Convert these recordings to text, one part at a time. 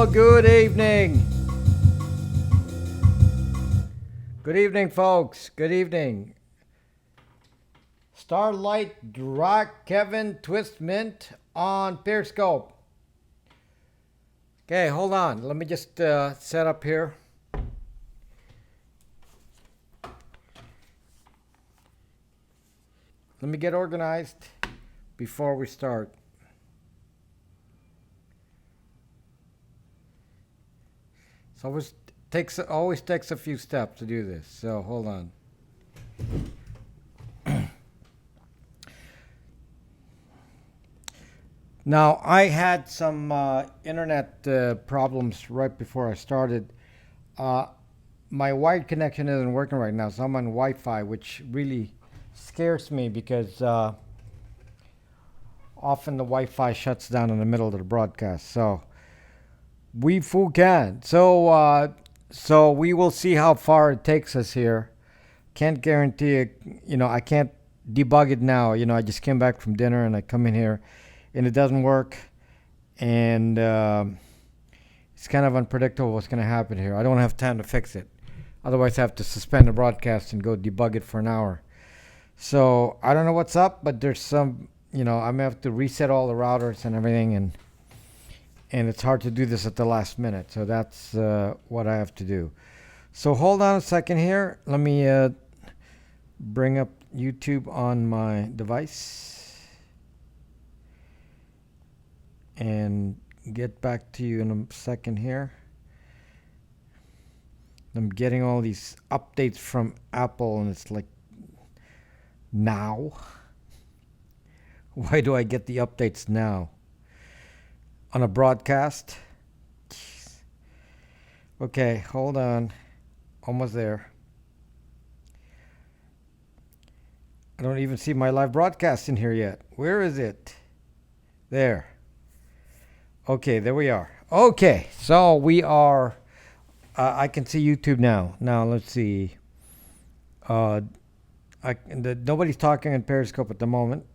Well, good evening. Good evening, folks. Good evening. Starlight, Rock, Kevin, Twist Mint on Periscope. Okay, hold on. Let me just set up here. Let me get organized before we start. So always takes a few steps to do this. So hold on. Now, I had some internet problems right before I started. My wired connection isn't working right now, so I'm on Wi-Fi, which really scares me because often the Wi-Fi shuts down in the middle of the broadcast. So we fool can. So we will see how far it takes us here. Can't guarantee it. I can't debug it now. I just came back from dinner and I come in here and it doesn't work. And it's kind of unpredictable what's going to happen here. I don't have time to fix it. Otherwise, I have to suspend the broadcast and go debug it for an hour. So I don't know what's up, but there's some, I may have to reset all the routers and everything. And it's hard to do this at the last minute. So that's what I have to do. So hold on a second here. Let me bring up YouTube on my device and get back to you in a second here. I'm getting all these updates from Apple and it's like, now? Why do I get the updates now? On a broadcast? Jeez. Okay, hold on. Almost there. I don't even see my live broadcast in here yet. Where is it? There. Okay, there we are. Okay, so we are... I can see YouTube now. Now, let's see. Nobody's talking on Periscope at the moment.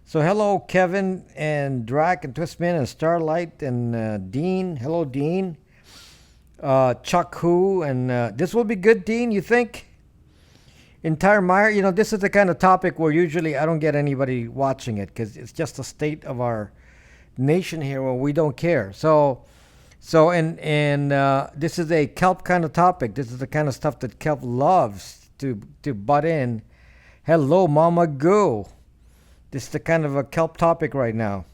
So hello, Kevin and Drac and Twistman and Starlight and Dean. Hello, Dean. Chuck Who. And this will be good, Dean, you think? Entire Meyer. This is the kind of topic where usually I don't get anybody watching it because it's just the state of our nation here where we don't care. So this is a kelp kind of topic. This is the kind of stuff that kelp loves to butt in. Hello, Mama Go. This is the kind of a kelp topic right now.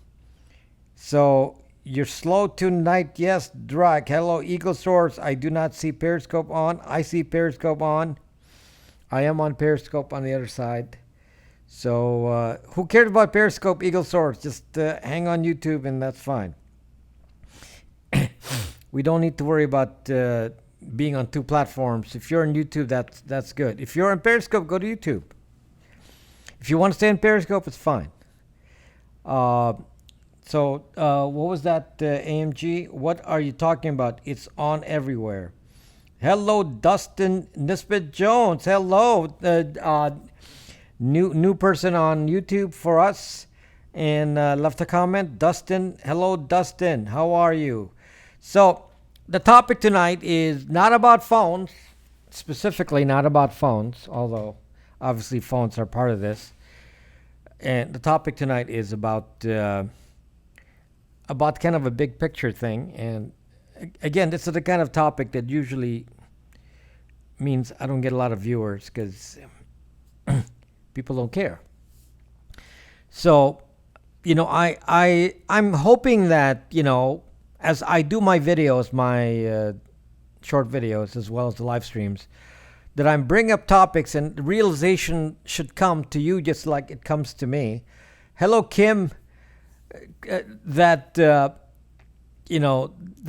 So you're slow tonight. Yes, Drag. Hello, Eagle Source. I do not see Periscope on. I see Periscope on. I am on Periscope on the other side. So who cares about Periscope, Eagle Source? Just hang on YouTube and that's fine. We don't need to worry about being on two platforms. If you're on YouTube, that's good. If you're on Periscope, go to YouTube. If you want to stay on Periscope, it's fine. What was that, AMG? What are you talking about? It's on everywhere. Hello, Dustin Nisbet Jones. Hello, new person on YouTube for us, and left a comment. Dustin, hello, Dustin. How are you? So the topic tonight is not about phones, specifically not about phones, although obviously phones are part of this. And the topic tonight is about kind of a big picture thing. And again, this is the kind of topic that usually means I don't get a lot of viewers because people don't care. So, I'm hoping that, as I do my videos, my short videos, as well as the live streams, that I'm bringing up topics and the realization should come to you just like it comes to me. Hello, Kim. There's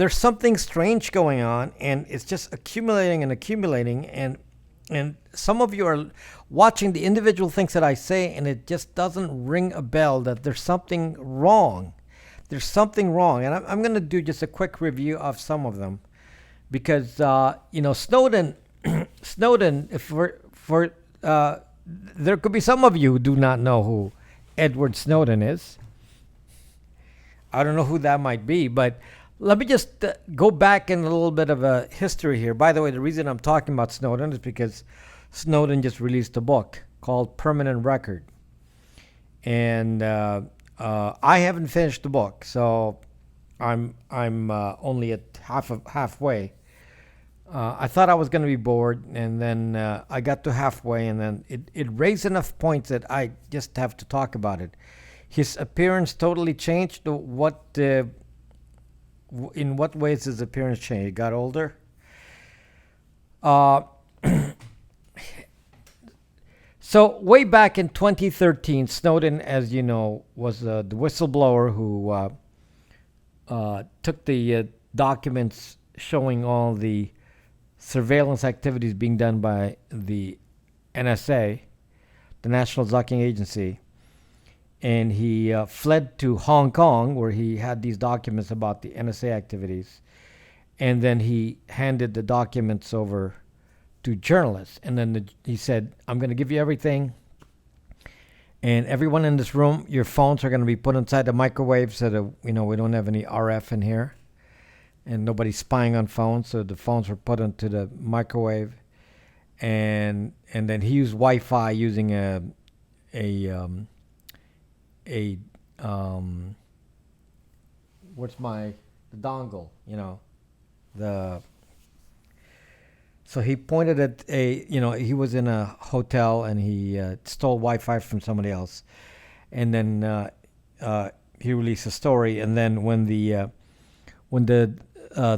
something strange going on, and it's just accumulating and accumulating, and some of you are watching the individual things that I say, and it just doesn't ring a bell that there's something wrong. There's something wrong, and I'm going to do just a quick review of some of them, because Snowden, if there could be some of you who do not know who Edward Snowden is. I don't know who that might be, but Let me just go back in a little bit of a history here. By the way, the reason I'm talking about Snowden is because Snowden just released a book called Permanent Record. And I haven't finished the book, so I'm only at halfway. I thought I was going to be bored, and then I got to halfway, and then it raised enough points that I just have to talk about it. His appearance totally changed. In what ways his appearance changed? He got older. Uh, so way back in 2013, Snowden, as you know, was the whistleblower who took the documents showing all the surveillance activities being done by the NSA, the National Zucking Agency, and he fled to Hong Kong where he had these documents about the NSA activities, and then he handed the documents over to journalists, and then he said, "I'm going to give you everything, and everyone in this room, your phones are going to be put inside the microwave so that we don't have any RF in here." And nobody's spying on phones, so the phones were put into the microwave, and then he used Wi-Fi using a what's the dongle, the so he pointed at he was in a hotel and he stole Wi-Fi from somebody else, and then he released a story, and then when the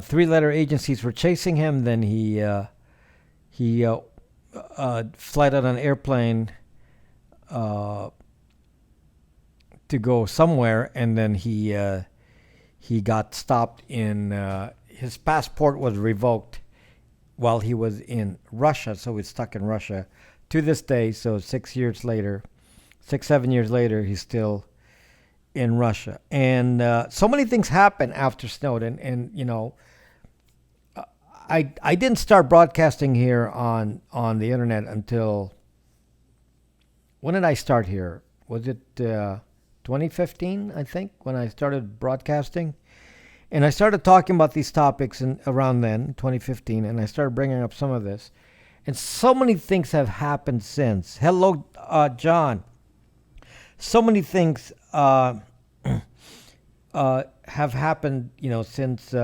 three-letter agencies were chasing him, then he fled on an airplane to go somewhere, and then he got stopped in his passport was revoked while he was in Russia, so he's stuck in Russia to this day. So 7 years later, he's still in Russia. And so many things happen after Snowden, and I didn't start broadcasting here on the internet until, when did I start here? Was it 2015, I think, when I started broadcasting? And I started talking about these topics around then, 2015, and I started bringing up some of this. And so many things have happened since. Hello, John. So many things have happened, since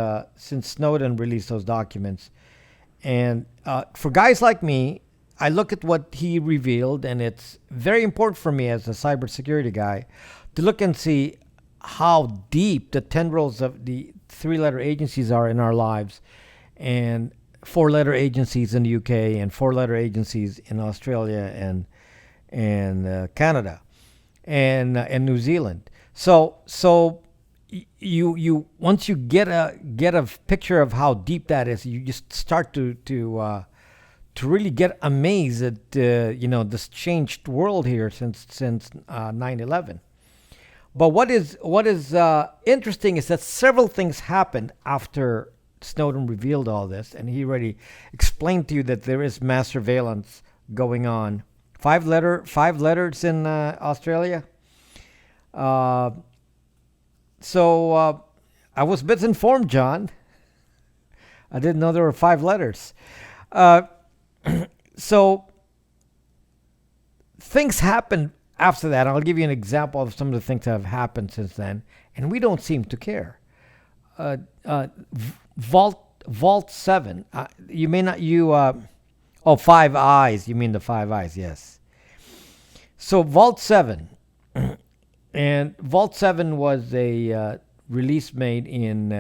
Snowden released those documents. And for guys like me, I look at what he revealed, and it's very important for me as a cybersecurity guy to look and see how deep the tendrils of the three-letter agencies are in our lives, and four-letter agencies in the UK, and four-letter agencies in Australia and Canada and New Zealand. So you once you get a picture of how deep that is, you just start to really get amazed at this changed world here since 9/11. But what is interesting is that several things happened after Snowden revealed all this, and he already explained to you that there is mass surveillance going on. Five letters in Australia. So I was misinformed, John. I didn't know there were 5 letters. So things happened after that. I'll give you an example of some of the things that have happened since then, and we don't seem to care. Vault 7. You may not. Five Eyes. You mean the 5 Eyes? Yes. So Vault 7. And Vault 7 was a release made in,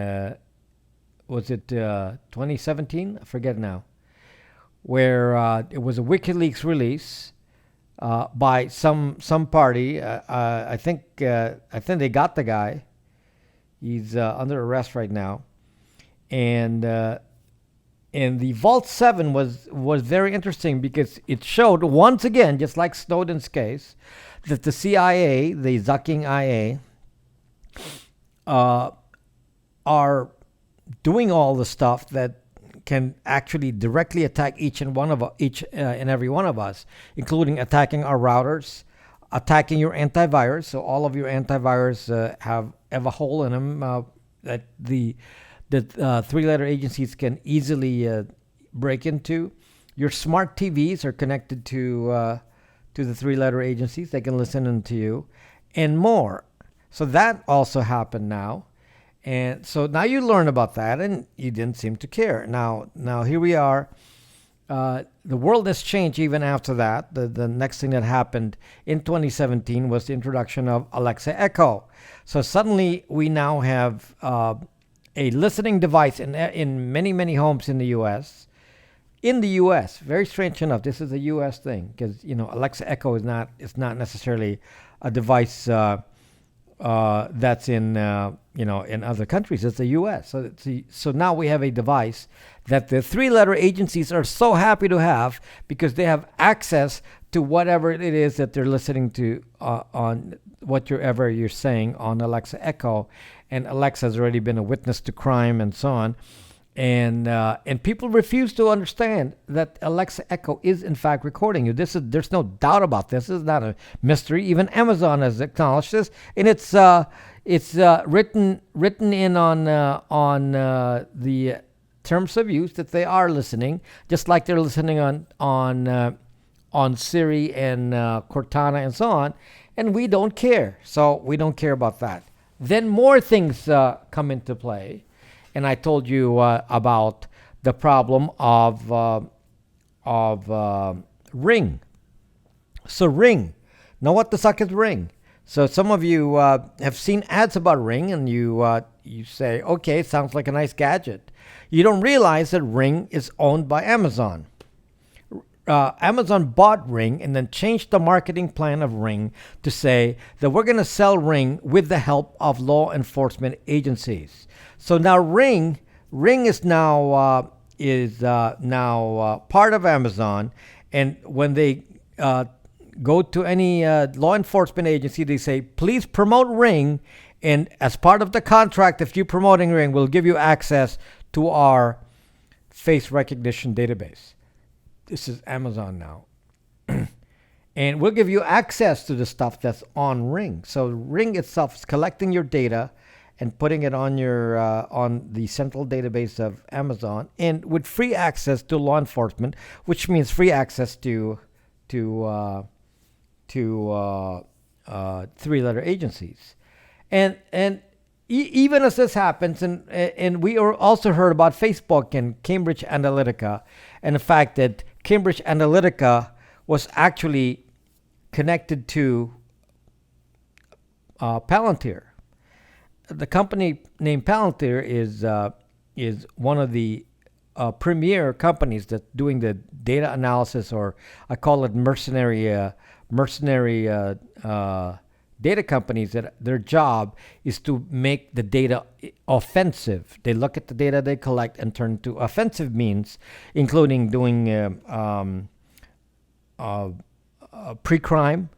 was it 2017? I forget now. Where it was a WikiLeaks release by some party. I think they got the guy. He's under arrest right now. And the Vault 7 was very interesting because it showed, once again, just like Snowden's case, that the CIA, the Zucking IA, are doing all the stuff that can actually directly attack each and every one of us, including attacking our routers, attacking your antivirus. So all of your antivirus have a hole in them. that the three-letter agencies can easily break into. Your smart TVs are connected to the three-letter agencies. They can listen in to you, and more. So that also happened now, and so now you learn about that, and you didn't seem to care. Now here we are. The world has changed even after that. The next thing that happened in 2017 was the introduction of Alexa Echo. So suddenly we now have a listening device in many homes in the U.S. In the U.S., very strange enough, this is a U.S. thing because Alexa Echo is not necessarily a device that's in in other countries. It's the U.S. So now we have a device that the three-letter agencies are so happy to have because they have access to whatever it is that they're listening to on whatever you're saying on Alexa Echo, and Alexa has already been a witness to crime and so on. And people refuse to understand that Alexa Echo is in fact recording you. There's no doubt about this. This is not a mystery. Even Amazon has acknowledged this, and it's written in on the terms of use that they are listening, just like they're listening on Siri and Cortana and so on, and we don't care. So we don't care about that. Then more things come into play. And I told you about the problem of Ring. So Ring. Now what the suck is Ring? So some of you have seen ads about Ring, and you say, okay, it sounds like a nice gadget. You don't realize that Ring is owned by Amazon. Amazon bought Ring and then changed the marketing plan of Ring to say that we're going to sell Ring with the help of law enforcement agencies. So now Ring is now part of Amazon, and when they go to any law enforcement agency, they say, please promote Ring, and as part of the contract, if you're promoting Ring, we'll give you access to our face recognition database. This is Amazon now. And we'll give you access to the stuff that's on Ring. So Ring itself is collecting your data and putting it on your on the central database of Amazon, and with free access to law enforcement, which means free access to three-letter agencies, and even as this happens, and we also heard about Facebook and Cambridge Analytica, and the fact that Cambridge Analytica was actually connected to Palantir. The company named Palantir is one of the premier companies that's doing the data analysis, or I call it mercenary data companies, that their job is to make the data offensive. They look at the data they collect and turn to offensive means, including doing pre-crime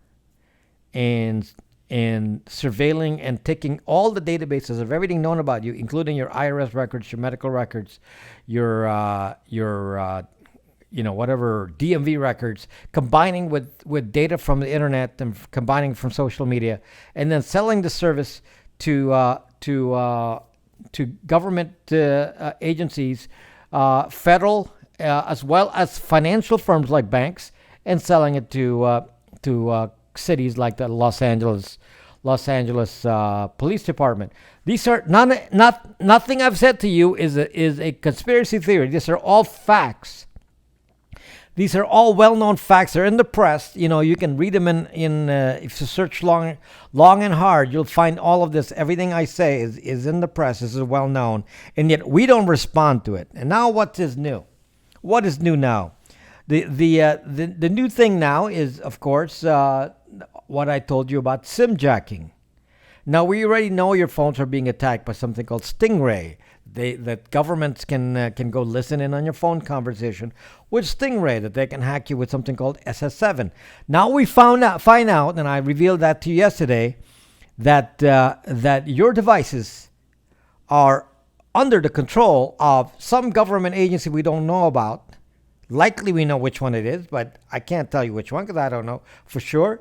and surveilling and taking all the databases of everything known about you, including your IRS records, your medical records, your whatever DMV records, combining with data from the internet and combining from social media, and then selling the service to government agencies, federal, as well as financial firms like banks, and selling it to cities like the Los Angeles Police Department. These are nothing I've said to you is a conspiracy theory. These are all facts. These are all well-known facts. They're in the press. You can read them in if you search long and hard, you'll find all of this. Everything I say is in the press. This is well-known, and yet we don't respond to it. And now, what is new? What is new now? The new thing now is, of course, what I told you about SIM jacking. Now, we already know your phones are being attacked by something called Stingray. That governments can go listen in on your phone conversation with Stingray, that they can hack you with something called SS7. Now we find out, and I revealed that to you yesterday, that your devices are under the control of some government agency we don't know about. Likely we know which one it is, but I can't tell you which one because I don't know for sure.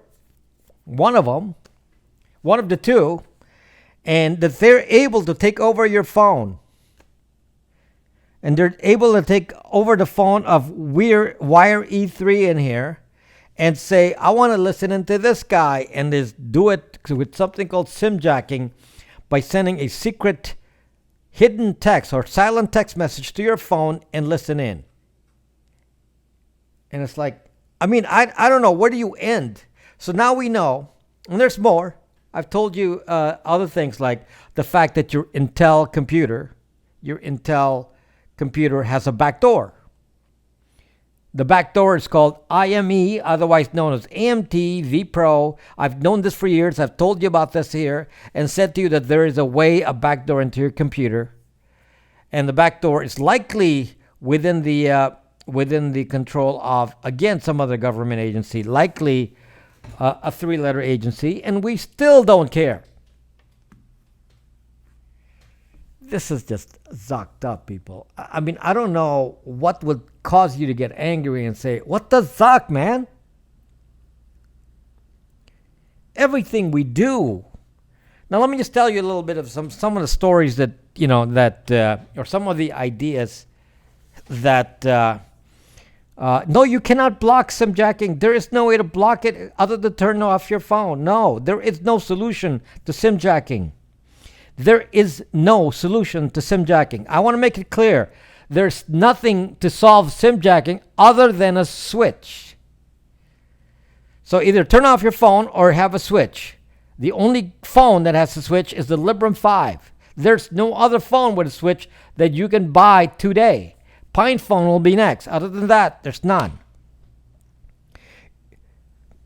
One of them, one of the two. and that they're able to take over your phone. And they're able to take over the phone of Wire E3 in here and say, I want to listen into this guy, and do it with something called SIM jacking by sending a secret hidden text or silent text message to your phone and listen in. And it's like, I don't know, where do you end? So now we know, and there's more. I've told you other things like the fact that your Intel computer has a backdoor. The backdoor is called IME, otherwise known as AMT vPro. I've known this for years. I've told you about this here and said to you that there is a backdoor into your computer. And the backdoor is likely within the control of, again, some other government agency, likely a 3-letter agency, and we still don't care. This is just zocked up, people. I don't know what would cause you to get angry and say, what the zock, man? Everything we do. Now, let me just tell you a little bit of some of the stories that, or some of the ideas that, no, you cannot block SIM jacking. There is no way to block it other than turn off your phone. No, there is no solution to SIM jacking. There is no solution to SIM jacking. I want to make it clear. There's nothing to solve SIM jacking other than a switch. So either turn off your phone or have a switch. The only phone that has a switch is the Librem 5. There's no other phone with a switch that you can buy today. Pine phone will be next. Other than that, there's none.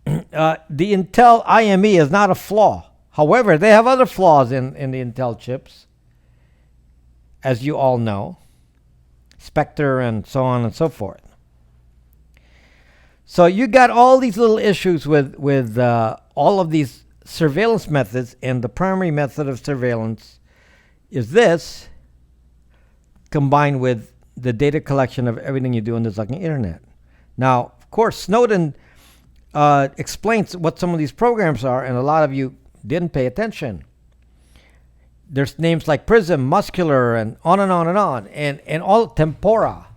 The Intel IME is not a flaw. However, they have other flaws in the Intel chips, as you all know. Spectre and so on and so forth. So you got all these little issues with all of these surveillance methods, and the primary method of surveillance is this, combined with the data collection of everything you do on the fucking internet. Now, of course, Snowden explains what some of these programs are, and a lot of you didn't pay attention. There's names like Prism, Muscular, and on and on and on, and all Tempora.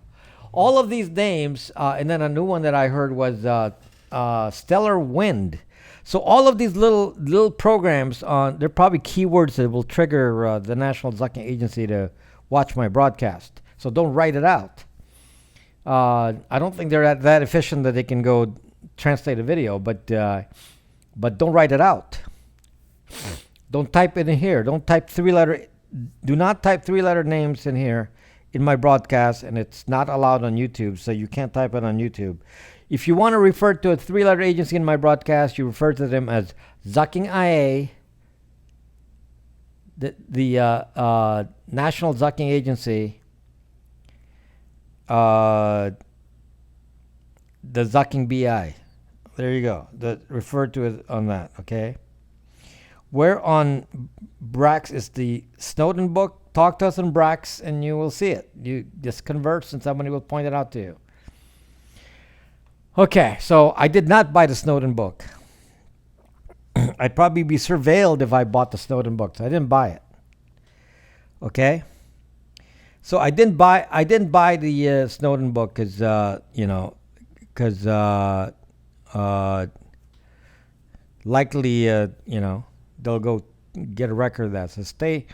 All of these names, and then a new one that I heard was Stellar Wind. So all of these little programs, they're probably keywords that will trigger the National Zucking Agency to watch my broadcast. So don't write it out. I don't think they're that efficient that they can go translate a video, but don't write it out. Don't type it in here. Do not type 3-letter names in here in my broadcast, and it's not allowed on YouTube, so you can't type it on YouTube. If you want to refer to a 3-letter agency in my broadcast, you refer to them as Zucking IA, the National Zucking Agency, the Zucking BI. There you go. Refer to it on that, okay? Where on Brax is the Snowden book. Talk to us on Brax and you will see it. You just converse and somebody will point it out to you. Okay, so I did not buy the Snowden book. I'd probably be surveilled if I bought the Snowden book, so I didn't buy it. Okay? So I didn't buy the Snowden book because likely they'll go get a record of that. So stay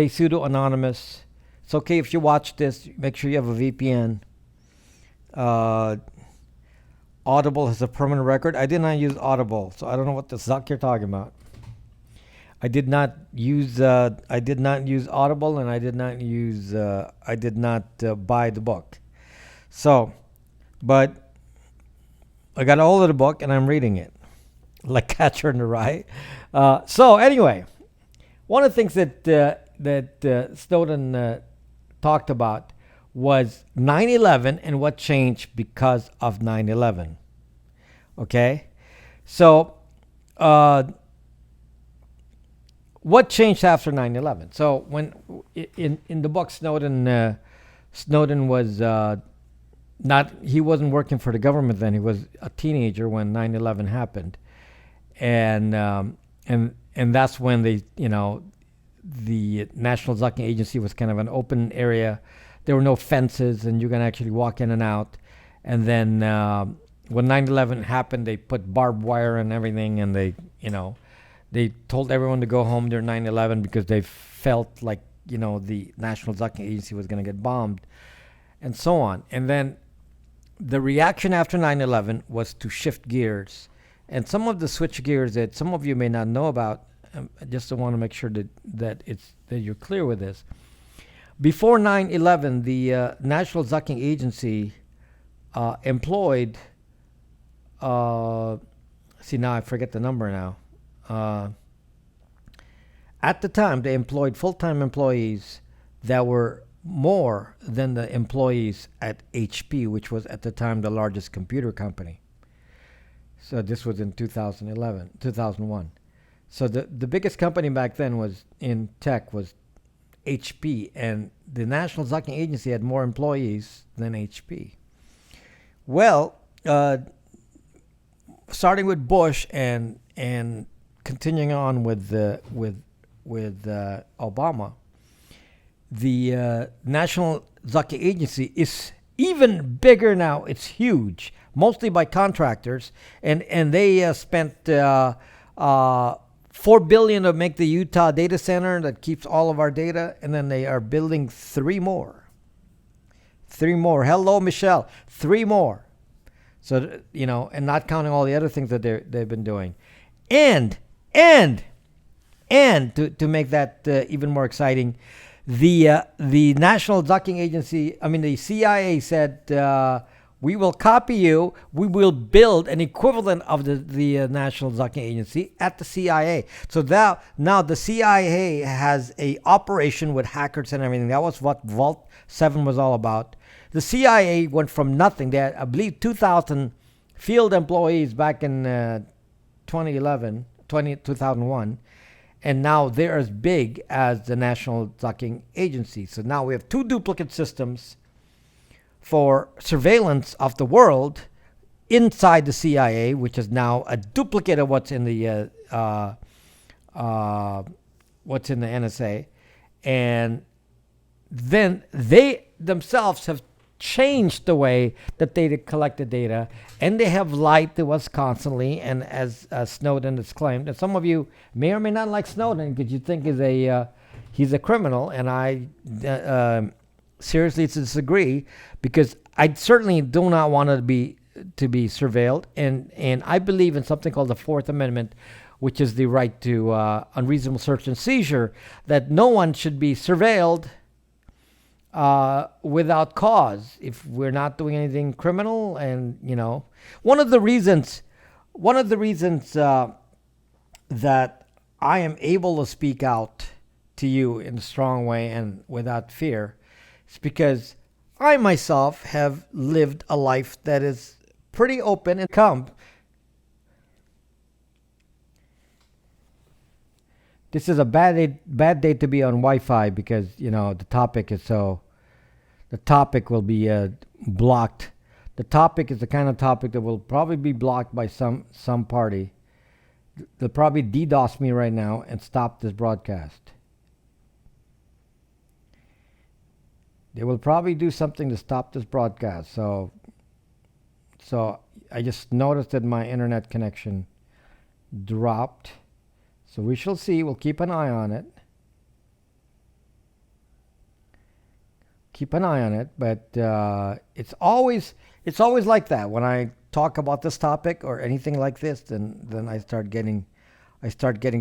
pseudo-anonymous. It's okay if you watch this. Make sure you have a VPN. Audible has a permanent record. I did not use Audible, so I don't know what the zuck you're talking about. I did not use Audible, and I did not buy the book. So, but I got a hold of the book and I'm reading it like Catcher in the Rye. So anyway, one of the things that Snowden talked about was 9/11 and what changed because of 9/11. Okay, so what changed after 9/11? So when in the book, Snowden was he wasn't working for the government then. He was a teenager when 9/11 happened, and that's when they the National Zucking Agency was kind of an open area. There were no fences, and you can actually walk in and out. And then when 9/11 happened, they put barbed wire and everything, and they told everyone to go home during 9/11 because they felt like the National Zucking Agency was going to get bombed, and so on. And then the reaction after 9/11 was to shift gears, and some of the switch gears that some of you may not know about. I just want to make sure that you're clear with this. Before 9/11, the National Zucking Agency employed. See, now I forget the number now. At the time, they employed full-time employees that were more than the employees at HP, which was at the time the largest computer company. So this was in 2001. So the biggest company back then was in tech was HP, and the National Zucking Agency had more employees than HP. Well, starting with Bush and continuing on with Obama, the National Zucking Agency is even bigger now. It's huge, mostly by contractors, and they spent $4 billion to make the Utah data center that keeps all of our data, and then they are building three more. Hello, Michelle. Three more. So and not counting all the other things that they've been doing, and to make that even more exciting, the National Zucking Agency, the CIA said, we will copy you. We will build an equivalent of the National Zucking Agency at the CIA. So now the CIA has a operation with hackers and everything. That was what Vault 7 was all about. The CIA went from nothing. They had, I believe, 2,000 field employees back in 2001. And now they're as big as the National Zucking Agency. So now we have two duplicate systems for surveillance of the world inside the CIA, which is now a duplicate of what's in the NSA, and then they themselves have changed the way that they collect the data, and they have lied to us constantly. And as Snowden has claimed, and some of you may or may not like Snowden because you think he's a criminal, and I seriously disagree, because I certainly do not want to be surveilled, and I believe in something called the Fourth Amendment, which is the right to unreasonable search and seizure, that no one should be surveilled without cause if we're not doing anything criminal. And one of the reasons that I am able to speak out to you in a strong way and without fear is because I myself have lived a life that is pretty open and calm. This is a bad day to be on Wi-Fi because the topic will be blocked. The topic is the kind of topic that will probably be blocked by some party. They'll probably DDoS me right now and stop this broadcast. They will probably do something to stop this broadcast. So I just noticed that my internet connection dropped. So we shall see. We'll keep an eye on it. But it's always like that when I talk about this topic or anything like this. Then I start getting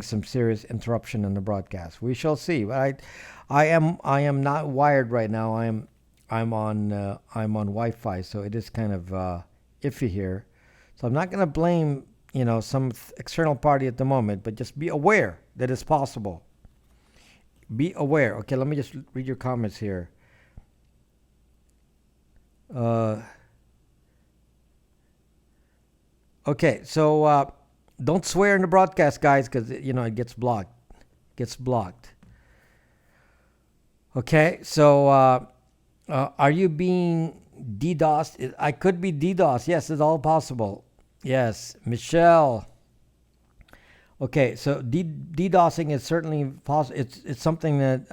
some serious interruption in the broadcast. We shall see. But I am not wired right now. I'm on Wi-Fi, so it is kind of iffy here. So I'm not going to blame some external party at the moment, but just be aware that it's possible. Be aware. Okay, let me just read your comments here. Okay, so don't swear in the broadcast, guys, because it gets blocked. Okay, so are you being DDoSed? I could be DDoSed. Yes, it's all possible. Yes, Michelle. Okay, so DDoSing is certainly possible. It's something that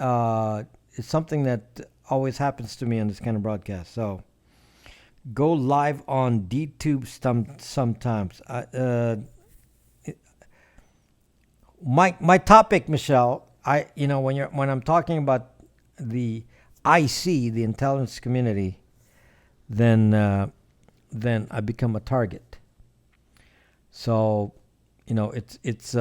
always happens to me on this kind of broadcast. So go live on DTube sometimes. My topic, Michelle. When I'm talking about the IC, the intelligence community, then then I become a target. So it's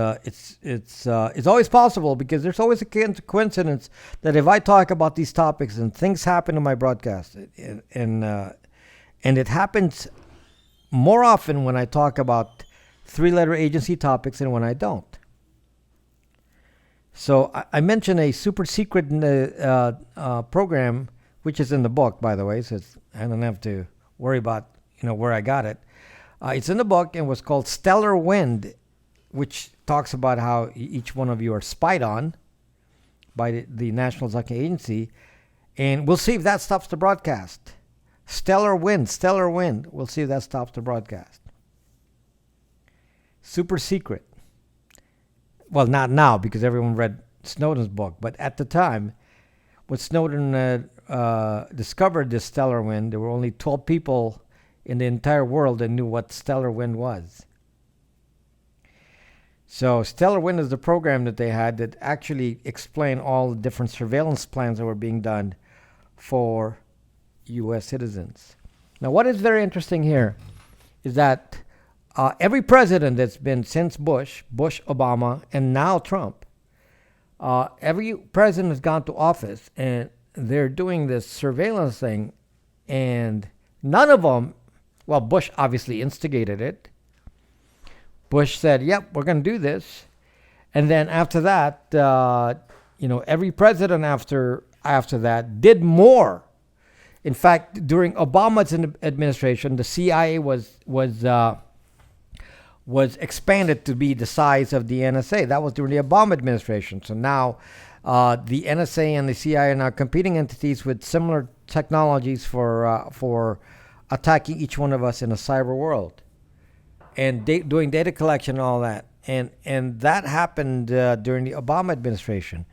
always possible because there's always a coincidence that if I talk about these topics and things happen in my broadcast, and it happens more often when I talk about three-letter agency topics than when I don't. So I mentioned a super secret program, which is in the book, by the way, so I don't have to worry about where I got it. It's in the book and was called Stellar Wind, which talks about how each one of you are spied on by the National Zucking Agency. And we'll see if that stops the broadcast. Stellar Wind. We'll see if that stops the broadcast. Super secret. Well, not now because everyone read Snowden's book, but at the time, when Snowden discovered this stellar wind, there were only 12 people in the entire world that knew what stellar wind was. So stellar wind is the program that they had that actually explained all the different surveillance plans that were being done for U.S. citizens. Now, what is very interesting here is that every president that's been since Bush, Obama, and now Trump, every president has gone to office and they're doing this surveillance thing, and none of them, well, Bush obviously instigated it. Bush said, yep, we're going to do this. And then after that, every president after that did more. In fact, during Obama's administration, the CIA was expanded to be the size of the NSA. That was during the Obama administration. So now the NSA and the CIA are now competing entities with similar technologies for attacking each one of us in a cyber world and doing data collection and all that. And that happened during the Obama administration.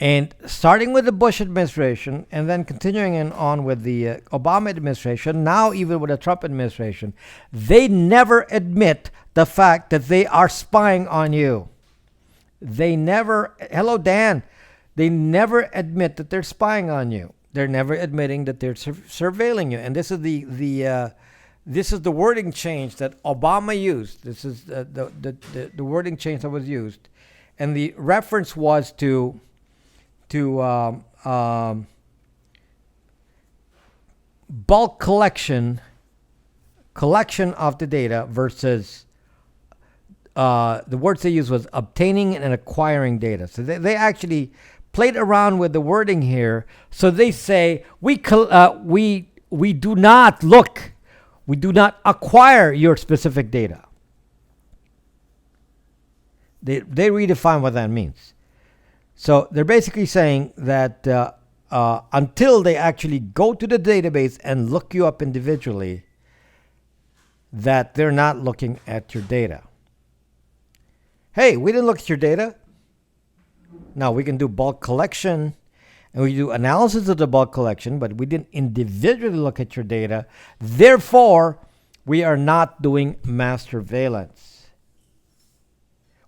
And starting with the Bush administration and then continuing on with the Obama administration, now even with the Trump administration, they never admit the fact that they are spying on you. They never, hello Dan, they never admit that they're spying on you. They're never admitting that they're surveilling you. And this is the wording change that Obama used. This is the wording change that was used. And the reference was to bulk collection of the data versus the words they used was obtaining and acquiring data. So they actually played around with the wording here. So they say we do not acquire your specific data. They redefine what that means. So they're basically saying that until they actually go to the database and look you up individually, that they're not looking at your data. Hey, we didn't look at your data. Now we can do bulk collection and we do analysis of the bulk collection, but we didn't individually look at your data. Therefore, we are not doing mass surveillance.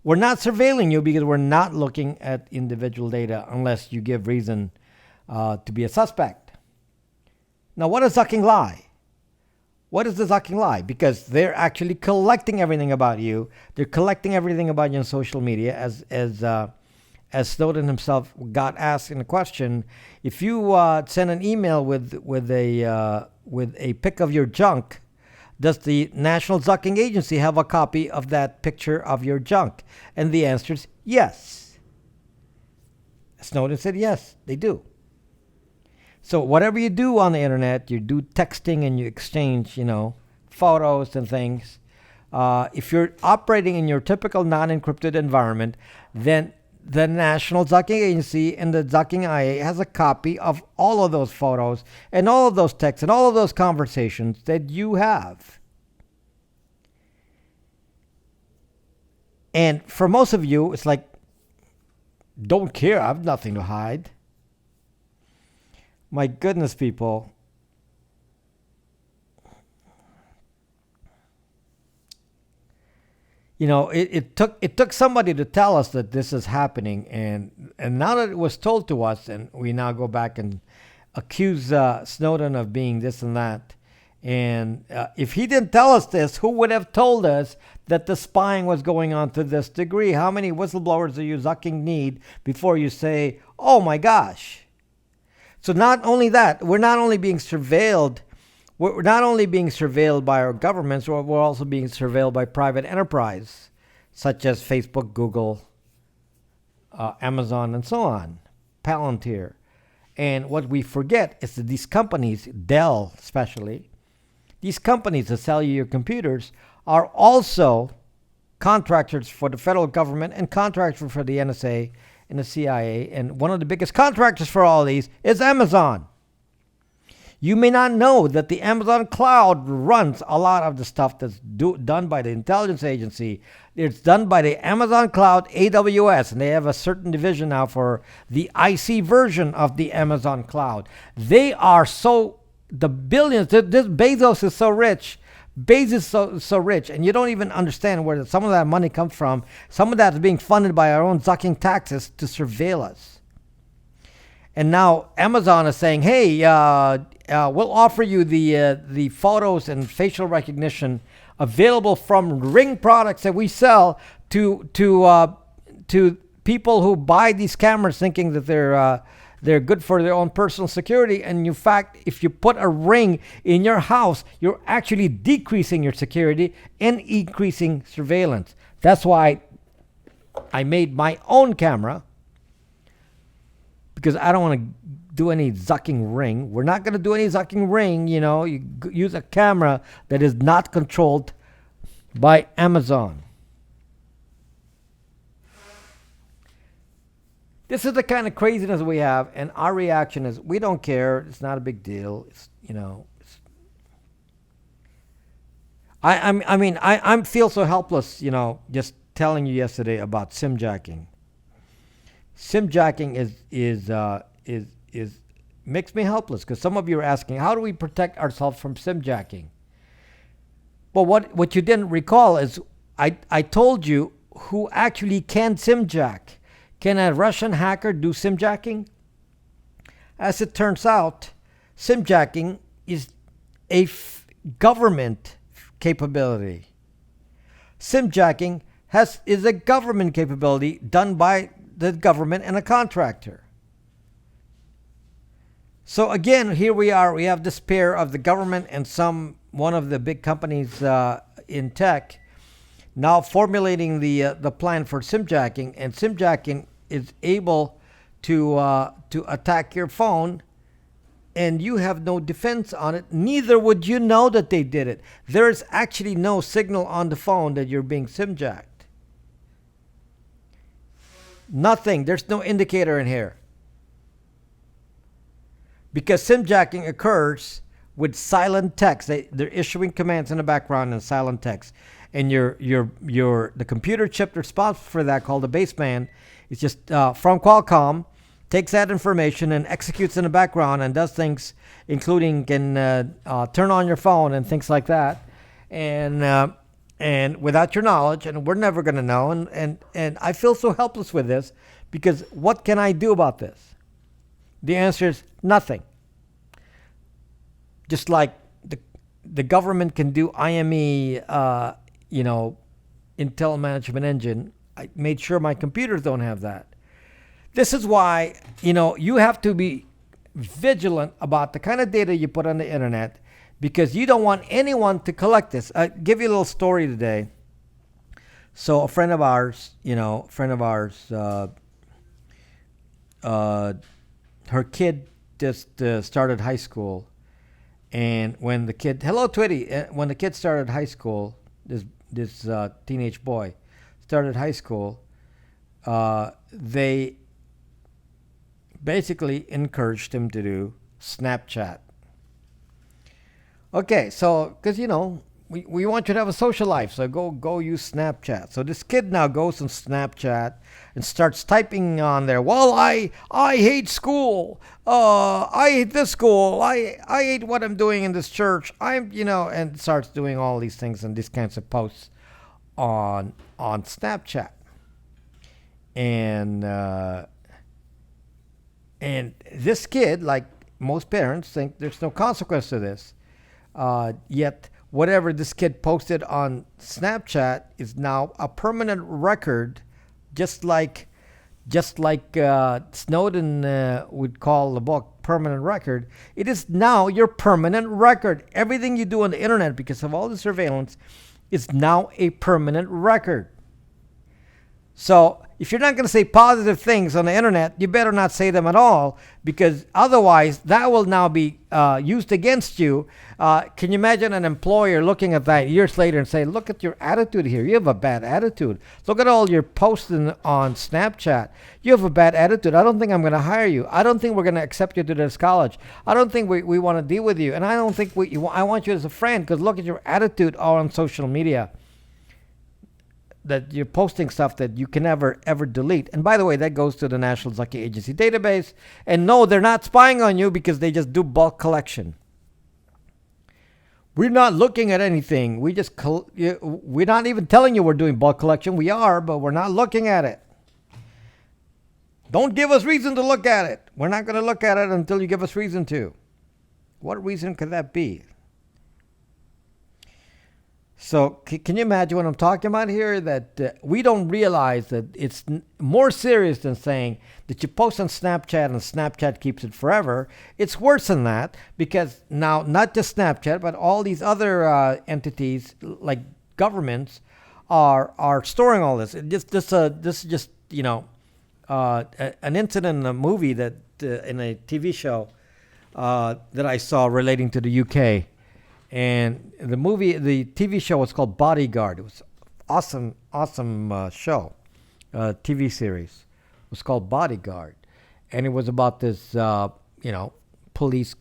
We're not surveilling you because we're not looking at individual data unless you give reason to be a suspect. Now, what does Zucking lie? What is the Zucking lie? Because they're actually collecting everything about you. They're collecting everything about you on social media. As Snowden himself got asked in a question, if you send an email with a pic of your junk, does the National Zucking Agency have a copy of that picture of your junk? And the answer is yes. Snowden said yes, they do. So whatever you do on the internet, you do texting and you exchange, photos and things. If you're operating in your typical non-encrypted environment, then the National Zucking Agency and the Zucking IA has a copy of all of those photos and all of those texts and all of those conversations that you have. And for most of you, it's like, don't care. I have nothing to hide. My goodness, people. It took somebody to tell us that this is happening, and now that it was told to us, and we now go back and accuse Snowden of being this and that. And if he didn't tell us this, who would have told us that the spying was going on to this degree? How many whistleblowers do you zucking need before you say, "Oh my gosh"? So not only that, we're not only being surveilled. We're not only being surveilled by our governments, we're also being surveilled by private enterprise, such as Facebook, Google, Amazon, and so on, Palantir. And what we forget is that these companies, Dell especially, these companies that sell you your computers are also contractors for the federal government and contractors for the NSA and the CIA. And one of the biggest contractors for all of these is Amazon. You may not know that the Amazon cloud runs a lot of the stuff that's done by the intelligence agency. It's done by the Amazon cloud, AWS, and they have a certain division now for the IC version of the Amazon cloud. They are the billions, this Bezos is so rich. Bezos is so rich, and you don't even understand where some of that money comes from. Some of that is being funded by our own sucking taxes to surveil us. And now Amazon is saying, "Hey, we'll offer you the photos and facial recognition available from Ring products that we sell to people who buy these cameras, thinking that they're good for their own personal security. And in fact, if you put a Ring in your house, you're actually decreasing your security and increasing surveillance." That's why I made my own camera, because I don't want to do any zucking Ring. We're not going to do any zucking Ring. You use a camera that is not controlled by Amazon. This is the kind of craziness we have, and our reaction is we don't care. It's not a big deal. I feel so helpless. Just telling you yesterday about SIM jacking. SIM jacking is makes me helpless, because some of you are asking, how do we protect ourselves from SIM jacking? Well, what you didn't recall is I told you who actually can SIM jack. Can a Russian hacker do SIM jacking? As it turns out, SIM jacking is a government capability. SIM jacking is a government capability done by the government and a contractor. So again, here we are. We have this pair of the government and one of the big companies in tech now formulating the plan for SIM jacking, and SIM jacking is able to attack your phone, and you have no defense on it. Neither would you know that they did it. There is actually no signal on the phone that you're being SIM jacked. Nothing. There's no indicator in here. Because SIM jacking occurs with silent text. They're issuing commands in the background in silent text. And the computer chip responsible for that, called the baseband, is just from Qualcomm, takes that information and executes in the background and does things, including can turn on your phone and things like that. And without your knowledge, and we're never going to know. And I feel so helpless with this, because what can I do about this? The answer is nothing. Just like the government can do IME, Intel Management Engine. I made sure my computers don't have that. This is why, you have to be vigilant about the kind of data you put on the internet, because you don't want anyone to collect this. I'll give you a little story today. So a friend of ours, her kid just started high school. And when the kid, hello Twitty, when the kid started high school, this teenage boy started high school, they basically encouraged him to do Snapchat. Okay, so, because, we want you to have a social life, so go use Snapchat. So this kid now goes on Snapchat and starts typing on there. Well, I hate school. I hate this school. I hate what I'm doing in this church. And starts doing all these things and these kinds of posts on Snapchat. And this kid, like most parents, think there's no consequence to this. Yet, whatever this kid posted on Snapchat is now a permanent record, just like Snowden would call the book permanent record. It is now your permanent record. Everything you do on the internet, because of all the surveillance, is now a permanent record. So if you're not going to say positive things on the internet, you better not say them at all, because otherwise that will now be used against you. Can you imagine an employer looking at that years later and say, look at your attitude here. You have a bad attitude. Look at all your posting on Snapchat. You have a bad attitude. I don't think I'm going to hire you. I don't think we're going to accept you to this college. I don't think we want to deal with you. And I don't think I want you as a friend, because look at your attitude all on social media. That you're posting stuff that you can never, ever delete. And by the way, that goes to the National Zaki Agency database. And no, they're not spying on you, because they just do bulk collection. We're not looking at anything. We're not even telling you we're doing bulk collection. We are, but we're not looking at it. Don't give us reason to look at it. We're not going to look at it until you give us reason to. What reason could that be? So can you imagine what I'm talking about here? That we don't realize that it's more serious than saying that you post on Snapchat and Snapchat keeps it forever. It's worse than that, because now not just Snapchat, but all these other entities like governments are storing all this. This is just an incident in a movie that in a TV show that I saw relating to the UK. And the TV show was called Bodyguard. It was awesome show, TV series. It was called Bodyguard. And it was about this, police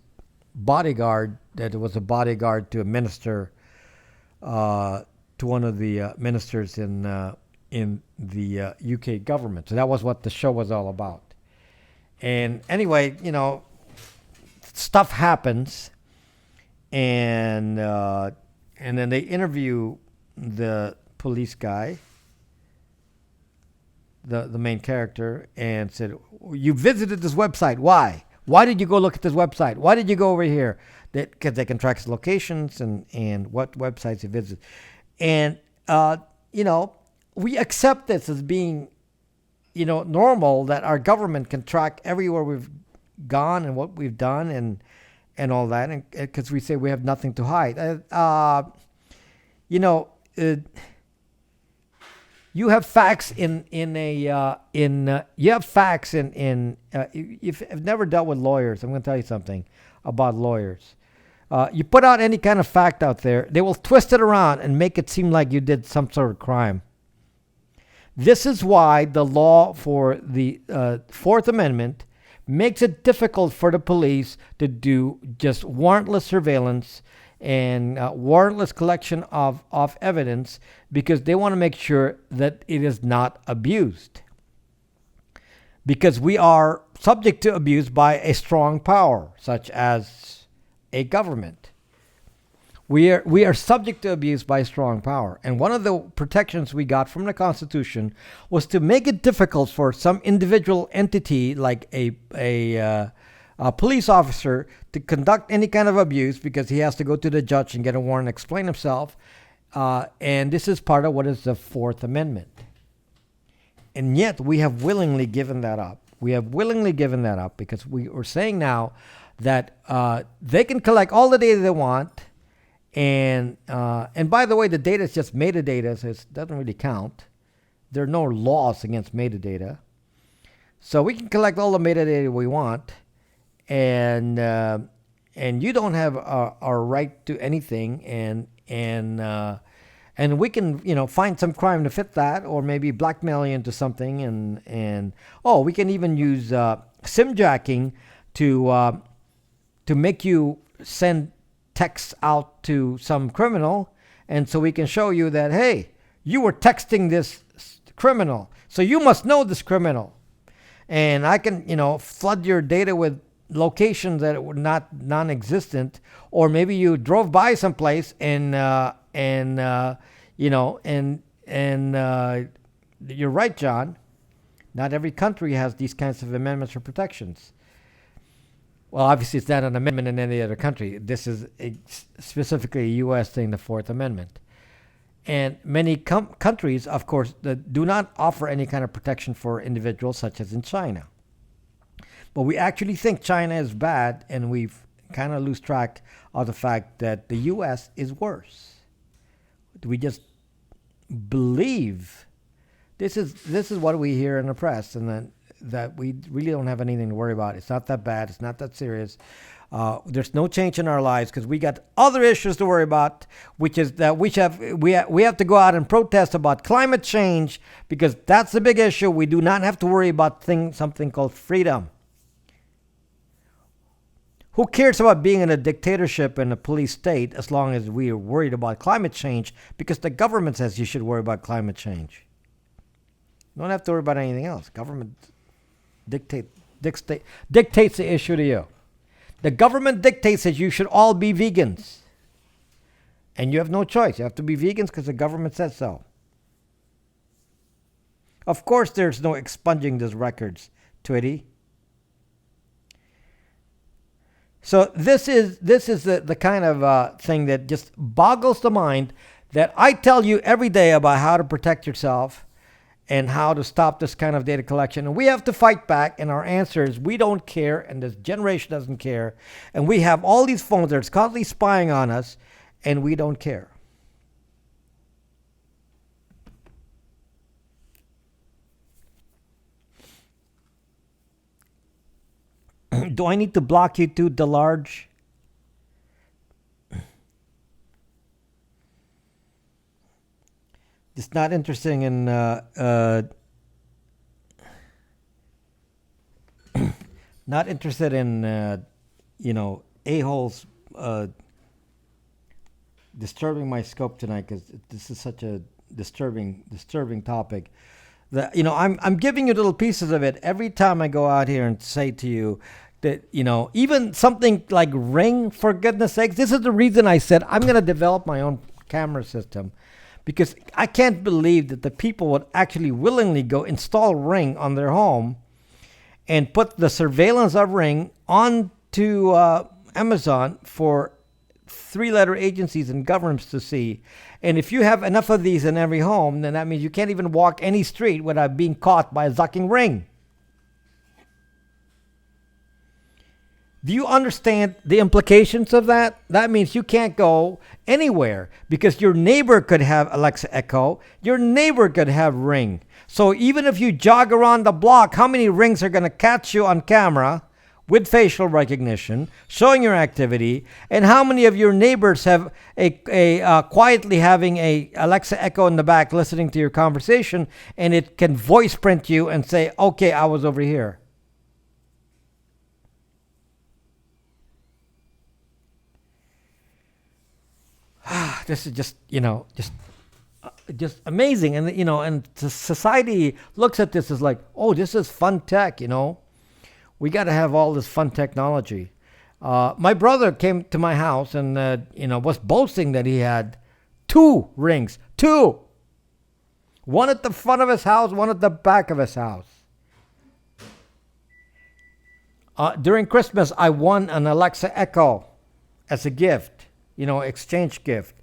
bodyguard, that was a bodyguard to a minister, to one of the ministers in the UK government. So that was what the show was all about. And anyway, stuff happens. And then they interview the police guy, the main character, and said, "You visited this website. Why? Why did you go look at this website? Why did you go over here?" Because they can track his locations and what websites he visited. And we accept this as being, normal, that our government can track everywhere we've gone and what we've done and all that, and because we say we have nothing to hide. You have facts if you've never dealt with lawyers, I'm going to tell you something about lawyers. You put out any kind of fact out there, they will twist it around and make it seem like you did some sort of crime. This is why the law for the Fourth Amendment makes it difficult for the police to do just warrantless surveillance and warrantless collection of evidence, because they want to make sure that it is not abused. Because we are subject to abuse by a strong power, such as a government. We are subject to abuse by strong power. And one of the protections we got from the Constitution was to make it difficult for some individual entity, like a police officer, to conduct any kind of abuse, because he has to go to the judge and get a warrant and explain himself. And this is part of what is the Fourth Amendment. And yet we have willingly given that up. We have willingly given that up, because we are saying now that they can collect all the data they want. And by the way, the data is just metadata, so it doesn't really count. There are no laws against metadata. So we can collect all the metadata we want, and you don't have a right to anything, and we can find some crime to fit that, or maybe blackmail you into something, and we can even use SIM jacking to make you send texts out to some criminal, And so we can show you that, hey, you were texting this criminal, so you must know this criminal. And I can, flood your data with locations that were not non-existent, or maybe you drove by someplace and you're right, John. Not every country has these kinds of amendments or protections. Well, obviously, it's not an amendment in any other country. This is specifically a U.S. thing, the Fourth Amendment. And many countries, of course, that do not offer any kind of protection for individuals, such as in China. But we actually think China is bad, and we've kind of lose track of the fact that the U.S. is worse. We just believe this is what we hear in the press, and then that we really don't have anything to worry about. It's not that bad. It's not that serious. There's no change in our lives because we got other issues to worry about, which is that we have to go out and protest about climate change, because that's the big issue. We do not have to worry about something called freedom. Who cares about being in a dictatorship and a police state as long as we are worried about climate change, because the government says you should worry about climate change. You don't have to worry about anything else. Government dictates the issue to you. The government dictates that you should all be vegans. And you have no choice. You have to be vegans because the government says so. Of course, there's no expunging these records, Twitty. So this is the kind of thing that just boggles the mind, that I tell you every day about how to protect yourself and how to stop this kind of data collection. And we have to fight back, and our answer is we don't care, and this generation doesn't care. And we have all these phones that are constantly spying on us, and we don't care. Do I need to block you too, DeLarge? Just not interested in not interested in a-holes disturbing my scope tonight, because this is such a disturbing topic. I'm giving you little pieces of it every time I go out here and say to you that, even something like Ring, for goodness sakes. This is the reason I said I'm going to develop my own camera system, because I can't believe that the people would actually willingly go install Ring on their home and put the surveillance of Ring onto Amazon for three-letter agencies and governments to see. And if you have enough of these in every home, then that means you can't even walk any street without being caught by a zucking Ring. Do you understand the implications of that? That means you can't go anywhere, because your neighbor could have Alexa Echo. Your neighbor could have Ring. So even if you jog around the block, how many Rings are going to catch you on camera with facial recognition, showing your activity? And how many of your neighbors have quietly having a Alexa Echo in the back listening to your conversation, and it can voice print you and say, okay, I was over here. This is just amazing. And, and the society looks at this as like, oh, this is fun tech, We got to have all this fun technology. My brother came to my house and, was boasting that he had 2 Rings. 2! One at the front of his house, one at the back of his house. During Christmas, I won an Alexa Echo as a gift. Exchange gift.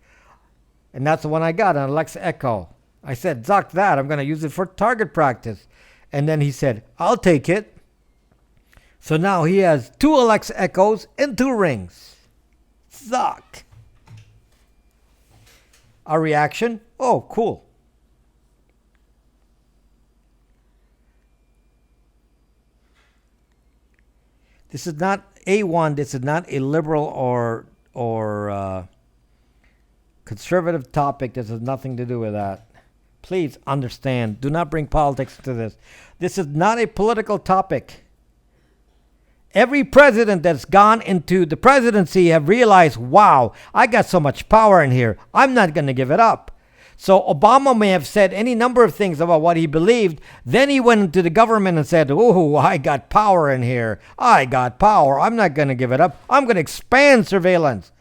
And that's the one I got, an Alexa Echo. I said, Zuck that, I'm going to use it for target practice. And then he said, I'll take it. So now he has 2 Alexa Echoes and 2 Rings. Zuck. Our reaction? Oh, cool. This is not A1. This is not a liberal or conservative topic. This has nothing to do with that. Please understand. Do not bring politics into this. This is not a political topic. Every president that's gone into the presidency have realized, wow, I got so much power in here. I'm not going to give it up. So Obama may have said any number of things about what he believed. Then he went into the government and said, oh, I got power in here. I got power. I'm not going to give it up. I'm going to expand surveillance.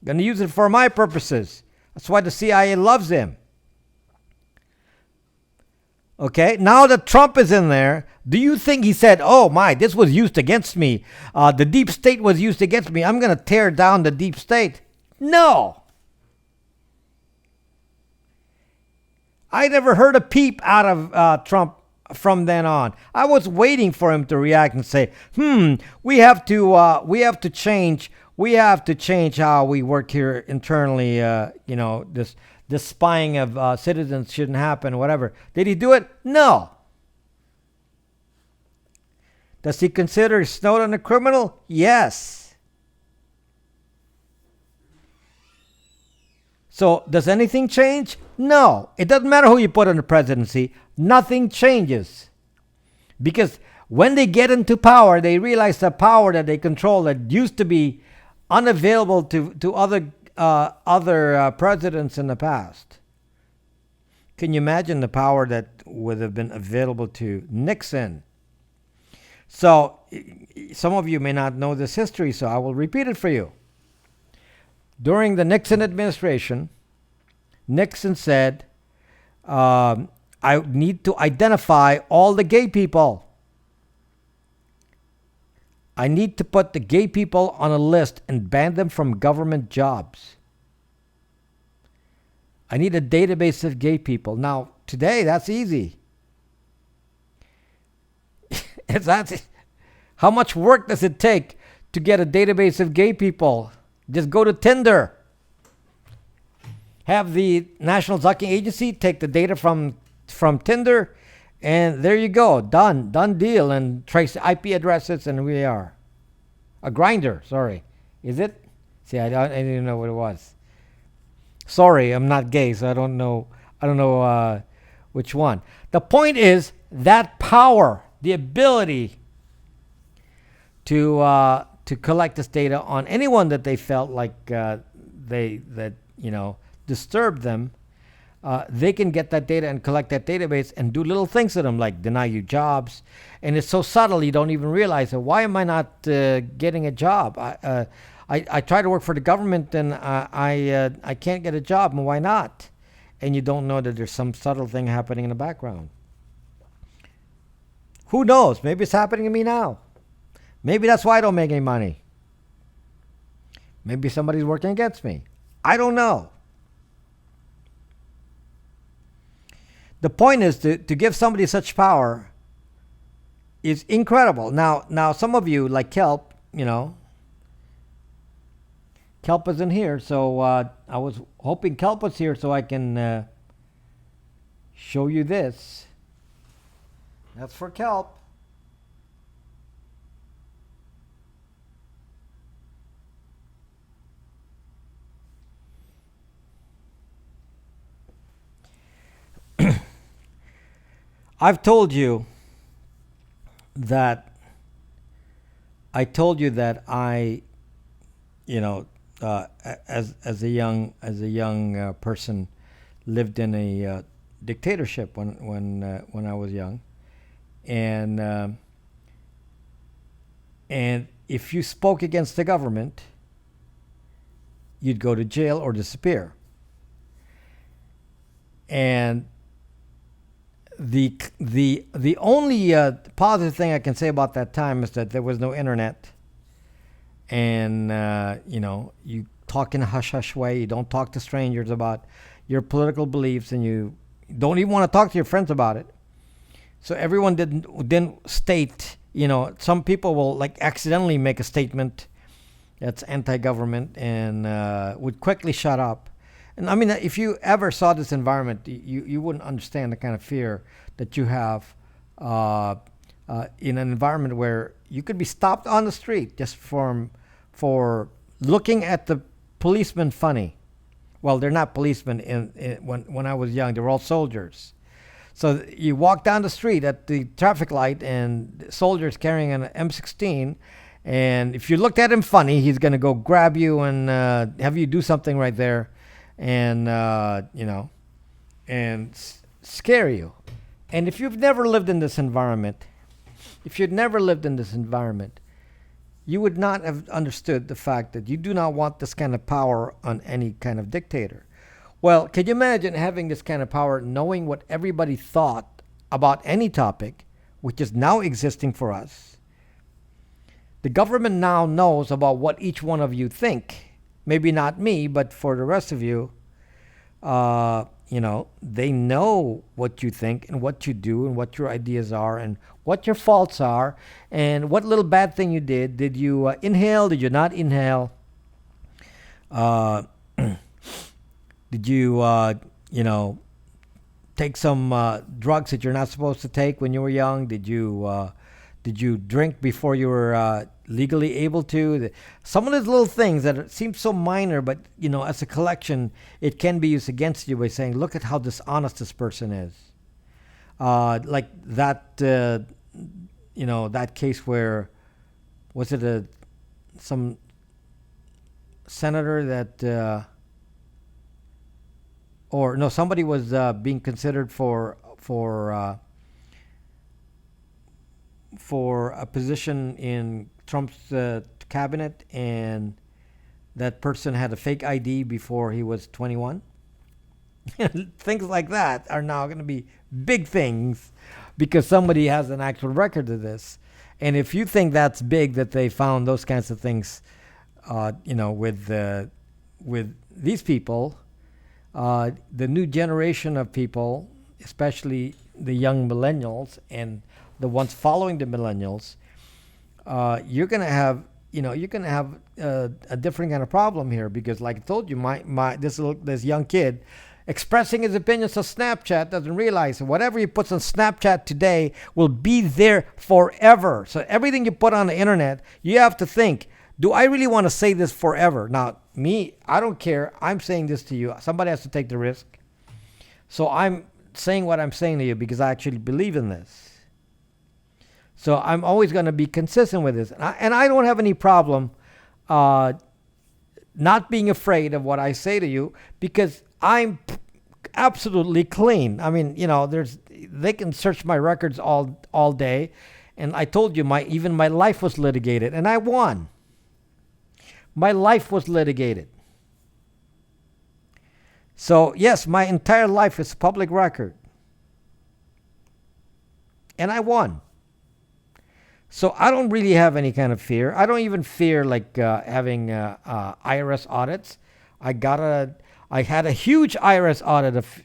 I'm going to use it for my purposes. That's why the CIA loves him. Okay, now that Trump is in there, do you think he said, oh my, this was used against me. The deep state was used against me. I'm going to tear down the deep state. No. I never heard a peep out of Trump from then on. I was waiting for him to react and say, we have to change how we work here internally. This spying of citizens shouldn't happen, whatever. Did he do it? No. Does he consider Snowden a criminal? Yes. So does anything change? No. It doesn't matter who you put in the presidency. Nothing changes. Because when they get into power, they realize the power that they control that used to be unavailable to other presidents in the past. Can you imagine the power that would have been available to Nixon? So some of you may not know this history, so I will repeat it for you. During the Nixon administration, Nixon said, I need to identify all the gay people. I need to put the gay people on a list and ban them from government jobs. I need a database of gay people. Now, today, that's easy. How much work does it take to get a database of gay people? Just go to Tinder. Have the National Zucking Agency take the data from Tinder, and there you go. Done deal. And trace IP addresses, and we are. A grinder, sorry. Is it? See, I didn't even know what it was. Sorry, I'm not gay, so I don't know which one. The point is that power, the ability to collect this data on anyone that they felt like disturbed them, they can get that data and collect that database and do little things to them, like deny you jobs. And it's so subtle you don't even realize it. Why am I not getting a job? I try to work for the government and I can't get a job. And why not? And you don't know that there's some subtle thing happening in the background. Who knows? Maybe it's happening to me now. Maybe that's why I don't make any money. Maybe somebody's working against me. I don't know. The point is to give somebody such power is incredible. Now some of you, like Kelp, Kelp isn't here, so I was hoping Kelp was here so I can show you this. That's for Kelp. I've told you that I, as a young person, lived in a dictatorship when I was young, and if you spoke against the government, you'd go to jail or disappear. And the only positive thing I can say about that time is that there was no internet, and you talk in a hush-hush way. You don't talk to strangers about your political beliefs, and you don't even want to talk to your friends about it. So everyone didn't state. Some people will like accidentally make a statement that's anti-government and would quickly shut up. And I mean, if you ever saw this environment, you wouldn't understand the kind of fear that you have in an environment where you could be stopped on the street just for looking at the policemen funny. Well, they're not policemen. When I was young, they were all soldiers. So you walk down the street at the traffic light, and soldiers carrying an M16, And if you looked at him funny, he's going to go grab you and have you do something right there, and and scare you. And if you've never lived in this environment, if you'd never lived in this environment, you would not have understood the fact that you do not want this kind of power on any kind of dictator. Well, can you imagine having this kind of power, knowing what everybody thought about any topic, which is now existing for us? The government now knows about what each one of you think. Maybe not me, but for the rest of you, they know what you think and what you do and what your ideas are and what your faults are and what little bad thing you did. Did you inhale? Did you not inhale? Did you, take some drugs that you're not supposed to take when you were young? Did you drink before you were legally able to? Some of those little things that seem so minor, but as a collection, it can be used against you by saying, "Look at how dishonest this person is." Like that, that case where was it some senator that, or no, somebody was being considered for a position in Trump's cabinet, and that person had a fake ID before he was 21. Things like that are now going to be big things because somebody has an actual record of this. And if you think that's big that they found those kinds of things, with these people, the new generation of people, especially the young millennials and the ones following the millennials, you're gonna have a different kind of problem here because, like I told you, this young kid expressing his opinions on Snapchat doesn't realize that whatever he puts on Snapchat today will be there forever. So everything you put on the internet, you have to think, do I really want to say this forever? Now, me, I don't care. I'm saying this to you. Somebody has to take the risk. So I'm saying what I'm saying to you because I actually believe in this. So I'm always going to be consistent with this. And I don't have any problem not being afraid of what I say to you because I'm absolutely clean. I mean, they can search my records all day. And I told you, even my life was litigated, and I won. My life was litigated. So, yes, my entire life is public record. And I won. So I don't really have any kind of fear. I don't even fear having IRS audits. I had a huge IRS audit of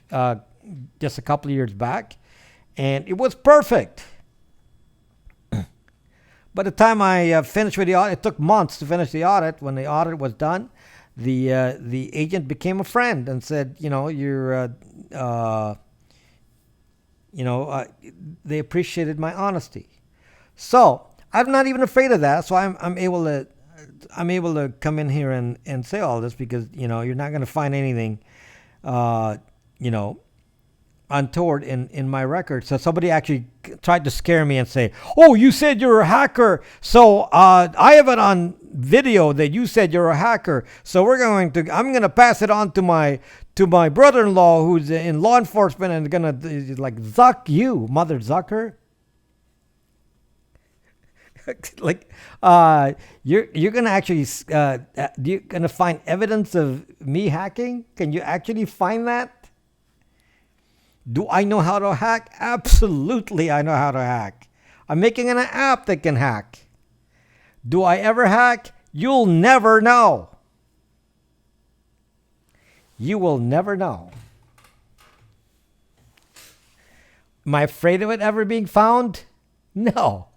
just a couple of years back, and it was perfect. By the time I finished with the audit, it took months to finish the audit. When the audit was done, the agent became a friend and said, they appreciated my honesty. So I'm not even afraid of that. So I'm able to come in here and say all this because you're not going to find anything untoward in my record. So somebody actually tried to scare me and say, "Oh, you said you're a hacker, so I have it on video that you said you're a hacker. So I'm going to pass it on to my brother-in-law who's in law enforcement and gonna zuck you, mother zucker." You're gonna actually you're gonna find evidence of me hacking? Can you actually find that? Do I know how to hack? Absolutely, I know how to hack. I'm making an app that can hack. Do I ever hack? You'll never know. You will never know. Am I afraid of it ever being found? No.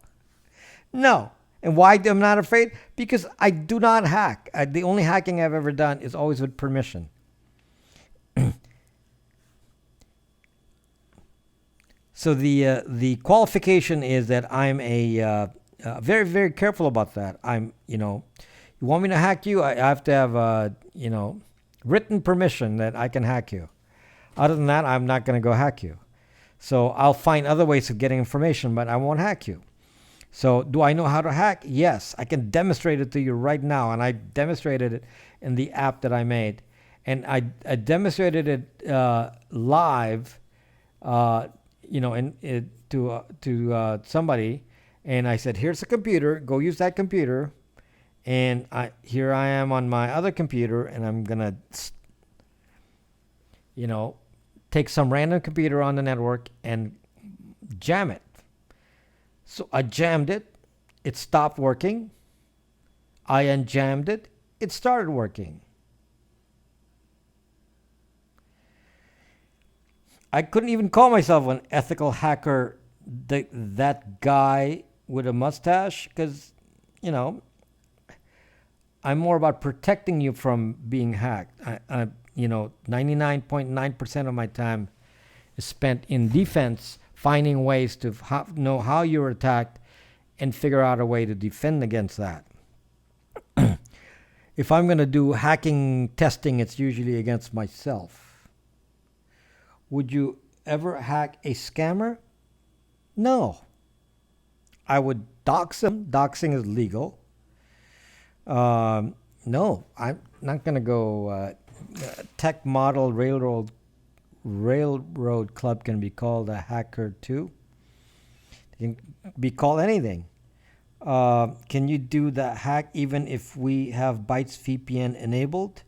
No. And why am I not afraid? Because I do not hack. The only hacking I've ever done is always with permission. So the qualification is that I'm very, very careful about that. You want me to hack you? I have to have written permission that I can hack you. Other than that, I'm not going to go hack you. So I'll find other ways of getting information, but I won't hack you. So, do I know how to hack? Yes, I can demonstrate it to you right now, and I demonstrated it in the app that I made, and I demonstrated it live, uh, to somebody, and I said, "Here's a computer. Go use that computer." And here I am on my other computer, and I'm gonna, you know, take some random computer on the network and jam it. So I jammed it. It stopped working. I unjammed it. It started working. I couldn't even call myself an ethical hacker. That guy with a mustache, because, you know, I'm more about protecting you from being hacked. 99.9% of my time is spent in defense, finding ways to know how you're attacked and figure out a way to defend against that. If I'm going to do hacking testing, it's usually against myself. Would you ever hack a scammer? No. I would dox them. Doxing is legal. No, I'm not going to go. Tech model railroad club can be called a hacker too. It can be called anything. Can you do the hack even if we have Bytes VPN enabled?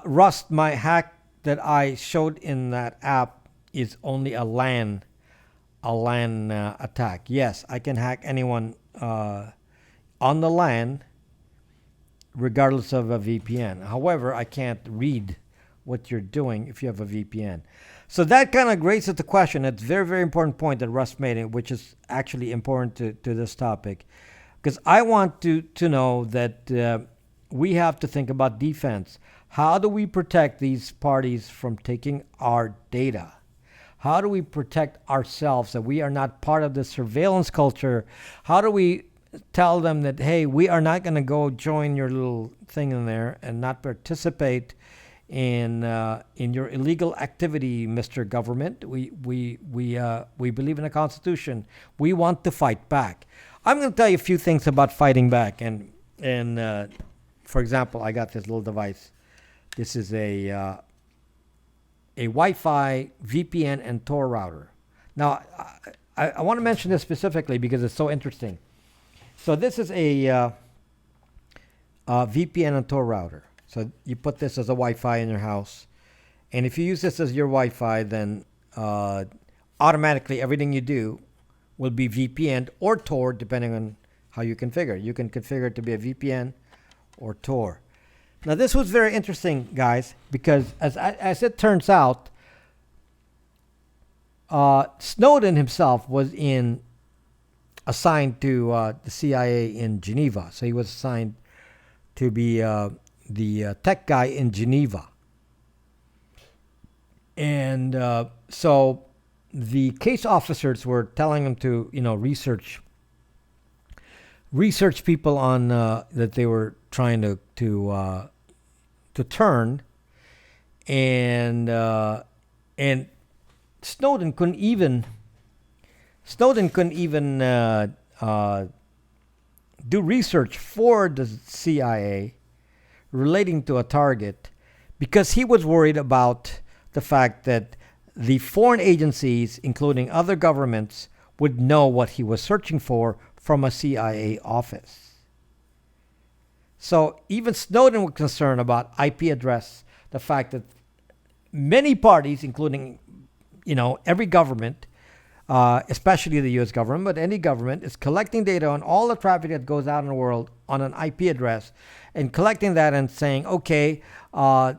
Rust, my hack that I showed in that app is only a LAN attack. Yes, I can hack anyone on the LAN regardless of a VPN. However, I can't read what you're doing if you have a VPN. So that kind of raises the question. It's a very, very important point that Russ made, which is actually important to this topic. Because I want to know that we have to think about defense. How do we protect these parties from taking our data? How do we protect ourselves that we are not part of the surveillance culture? How do we tell them that, hey, we are not going to go join your little thing in there and not participate in your illegal activity, Mr. Government. We believe in the Constitution. We want to fight back. I'm going to tell you a few things about fighting back. And for example, I got this little device. This is a Wi-Fi VPN and Tor router. Now, I want to mention this specifically because it's so interesting. So this is a VPN and Tor router. So you put this as a Wi-Fi in your house. And if you use this as your Wi-Fi, then automatically everything you do will be VPN or Tor, depending on how you configure. You can configure it to be a VPN or Tor. Now, this was very interesting, guys, because as it turns out, Snowden himself was assigned to the CIA in Geneva. So he was assigned to be the tech guy in Geneva. And so the case officers were telling him to, research people on that they were trying to turn, and Snowden couldn't even do research for the CIA relating to a target because he was worried about the fact that the foreign agencies, including other governments, would know what he was searching for from a CIA office. So even Snowden was concerned about IP address, the fact that many parties, including, every government, especially the U.S. government, but any government, is collecting data on all the traffic that goes out in the world on an IP address and collecting that and saying, okay,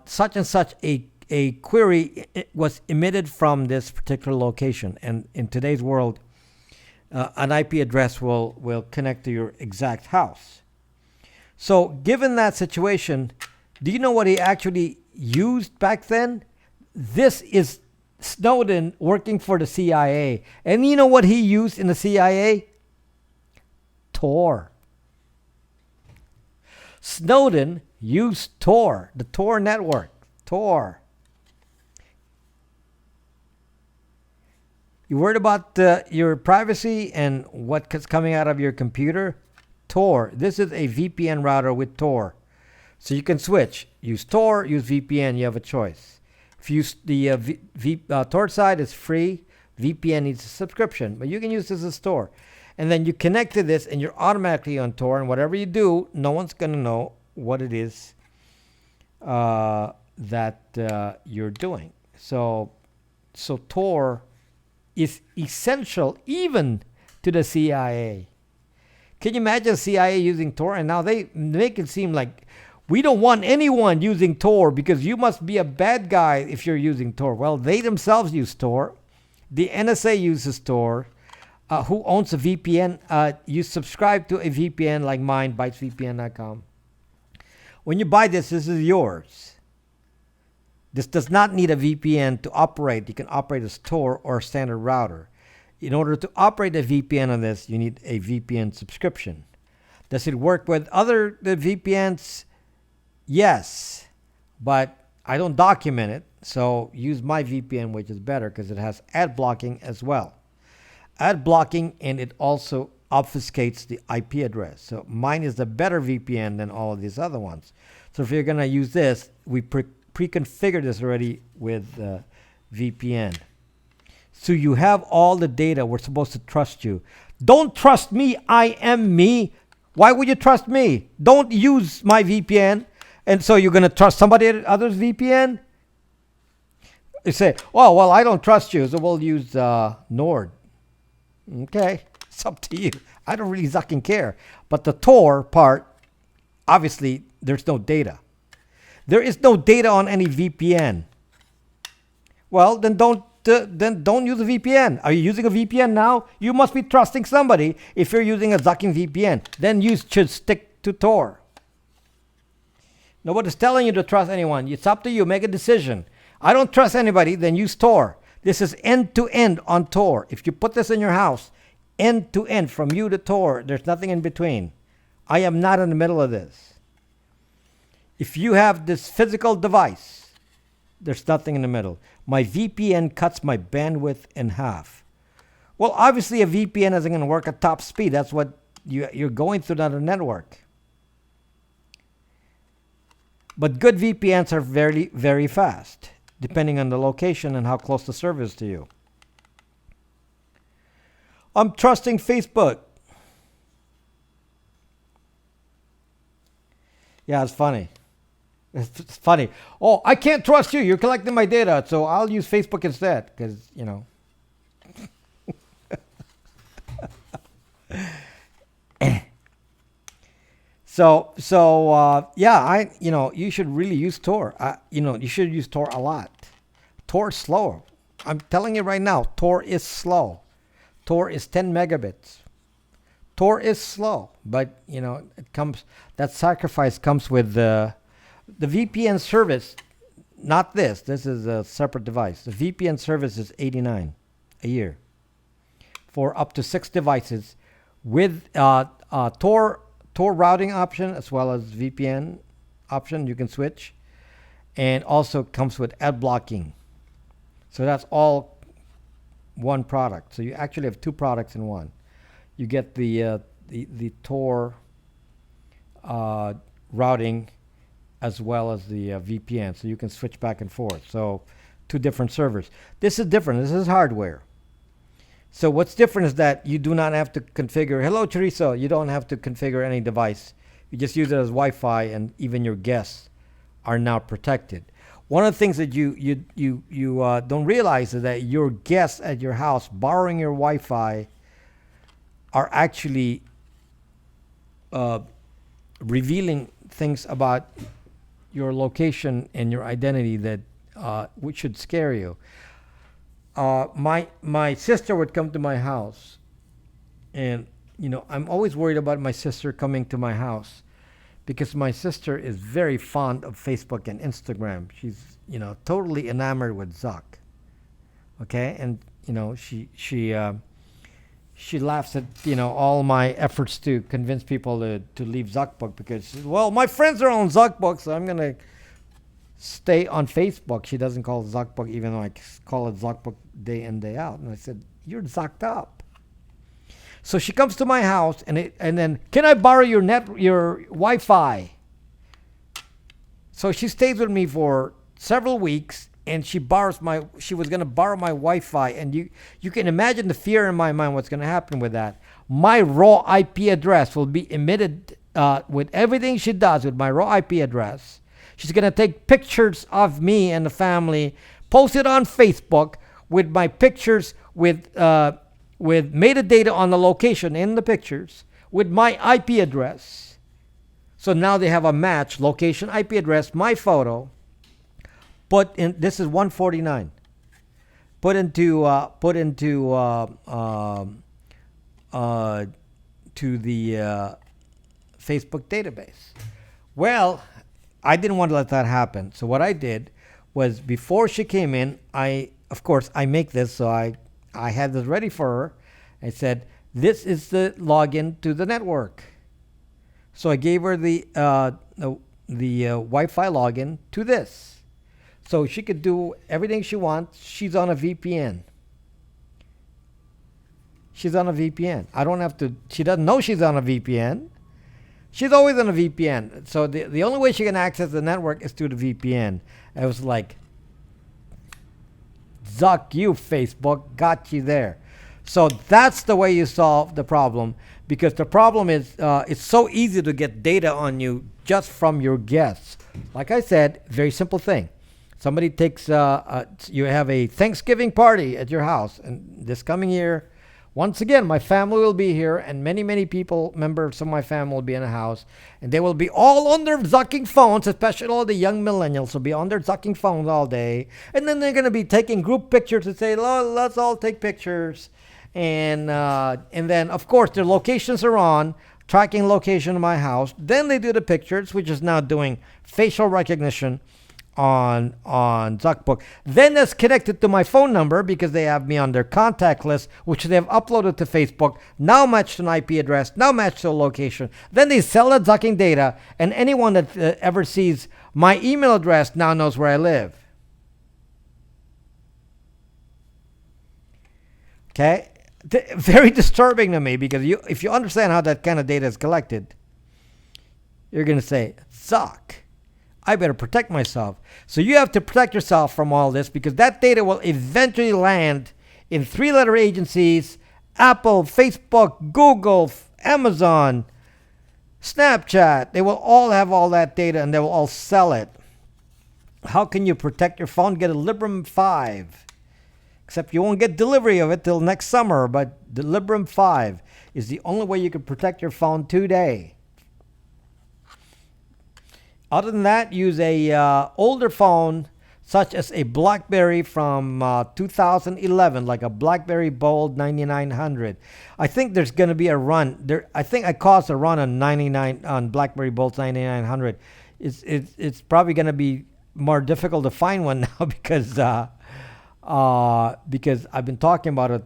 such and such a query was emitted from this particular location. And in today's world, an IP address will connect to your exact house. So given that situation, do you know what he actually used back then? This is Snowden working for the CIA. And you know what he used in the CIA? Tor. Snowden used Tor, the Tor network. Tor. You worried about your privacy and what's coming out of your computer? Tor. This is a VPN router with Tor. So you can switch. Use Tor, use VPN. You have a choice. If you use the Tor side, is free. VPN needs a subscription, but you can use this as a Tor. And then you connect to this, and you're automatically on Tor. And whatever you do, no one's going to know what it is that you're doing. So Tor is essential even to the CIA. Can you imagine CIA using Tor? And now they make it seem like we don't want anyone using Tor because you must be a bad guy if you're using Tor. Well, they themselves use Tor. The NSA uses Tor. Who owns a VPN? You subscribe to a VPN like mine, bytesvpn.com. When you buy this is yours. This does not need a VPN to operate. You can operate as Tor or a standard router. In order to operate a VPN on this, you need a VPN subscription. Does it work with other VPNs? Yes, but I don't document it. So use my VPN, which is better because it has ad blocking as well. Ad blocking, and it also obfuscates the IP address. So mine is the better VPN than all of these other ones. So if you're going to use this, we pre-configured this already with VPN. So you have all the data. We're supposed to trust you. Don't trust me. I am me. Why would you trust me? Don't use my VPN. And so you're going to trust somebody else's VPN? You say, oh, well, I don't trust you, so we'll use Nord. Okay, it's up to you. I don't really fucking care. But the Tor part, obviously, there's no data. There is no data on any VPN. Well, then don't use a VPN. Are you using a VPN now? You must be trusting somebody if you're using a Zucking VPN. Then you should stick to Tor. Nobody's telling you to trust anyone. It's up to you. Make a decision. I don't trust anybody, then use Tor. This is end-to-end on Tor. If you put this in your house, end-to-end from you to Tor, there's nothing in between. I am not in the middle of this. If you have this physical device, there's nothing in the middle. My VPN cuts my bandwidth in half. Well, obviously a VPN isn't going to work at top speed. That's what you're going through another network. But good VPNs are very, very fast, depending on the location and how close the server is to you. I'm trusting Facebook. Yeah, it's funny. It's funny. Oh, I can't trust you. You're collecting my data, so I'll use Facebook instead because, you know. Yeah, you should really use Tor. You should use Tor a lot. Tor is slow. I'm telling you right now, Tor is slow. Tor is 10 megabits. Tor is slow, but that sacrifice comes with the VPN service. Not this. This is a separate device. The VPN service is $89 a year for up to 6 devices with Tor routing option as well as VPN option. You can switch, and also comes with ad blocking. So that's all one product. So you actually have 2 products in one. You get the Tor routing as well as the VPN, so you can switch back and forth. So 2 different servers. This is different. This is hardware. So what's different is that you do not have to configure. Hello, Chorizo. You don't have to configure any device. You just use it as Wi-Fi, and even your guests are now protected. One of the things that you don't realize is that your guests at your house borrowing your Wi-Fi are actually revealing things about your location and your identity that which should scare you. My sister would come to my house, and I'm always worried about my sister coming to my house because my sister is very fond of Facebook and Instagram. She's totally enamored with Zuck. Okay, and she laughs at all my efforts to convince people to leave Zuckbook because, well, my friends are on Zuckbook, so I'm gonna stay on Facebook. She doesn't call it Zuckbook, even though I call it Zuckbook day in, day out. And I said, You're zucked up. So she comes to my house and then, can I borrow your Wi-Fi? So she stays with me for several weeks, and she was going to borrow my Wi-Fi, and you can imagine the fear in my mind what's going to happen with that. My raw IP address will be emitted with everything she does with my raw IP address. She's going to take pictures of me and the family, post it on Facebook with my pictures with metadata on the location in the pictures with my IP address. So now they have a match, location, IP address, my photo. This is 149. Put into to the Facebook database. Well, I didn't want to let that happen. So what I did was, before she came in, I make this, so I had this ready for her. I said, this is the login to the network. So I gave her the Wi-Fi login to this. So she could do everything she wants. She's on a VPN. I don't have to, she doesn't know she's on a VPN. She's always on a VPN. So the only way she can access the network is through the VPN. I was like, zuck you, Facebook, got you there. So that's the way you solve the problem, because the problem is it's so easy to get data on you just from your guests. Like I said, very simple thing. Somebody takes, you have a Thanksgiving party at your house, and this coming year, once again, my family will be here, and many, many people, members of my family, will be in the house, and they will be all on their zucking phones, especially all the young millennials will be on their zucking phones all day, and then they're going to be taking group pictures and say, let's all take pictures, and then, of course, their locations are on, tracking location of my house. Then they do the pictures, which is now doing facial recognition on Zuckbook. Then it's connected to my phone number because they have me on their contact list, which they have uploaded to Facebook, now matched to an IP address, now matched to a location. Then they sell that zucking data, and anyone that ever sees my email address now knows where I live. Okay? Very disturbing to me, because if you understand how that kind of data is collected, you're going to say, Zuck, I better protect myself. So you have to protect yourself from all this, because that data will eventually land in three-letter agencies: Apple, Facebook, Google, Amazon, Snapchat. They will all have all that data, and they will all sell it. How can you protect your phone? Get a Librem 5. Except you won't get delivery of it till next summer, but the Librem 5 is the only way you can protect your phone today. Other than that, use a older phone, such as a BlackBerry from 2011, like a BlackBerry Bold 9900. I think there's going to be a run. I think I caused a run on BlackBerry Bold 9900. It's probably going to be more difficult to find one now because I've been talking about it.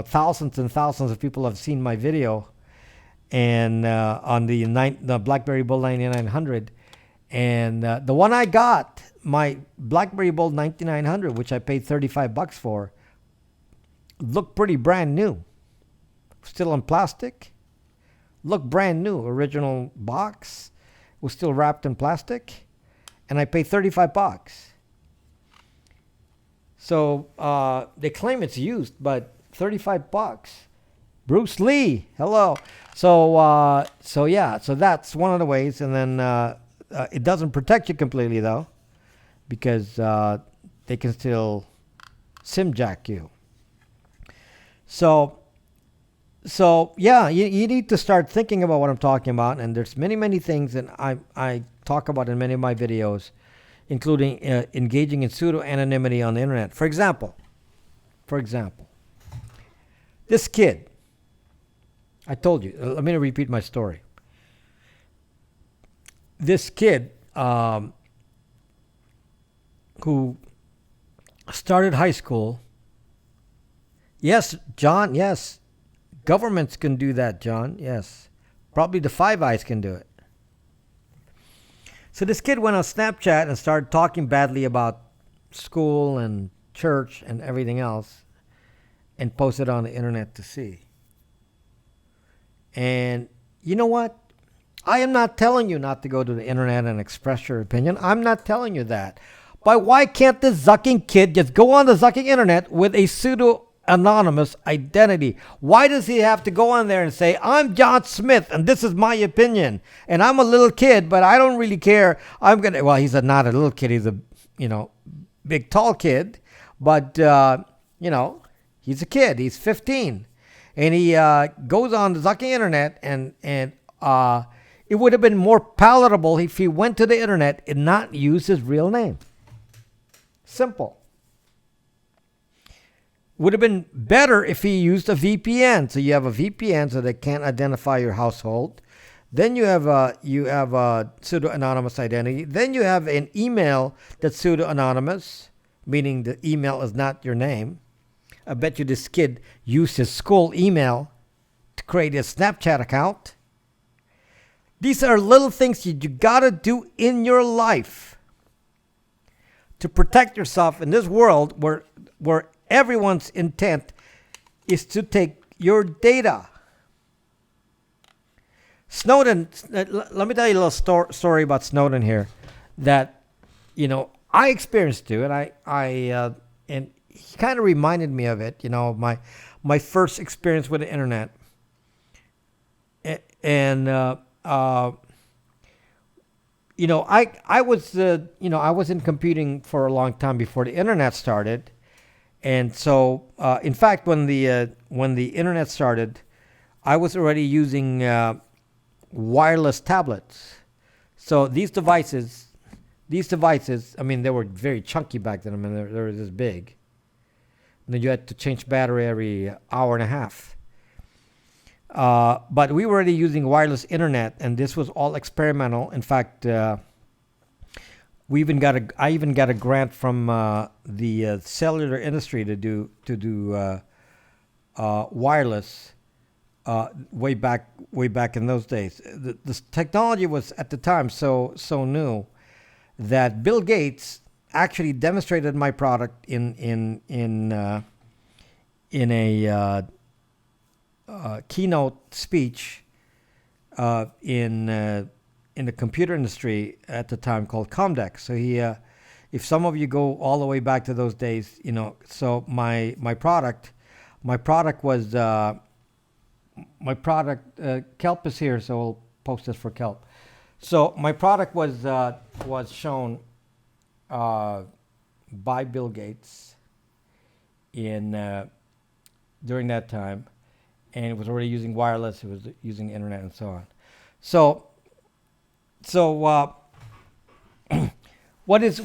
Thousands and thousands of people have seen my video, and on the BlackBerry Bold 9900. And the one I got, my BlackBerry Bold 9900, which I paid $35 for, looked pretty brand new. Still in plastic. Looked brand new. Original box. Was still wrapped in plastic. And I paid $35. So they claim it's used, but $35. Bruce Lee, hello. So that's one of the ways. And then it doesn't protect you completely, though, because they can still SIM jack you. So yeah, you need to start thinking about what I'm talking about. And there's many, many things that I talk about in many of my videos, including engaging in pseudo-anonymity on the internet. For example, this kid, I told you, let me repeat my story. This kid who started high school, yes, John, yes, governments can do that, John, yes. Probably the Five Eyes can do it. So this kid went on Snapchat and started talking badly about school and church and everything else. and post it on the internet to see. And you know what? I am not telling you not to go to the internet and express your opinion. I'm not telling you that. But why can't this Zucking kid just go on the Zucking internet with a pseudo anonymous identity? Why does he have to go on there and say, I'm John Smith and this is my opinion and I'm a little kid, but I don't really care. Well, he's not a little kid. He's a, big, tall kid, but, he's a kid. He's 15 and he goes on the Zucking internet and it would have been more palatable if he went to the internet and not use his real name. Simple. Would have been better if he used a VPN. So you have a VPN so they can't identify your household. Then you have a pseudo anonymous identity. Then you have an email that's pseudo anonymous, meaning the email is not your name. I bet you this kid used his school email to create a Snapchat account. These are little things you gotta do in your life to protect yourself in this world where everyone's intent is to take your data. Snowden, let me tell you a little story about Snowden here that, I experienced too, and and he kind of reminded me of it, my first experience with the internet. And, I was in computing for a long time before the internet started. And so, in fact, when the internet started, I was already using wireless tablets. So these devices, I mean, they were very chunky back then. I mean, they were this big. And then you had to change battery every hour and a half. But we were already using wireless internet, and this was all experimental. In fact, I even got a grant from the cellular industry to do wireless way back in those days. This technology was at the time so new that Bill Gates actually demonstrated my product in a keynote speech in the computer industry at the time called Comdex. So if some of you go all the way back to those days, so my product was Kelp is here, so we'll post this for Kelp. So my product was shown by Bill Gates during that time. And it was already using wireless. It was using internet and so on. So what is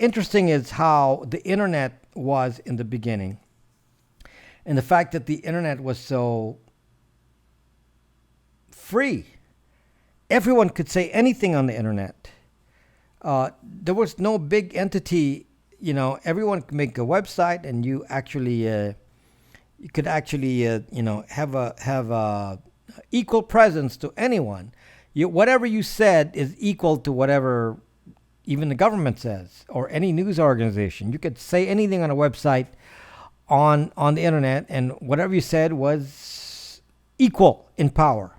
interesting is how the internet was in the beginning, and the fact that the internet was so free. Everyone could say anything on the internet. There was no big entity. Everyone could make a website, and you could actually have a equal presence to anyone. Whatever you said is equal to whatever even the government says or any news organization. You could say anything on a website on the internet, and whatever you said was equal in power.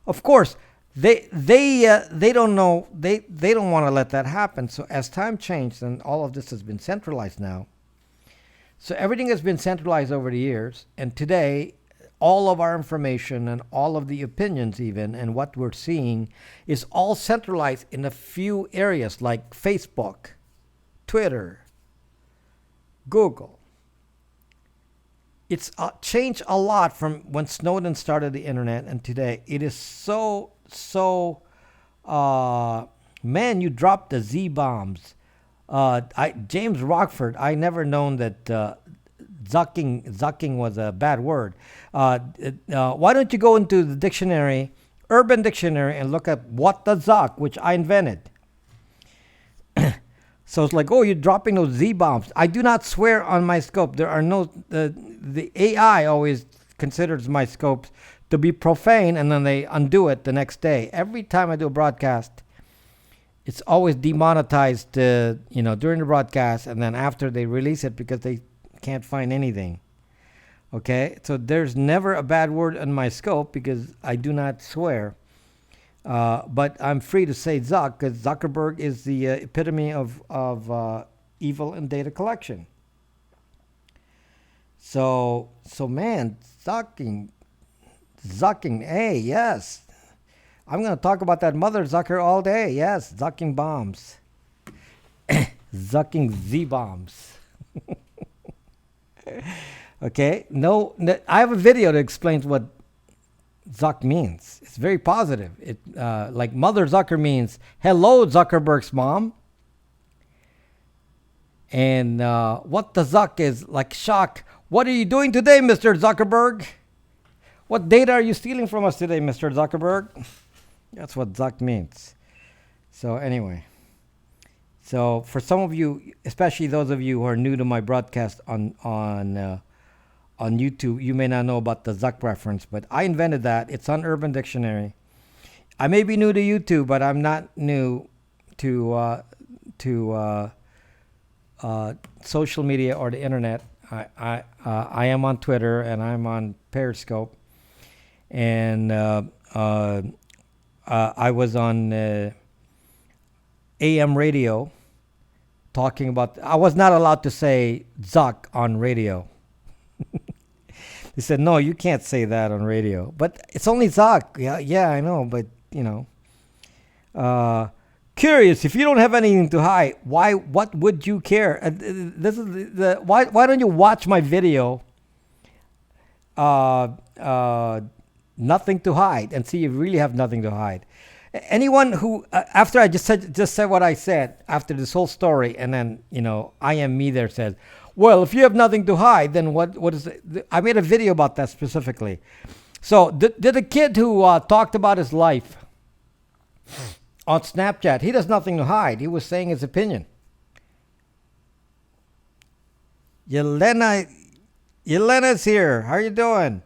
Of course, they don't know, they don't want to let that happen. So as time changed, and all of this has been centralized now. So everything has been centralized over the years, and today, all of our information and all of the opinions even, and what we're seeing, is all centralized in a few areas like Facebook, Twitter, Google. It's changed a lot from when Snowden started the internet and today. It is so, man, you dropped the Z-bombs. James Rockford, I never known that zucking was a bad word. Why don't you go into the dictionary, Urban Dictionary, and look at what the zuck, which I invented. So it's like, oh, you're dropping those Z-bombs. I do not swear on my scope. There are no, the AI always considers my scopes to be profane, and then they undo it the next day. Every time I do a broadcast, it's always demonetized, during the broadcast, and then after they release it because they can't find anything. Okay, so there's never a bad word in my scope because I do not swear. But I'm free to say Zuck because Zuckerberg is the epitome of evil and data collection. So man, zucking, hey, yes. I'm gonna talk about that mother zucker all day. Yes, zucking bombs, zucking Z bombs. Okay, no, I have a video that explains what Zuck means. It's very positive. It like Mother Zucker means hello Zuckerberg's mom, and what the Zuck is like shock. What are you doing today, Mr. Zuckerberg? What data are you stealing from us today, Mr. Zuckerberg? That's what Zuck means. So anyway, so for some of you, especially those of you who are new to my broadcast on YouTube, you may not know about the Zuck reference, but I invented that. It's on Urban Dictionary. I may be new to YouTube, but I'm not new to social media or the internet. I am on Twitter and I'm on Periscope, and I was on AM radio talking about. I was not allowed to say Zuck on radio. They said, no, you can't say that on radio. But it's only Zuck. Yeah, I know. But, curious, if you don't have anything to hide, what would you care? This is why don't you watch my video, Nothing to Hide, and see you really have nothing to hide. Anyone who, after I just said what I said, after this whole story, and then, I am me there says, well, if you have nothing to hide, then what is it? I made a video about that specifically. So did a kid who talked about his life on Snapchat, he has nothing to hide. He was saying his opinion. Yelena's here. How are you doing?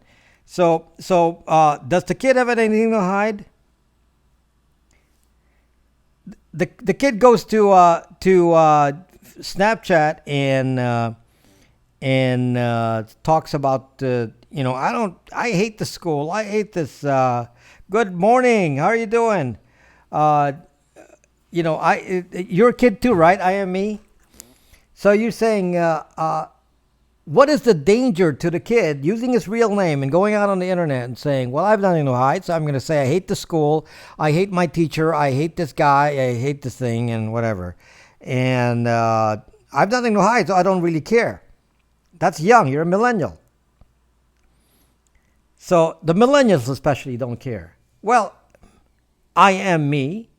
So does the kid have anything to hide? The kid goes to Snapchat and talks about I hate the school. I hate this. Good morning. How are you doing? You're a kid too, right? I am me. So you're saying, what is the danger to the kid using his real name and going out on the internet and saying, well, I have nothing to hide, so I'm going to say I hate the school, I hate my teacher, I hate this guy, I hate this thing, and whatever. And I have nothing to hide, so I don't really care. That's young. You're a millennial. So the millennials especially don't care. Well, I am me.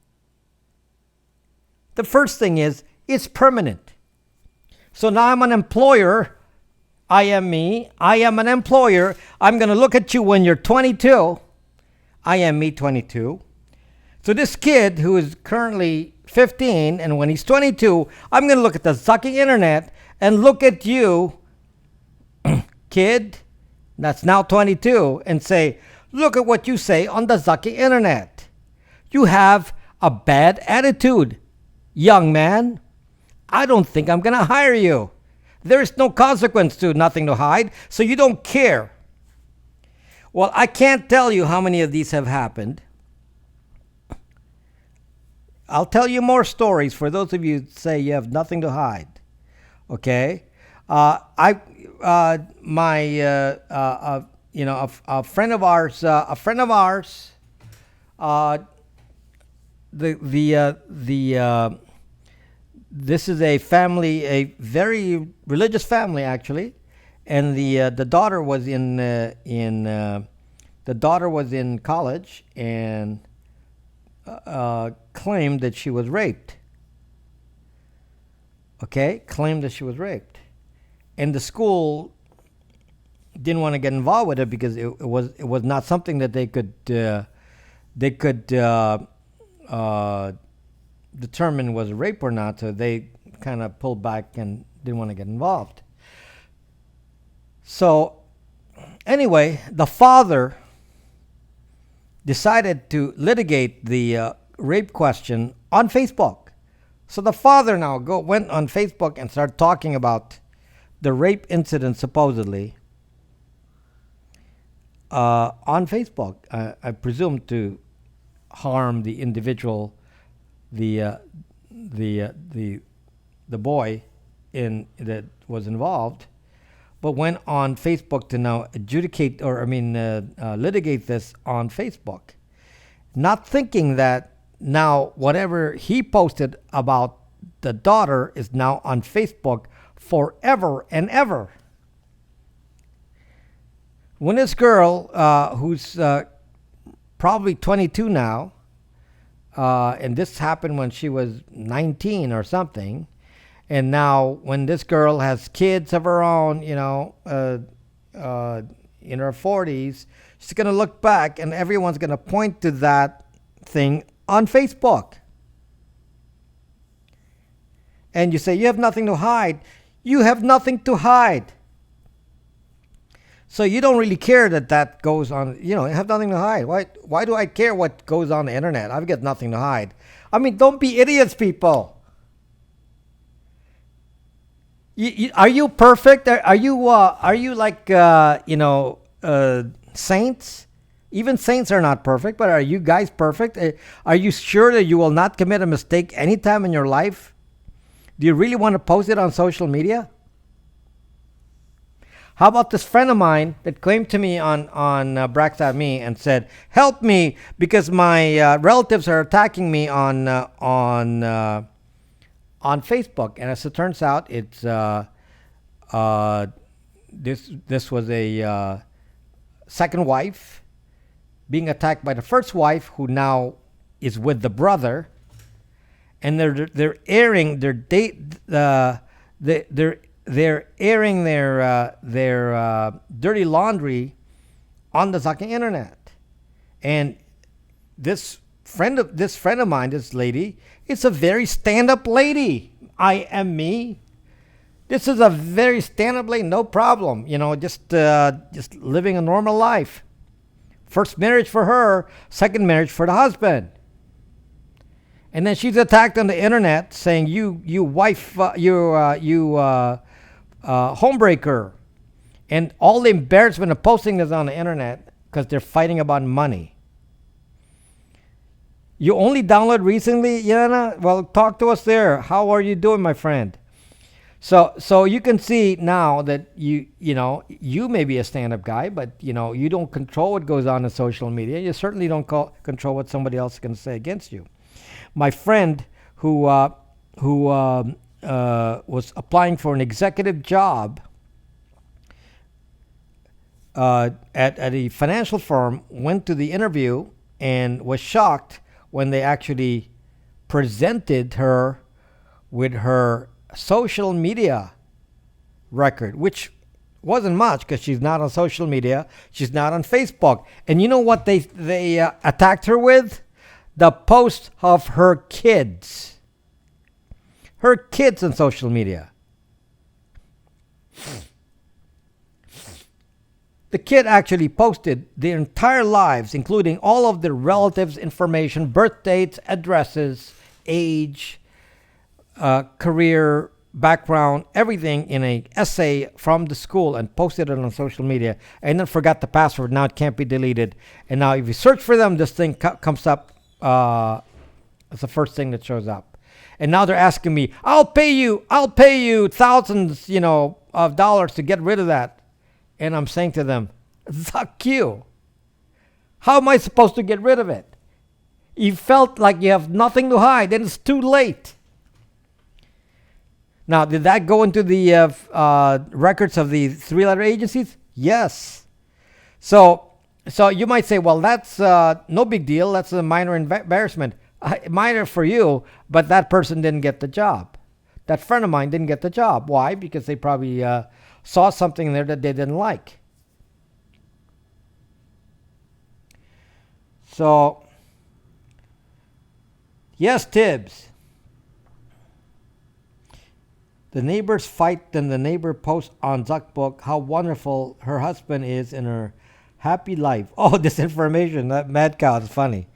The first thing is, it's permanent. So now I'm an employer. I am me. I am an employer. I'm going to look at you when you're 22. I am me 22. So this kid who is currently 15, and when he's 22, I'm going to look at the sucking internet and look at you, kid, that's now 22, and say, look at what you say on the sucking internet. You have a bad attitude, young man. I don't think I'm going to hire you. There is no consequence to nothing to hide, so you don't care. Well, I can't tell you how many of these have happened. I'll tell you more stories for those of you who say you have nothing to hide. Okay? A friend of ours, this is a family, a very religious family actually, and the daughter was in college and claimed that she was raped. Okay, claimed that she was raped, and the school didn't want to get involved with it because it was not something that they could determine was rape or not, so they kind of pulled back and didn't want to get involved. So anyway, the father decided to litigate the rape question on Facebook. So the father now went on Facebook and started talking about the rape incident supposedly. on Facebook. I presume to harm the individual, the uh, the the boy in that was involved, but went on Facebook to now adjudicate, or I mean, litigate this on Facebook, not thinking that now whatever he posted about the daughter is now on Facebook forever and ever. When this girl, who's probably 22 now, and this happened when she was 19 or something, and now when this girl has kids of her own, in her 40s, she's going to look back and everyone's going to point to that thing on Facebook. And you say, you have nothing to hide. You have nothing to hide. So you don't really care that that goes on. You have nothing to hide. Why do I care what goes on the internet? I've got nothing to hide. I mean, don't be idiots, people. Are you perfect? Are you like saints? Even saints are not perfect, but are you guys perfect? Are you sure that you will not commit a mistake anytime in your life? Do you really want to post it on social media? How about this friend of mine that claimed to me on Brax.me and said, "Help me because my relatives are attacking me on Facebook." And as it turns out, it's this was a second wife being attacked by the first wife, who now is with the brother, and they're airing their date. They're airing their dirty laundry on the fucking internet. And this friend of mine, this lady, is a very stand-up lady. I am me. This is a very stand-up lady, no problem. Just living a normal life. First marriage for her, second marriage for the husband. And then she's attacked on the internet saying, you wife, homebreaker. And all the embarrassment of posting this on the internet because they're fighting about money. You only downloaded recently, Yana? Well, talk to us there. How are you doing, my friend? So you can see now that you may be a stand-up guy, but you don't control what goes on in social media. You certainly don't control what somebody else is going to say against you. My friend who was applying for an executive job at a financial firm went to the interview and was shocked when they actually presented her with her social media record, which wasn't much because she's not on social media. She's not on Facebook. And you know what they attacked her with? The post of her kids. Her kids on social media. The kid actually posted their entire lives, including all of their relatives' information, birth dates, addresses, age, career, background, everything in an essay from the school and posted it on social media, and then forgot the password. Now it can't be deleted. And now if you search for them, this thing comes up. It's the first thing that shows up. And now they're asking me, I'll pay you thousands, of dollars to get rid of that. And I'm saying to them, fuck you. How am I supposed to get rid of it? You felt like you have nothing to hide, then it's too late. Now, did that go into the records of the three-letter agencies? Yes. So you might say, well, that's no big deal. That's a minor embarrassment. Minor for you, but that person didn't get the job. That friend of mine didn't get the job. Why? Because they probably saw something there that they didn't like. So, yes, Tibbs. The neighbors fight, then the neighbor posts on Zuckbook how wonderful her husband is in her happy life. Oh, this information, that mad cow is funny.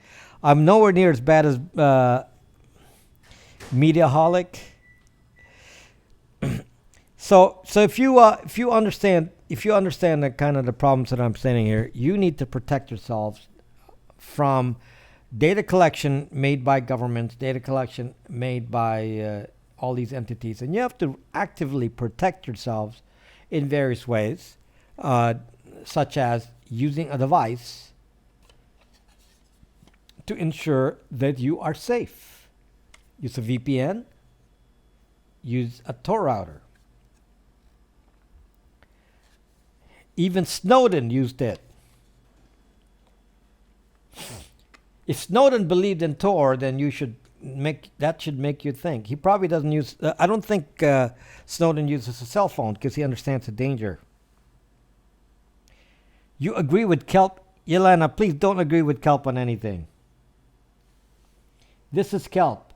I'm nowhere near as bad as Mediaholic. So if you understand if you understand the kind of the problems that I'm stating here, you need to protect yourselves from data collection made by governments, data collection made by all these entities, and you have to actively protect yourselves in various ways, uh, such as using a device to ensure that you are safe. Use a VPN, use a Tor router. Even Snowden used it. If Snowden believed in Tor, then should make you think. He probably doesn't use. I don't think Snowden uses a cell phone because he understands the danger. You agree with Kelp, Yelena? Please don't agree with Kelp on anything. This is Kelp.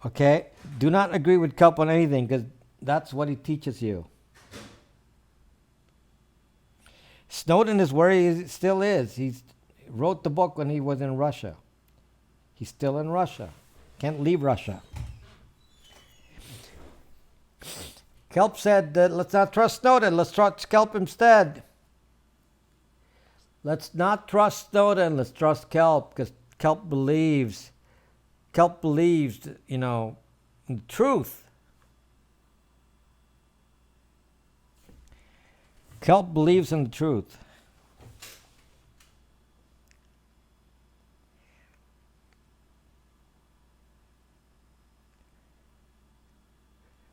Okay, do not agree with Kelp on anything because that's what he teaches you. Snowden is where he still is. He wrote the book when he was in Russia. He's still in Russia. Can't leave Russia. Kelp said, let's not trust Snowden. Let's trust Kelp instead. Let's not trust Snowden. Let's trust Kelp because Kelp believes, in the truth. Kelp believes in the truth.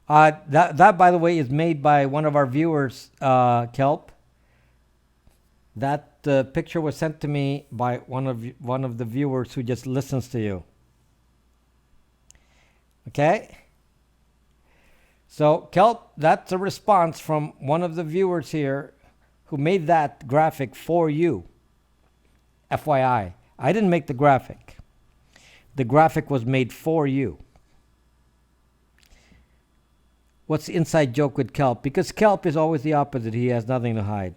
That, by the way, is made by one of our viewers, Kelp. That picture was sent to me by one of the viewers who just listens to you. Okay? So, Kelp, that's a response from one of the viewers here who made that graphic for you. FYI. I didn't make the graphic. The graphic was made for you. What's the inside joke with Kelp? Because Kelp is always the opposite. He has nothing to hide.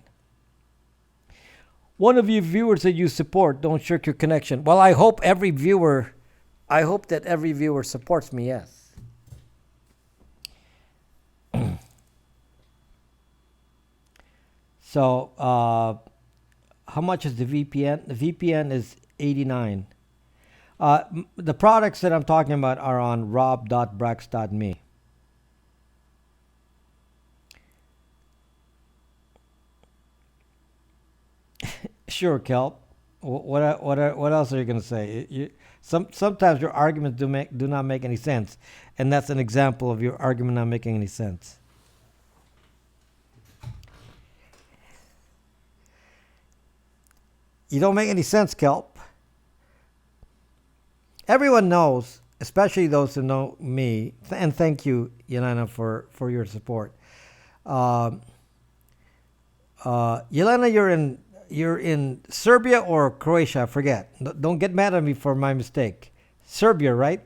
One of you viewers that you support, don't shirk your connection. Well, I hope that every viewer supports me, yes. So, how much is the VPN? The VPN is $89. The products that I'm talking about are on rob.brax.me. Sure, Kelp. What else are you going to say? Sometimes your arguments do not make any sense, and that's an example of your argument not making any sense. You don't make any sense, Kelp. Everyone knows, especially those who know me, and thank you, Yelena, for your support. Yelena, you're in Serbia or Croatia, I forget. Don't get mad at me for my mistake. Serbia, right?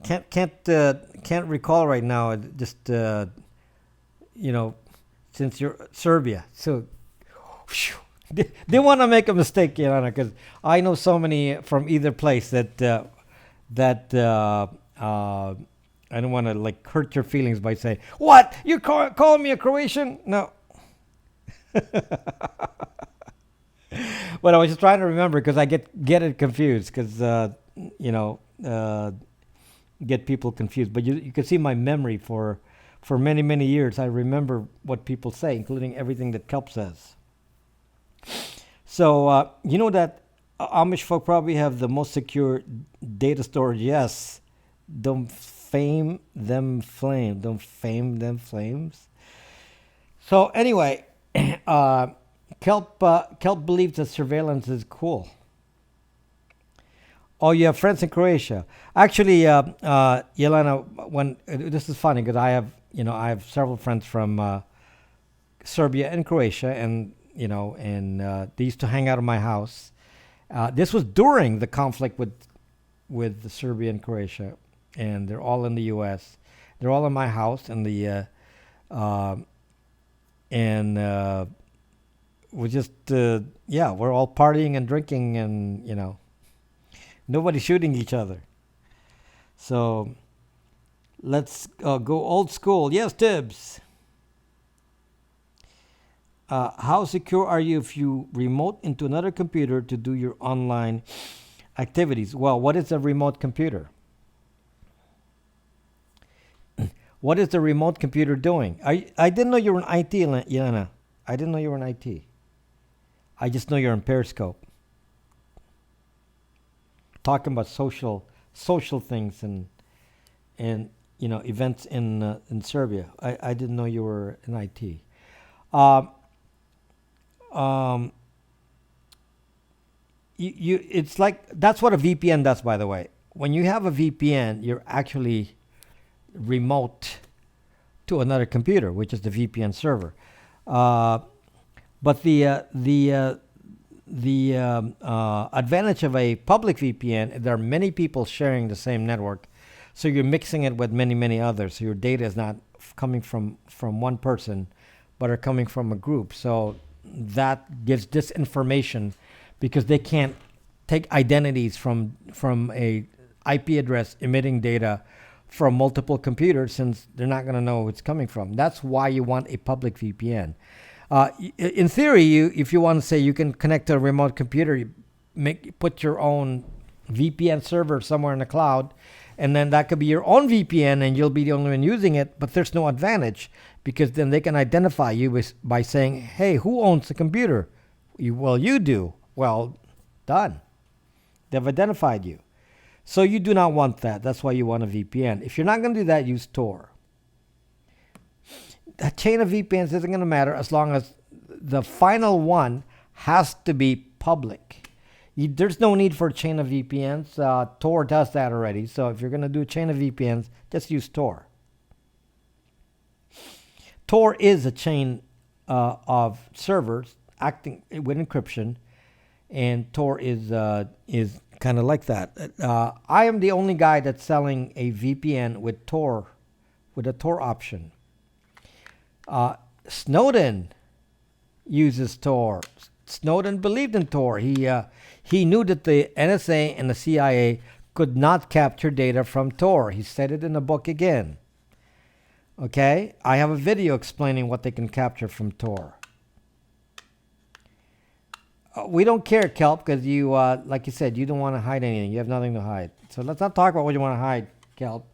Can't recall right now. Just since you're Serbia, so they want to make a mistake, Yelena, because I know so many from either place that I don't want to hurt your feelings by saying, "What? You calling me a Croatian?" No. But I was just trying to remember because I get it confused because get people confused. But you can see my memory for many, many years. I remember what people say, including everything that Kelp says. So you know that Amish folk probably have the most secure data storage. Yes. Don't fame them flames. So anyway, Kelp believes that surveillance is cool. Oh, you have friends in Croatia. Actually, Yelena, when this is funny because I have several friends from Serbia and Croatia, and they used to hang out at my house. This was during the conflict with the Serbia and Croatia, and they're all in the U.S. They're all in my house, and we just yeah, we're all partying and drinking, and nobody's shooting each other. So let's go old school. Yes, Tibbs. How secure are you if you remote into another computer to do your online activities? Well, what is a remote computer? What is the remote computer doing? I didn't know you were in IT, Yelena. I didn't know you were in IT. I just know you're in Periscope. Talking about social things and events in Serbia. I didn't know you were in IT. Um, um, it's like that's what a VPN does, by the way. When you have a VPN, you're actually remote to another computer, which is the VPN server. Uh, but the advantage of a public VPN, there are many people sharing the same network, so you're mixing it with many others. So your data is not coming from one person, but are coming from a group. So that gives disinformation because they can't take identities from a IP address emitting data from multiple computers, since they're not going to know who it's coming from. That's why you want a public VPN. In theory, if you want to say you can connect to a remote computer, you put your own VPN server somewhere in the cloud, and then that could be your own VPN, and you'll be the only one using it. But there's no advantage because then they can identify you by saying, "Hey, who owns the computer?" Well, you do. Well, done. They've identified you. So you do not want that. That's why you want a VPN. If you're not going to do that, use Tor. A chain of VPNs isn't going to matter as long as the final one has to be public. There's no need for a chain of VPNs. Tor does that already. So if you're going to do a chain of VPNs, just use Tor. Tor is a chain of servers acting with encryption, and Tor is kind of like that. I am the only guy that's selling a VPN with Tor, with a Tor option. Snowden uses Tor. Snowden believed in Tor. He knew that the NSA and the CIA could not capture data from Tor. He said it in the book again. Okay? I have a video explaining what they can capture from Tor. We don't care, Kelp, because you, like you said, you don't want to hide anything. You have nothing to hide. So let's not talk about what you want to hide, Kelp,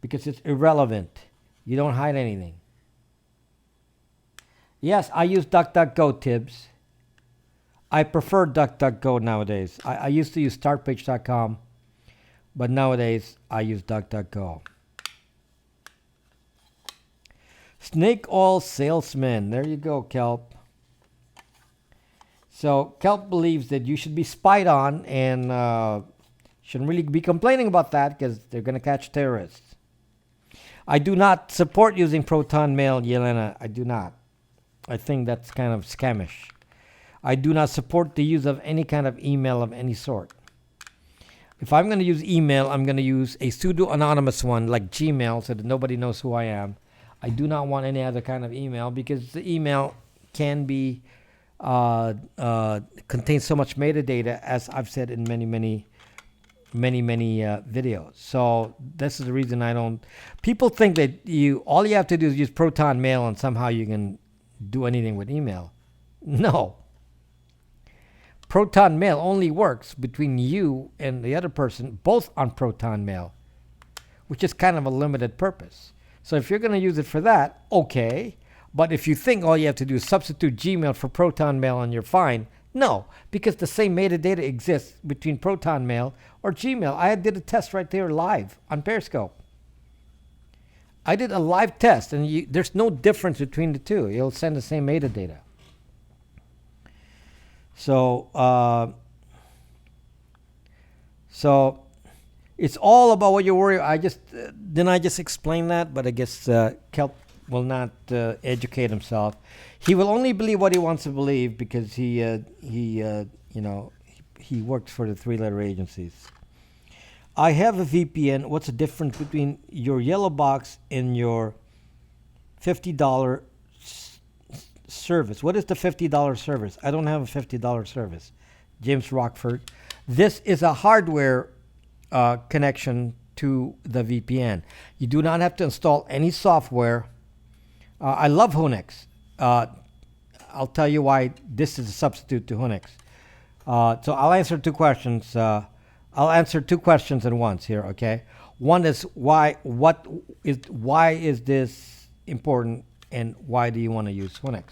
because it's irrelevant. You don't hide anything. Yes, I use DuckDuckGo, Tibbs. I prefer DuckDuckGo nowadays. I used to use startpage.com, but nowadays I use DuckDuckGo. Snake oil salesman. There you go, Kelp. So Kelp believes that you should be spied on and shouldn't really be complaining about that because they're going to catch terrorists. I do not support using Proton Mail, Yelena. I do not. I think that's kind of scamish. I do not support the use of any kind of email of any sort. If I'm going to use email, I'm going to use a pseudo-anonymous one like Gmail so that nobody knows who I am. I do not want any other kind of email because the email can be contains so much metadata, as I've said in many videos. So this is the reason I don't. People think that all you have to do is use Proton Mail and somehow you can do anything with email. No. Proton Mail only works between you and the other person, both on Proton Mail, which is kind of a limited purpose. So if you're going to use it for that, okay. But if you think all you have to do is substitute Gmail for Proton Mail and you're fine, no, because the same metadata exists between Proton Mail or Gmail. I did a test right there live on Periscope. I did a live test, and there's no difference between the two. It'll send the same metadata. So it's all about what you worry. I just explain that, but I guess Kelp will not educate himself. He will only believe what he wants to believe because he works for the three-letter agencies. I have a VPN. What's the difference between your yellow box and your $50 service. What is the $50 service? I don't have a $50 service. James Rockford. This is a hardware connection to the VPN. You do not have to install any software. I love Unix. I'll tell you why this is a substitute to Unix. So I'll answer two questions. I'll answer two questions at once here. Okay. One is why is this important, and why do you want to use Unix,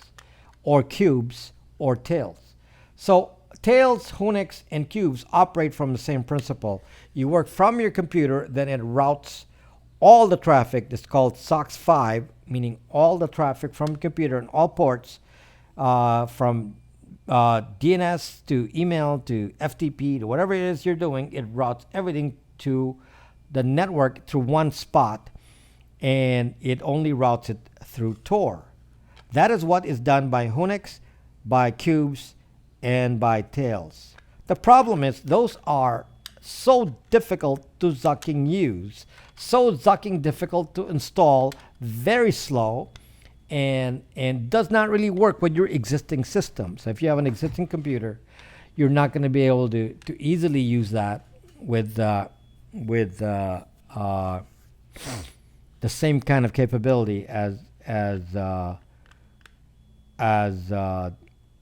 or cubes, or tails? So tails, Unix, and cubes operate from the same principle. You work from your computer, then it routes all the traffic. That's called SOCKS 5, meaning all the traffic from the computer and all ports, from DNS to email to FTP to whatever it is you're doing. It routes everything to the network through one spot, and it only routes it through Tor. That is what is done by Unix, by cubes, and by tails. The problem is those are so difficult to zucking use, so zucking difficult to install, very slow, and does not really work with your existing system. So if you have an existing computer, you're not going to be able to easily use that with the same kind of capability as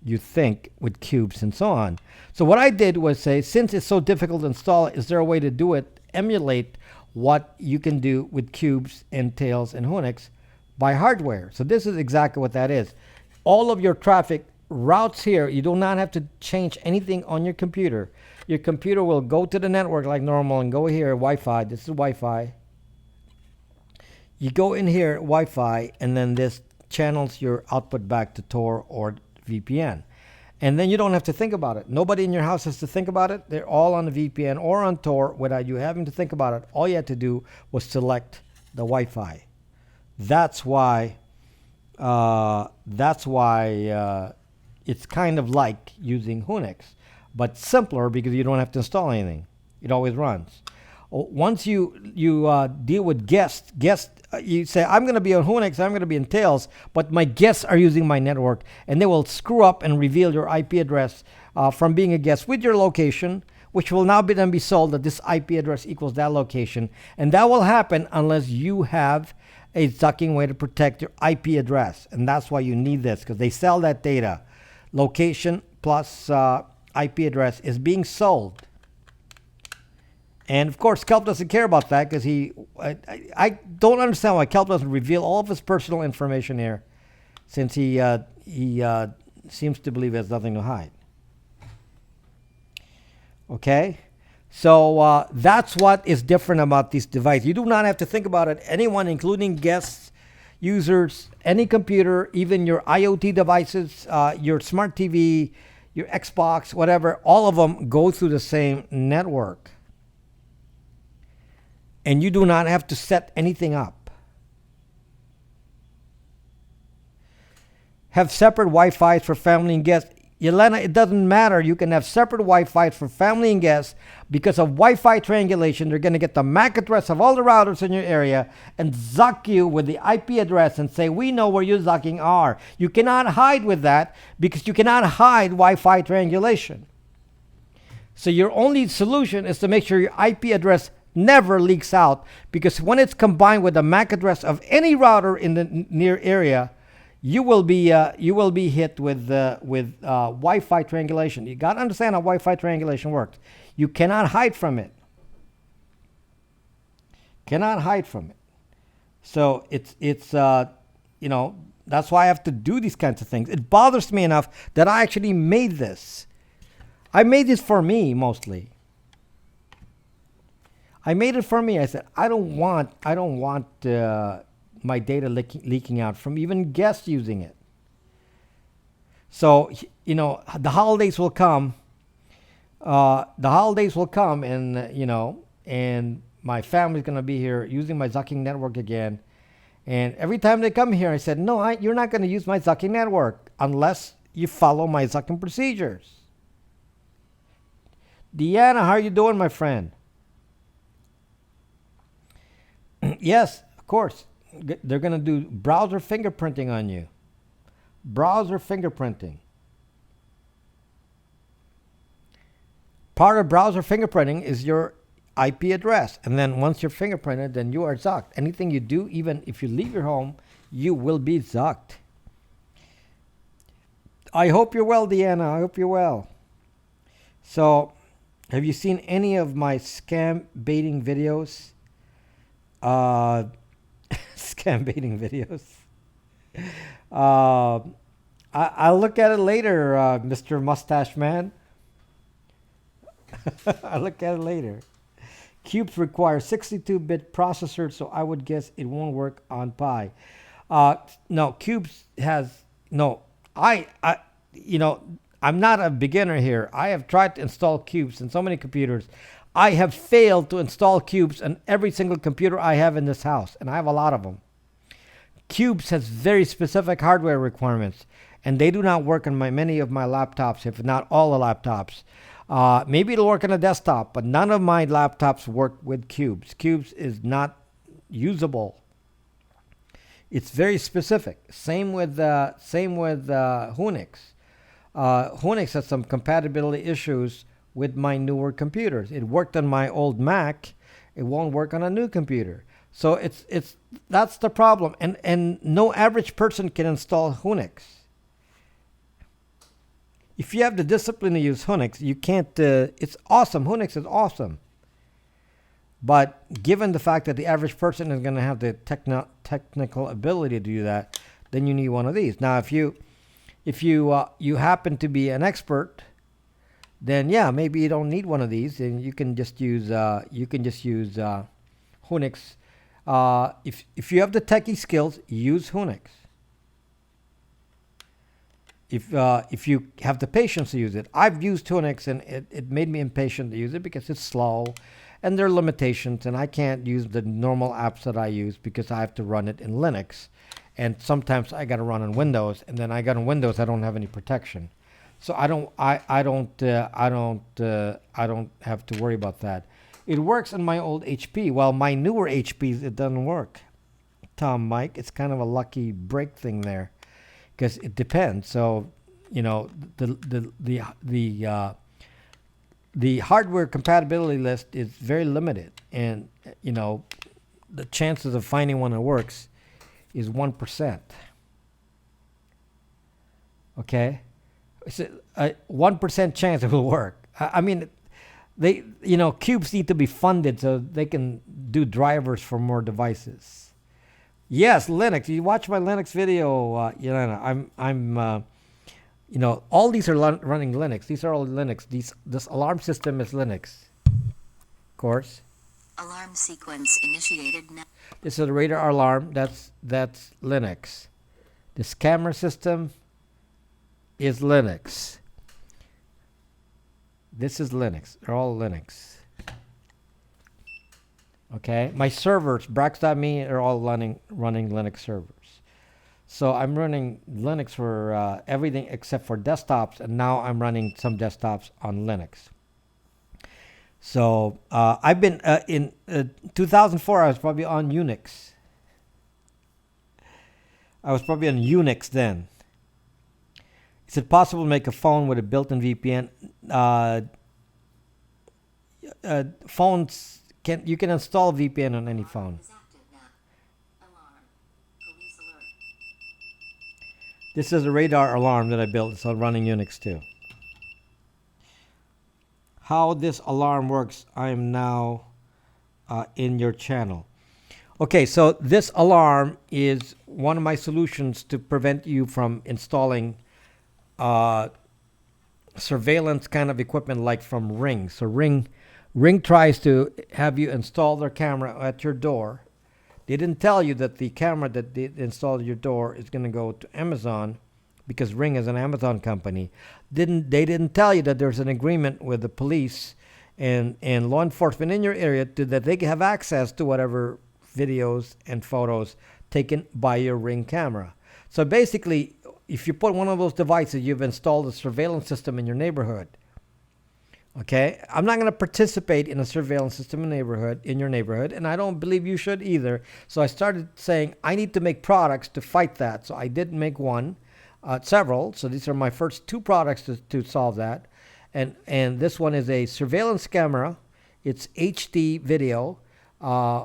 you think with cubes and so on. So what I did was say, since it's so difficult to install, is there a way to do it, emulate what you can do with cubes and tails and Unix by hardware? So this is exactly what that is. All of your traffic routes here. You do not have to change anything on your computer. Your computer will go to the network like normal and go here, Wi-Fi. This is Wi-Fi. You go in here, Wi-Fi, and then this channels your output back to Tor or VPN. And then you don't have to think about it. Nobody in your house has to think about it. They're all on the VPN or on Tor without you having to think about it. All you had to do was select the Wi-Fi. That's why it's kind of like using Unix, but simpler because you don't have to install anything. It always runs. Once you deal with guests, you say, I'm going to be on Unix, I'm going to be in Tails, but my guests are using my network, and they will screw up and reveal your IP address from being a guest with your location, which will now then be sold that this IP address equals that location. And that will happen unless you have a zucking way to protect your IP address. And that's why you need this, because they sell that data. Location plus IP address is being sold. And of course, Kelp doesn't care about that because I don't understand why Kelp doesn't reveal all of his personal information here, since he seems to believe he has nothing to hide. Okay? So that's what is different about this device. You do not have to think about it. Anyone, including guests, users, any computer, even your IoT devices, your smart TV, your Xbox, whatever, all of them go through the same network. And you do not have to set anything up. Have separate Wi-Fis for family and guests. Yelena, it doesn't matter. You can have separate Wi-Fis for family and guests. Because of Wi-Fi triangulation, they're going to get the MAC address of all the routers in your area and zuck you with the IP address and say, we know where your zucking are. You cannot hide with that because you cannot hide Wi-Fi triangulation. So your only solution is to make sure your IP address never leaks out, because when it's combined with the MAC address of any router in the near area, you will be hit with Wi-Fi triangulation. You got to understand how Wi-Fi triangulation works. You cannot hide from it. Cannot hide from it. So it's that's why I have to do these kinds of things. It bothers me enough that I actually made this. I made this for me mostly. I made it for me. I said, I don't want my data leaking out from even guests using it. So, the holidays will come. And my family's going to be here using my zucking network again. And every time they come here, I said, no, you're not going to use my zucking network unless you follow my zucking procedures. Deanna, how are you doing, my friend? Yes, of course. They're going to do browser fingerprinting on you. Browser fingerprinting. Part of browser fingerprinting is your IP address. And then once you're fingerprinted, then you are zucked. Anything you do, even if you leave your home, you will be zucked. I hope you're well, Deanna. I hope you're well. So, have you seen any of my scam baiting videos? Scam baiting videos. I'll look at it later, Mr. Mustache Man. I'll look at it later. Cubes require 62-bit processor, so I would guess it won't work on Pi. No, Cubes has no. I'm not a beginner here. I have tried to install Cubes in so many computers. I have failed to install Cubes on every single computer I have in this house, and I have a lot of them. Cubes has very specific hardware requirements, and they do not work on many of my laptops, if not all the laptops. Maybe it'll work on a desktop, but none of my laptops work with Cubes. Cubes is not usable. It's very specific. Same with Unix. Unix has some compatibility issues with my newer computers. It worked on my old Mac. It won't work on a new computer. So that's the problem. And no average person can install Unix. If you have the discipline to use Unix, you can't. It's awesome. Unix is awesome. But given the fact that the average person is going to have the technical ability to do that, then you need one of these. Now, if you happen to be an expert, then yeah, maybe you don't need one of these, and you can just use Unix. If you have the techie skills, use Unix. If you have the patience to use it, I've used Unix and it made me impatient to use it because it's slow, and there are limitations, and I can't use the normal apps that I use because I have to run it in Linux. And sometimes I got to run on Windows, and then I got on Windows. I don't have any protection, so I don't have to worry about that. It works on my old HP. While my newer HPs, it doesn't work. Tom, Mike, it's kind of a lucky break thing there, because it depends. So, the hardware compatibility list is very limited, and the chances of finding one that works is 1%. Okay, it's a 1% chance it will work. I mean, Cubes need to be funded so they can do drivers for more devices. Yes, Linux. You watch my Linux video, all these are running Linux. These are all Linux. This alarm system is Linux. Of course. Alarm sequence initiated now. This is a radar alarm. That's Linux. This camera system is Linux. This is Linux. They're all Linux. Okay. My servers, Brax.me, are all running Linux servers. So I'm running Linux for everything except for desktops, and now I'm running some desktops on Linux. So I've been in 2004. I was probably on Unix. I was probably on Unix then. Is it possible to make a phone with a built-in VPN? Phones you can install VPN on any phone. This is a radar alarm that I built. It's on running Unix too. How this alarm works, I am now in your channel. Okay, so this alarm is one of my solutions to prevent you from installing surveillance kind of equipment like from Ring. So Ring tries to have you install their camera at your door. They didn't tell you that the camera that they installed at your door is going to go to Amazon, because Ring is an Amazon company. They didn't tell you that there's an agreement with the police and law enforcement in your area that they can have access to whatever videos and photos taken by your Ring camera. So basically, if you put one of those devices, you've installed a surveillance system in your neighborhood. Okay, I'm not going to participate in a surveillance system in your neighborhood, and I don't believe you should either. So I started saying I need to make products to fight that. So I did make one. several. So these are my first two products to solve that. And this one is a surveillance camera. It's HD video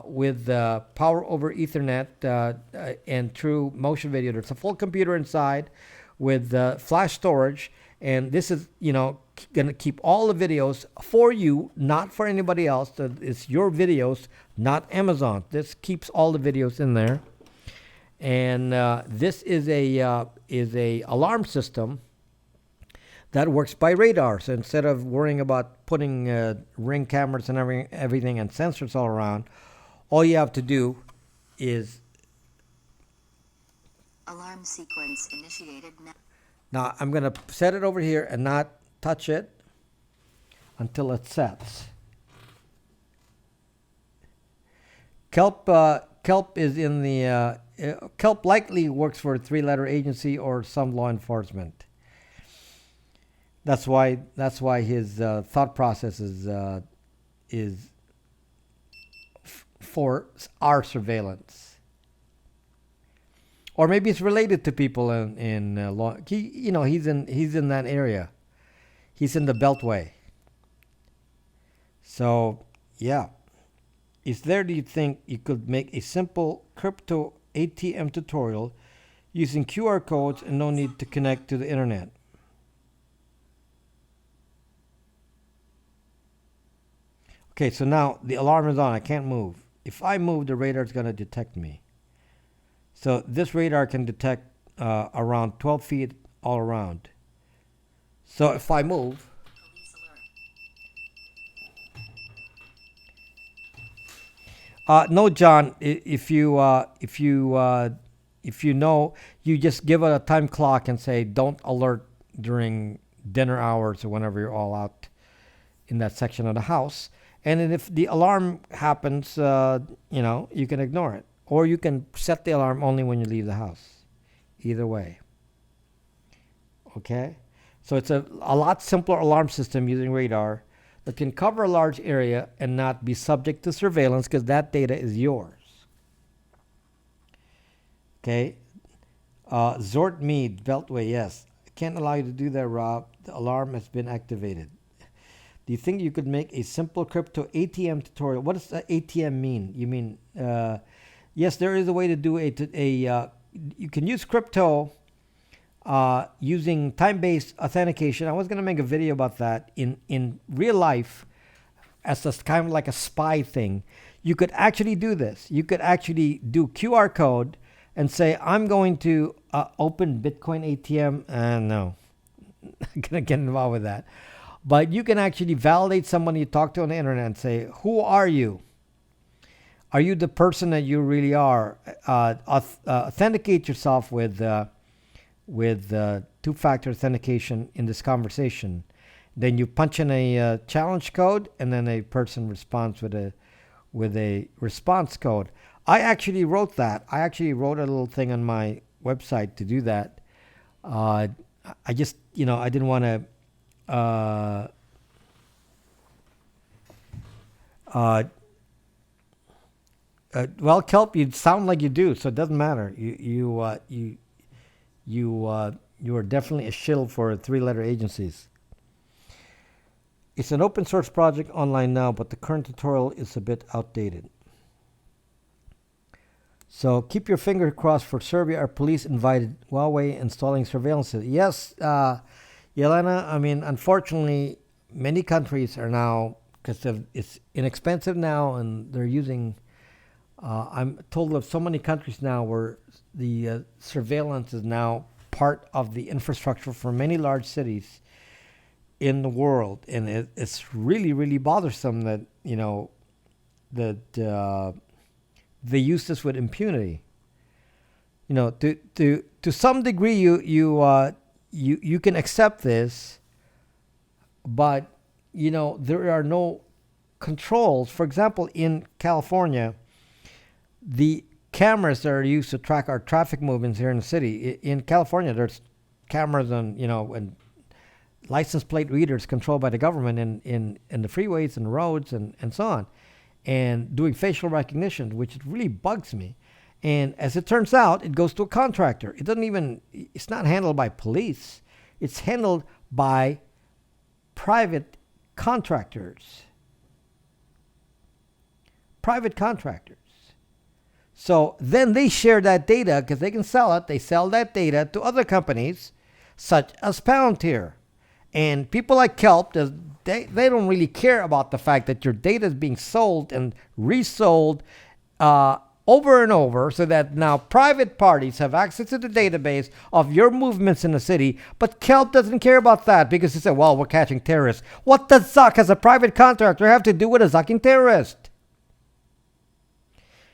with power over Ethernet and true motion video. There's a full computer inside with flash storage, and this is going to keep all the videos for you, not for anybody else. It's your videos, not Amazon. This keeps all the videos in there. And this is a alarm system that works by radar. So instead of worrying about putting ring cameras and everything and sensors all around, all you have to do is Alarm sequence initiated now. Now I'm going to set it over here and not touch it until it sets. Kelp is in the Kelp likely works for a 3-letter agency or some law enforcement. That's why his thought process is for our surveillance. Or maybe it's related to people in law. He's in that area. He's in the Beltway. So yeah, do you think you could make a simple crypto ATM tutorial using QR codes and no need to connect to the internet? Okay, so now the alarm is on. I can't move. If I move, the radar is going to detect me. So this radar can detect around 12 feet all around. So if I move, no, John. If you know, you just give it a time clock and say don't alert during dinner hours or whenever you're all out in that section of the house. And then if the alarm happens, you can ignore it. Or you can set the alarm only when you leave the house. Either way. Okay? So it's a lot simpler alarm system using radar that can cover a large area and not be subject to surveillance because that data is yours. Okay? Zort Mead, Beltway, yes. I can't allow you to do that, Rob. The alarm has been activated. Do you think you could make a simple crypto ATM tutorial? What does ATM mean? You mean, yes, there is a way to do you can use crypto using time-based authentication. I was going to make a video about that in real life as a kind of like a spy thing. You could actually do this. You could actually do QR code and say, I'm going to open Bitcoin ATM. No, I'm going to get involved with that. But you can actually validate someone you talk to on the internet and say, who are you? Are you the person that you really are? Authenticate yourself with two-factor authentication in this conversation. Then you punch in a challenge code, and then a person responds with a response code. I actually wrote that. I actually wrote a little thing on my website to do that. I just, I didn't want to. Well, Kelp, you sound like you do, so it doesn't matter. You are definitely a shill for 3-letter agencies. It's an open source project online now, but the current tutorial is a bit outdated. So keep your finger crossed for Serbia. Our police invited Huawei installing surveillance. Yes, Yelena, I mean, unfortunately, many countries are now, because it's inexpensive now, and they're using, I'm told of so many countries now where the surveillance is now part of the infrastructure for many large cities in the world. And it's really, really bothersome that, they use this with impunity. To some degree, you can accept this, but there are no controls. For example, in California, the cameras that are used to track our traffic movements here in the city. In California, there's cameras and license plate readers controlled by the government in the freeways and roads and so on, and doing facial recognition, which really bugs me. And as it turns out, it goes to a contractor. It's not handled by police. It's handled by private contractors. Private contractors. So then they share that data because they can sell it. They sell that data to other companies such as Palantir. And people like Kelp, they don't really care about the fact that your data is being sold and resold over and over, so that now private parties have access to the database of your movements in the city. But Kelp doesn't care about that because he said, well, we're catching terrorists. What does Zuck as a private contractor have to do with a zucking terrorist?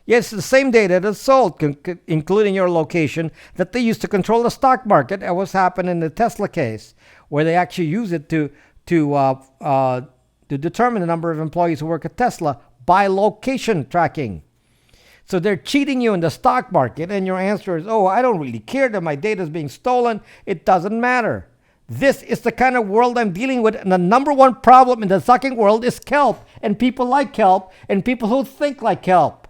Yes, the same data that's sold, including your location, that they used to control the stock market. That was happened in the Tesla case, where they actually use it to determine the number of employees who work at Tesla by location tracking. So they're cheating you in the stock market, and your answer is, oh, I don't really care that my data is being stolen. It doesn't matter. This is the kind of world I'm dealing with, and the number one problem in the sucking world is Kelp, and people like Kelp, and people who think like Kelp.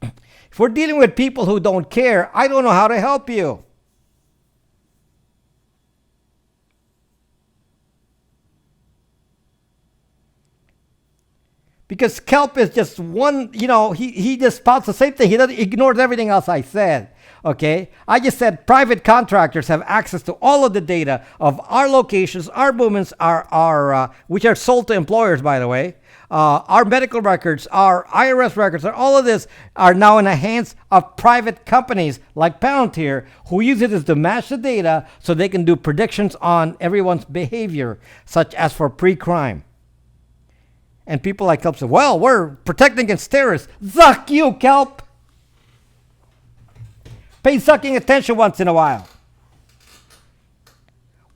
If we're dealing with people who don't care, I don't know how to help you. Because Kelp is just one, he just spouts the same thing. He ignores everything else I said. Okay? I just said private contractors have access to all of the data of our locations, our movements, which are sold to employers, by the way. Our medical records, our IRS records, all of this are now in the hands of private companies like Palantir, who use it to match the data so they can do predictions on everyone's behavior, such as for pre-crime. And people like Kelp say, well, we're protecting against terrorists. Zuck you, Kelp! Pay sucking attention once in a while.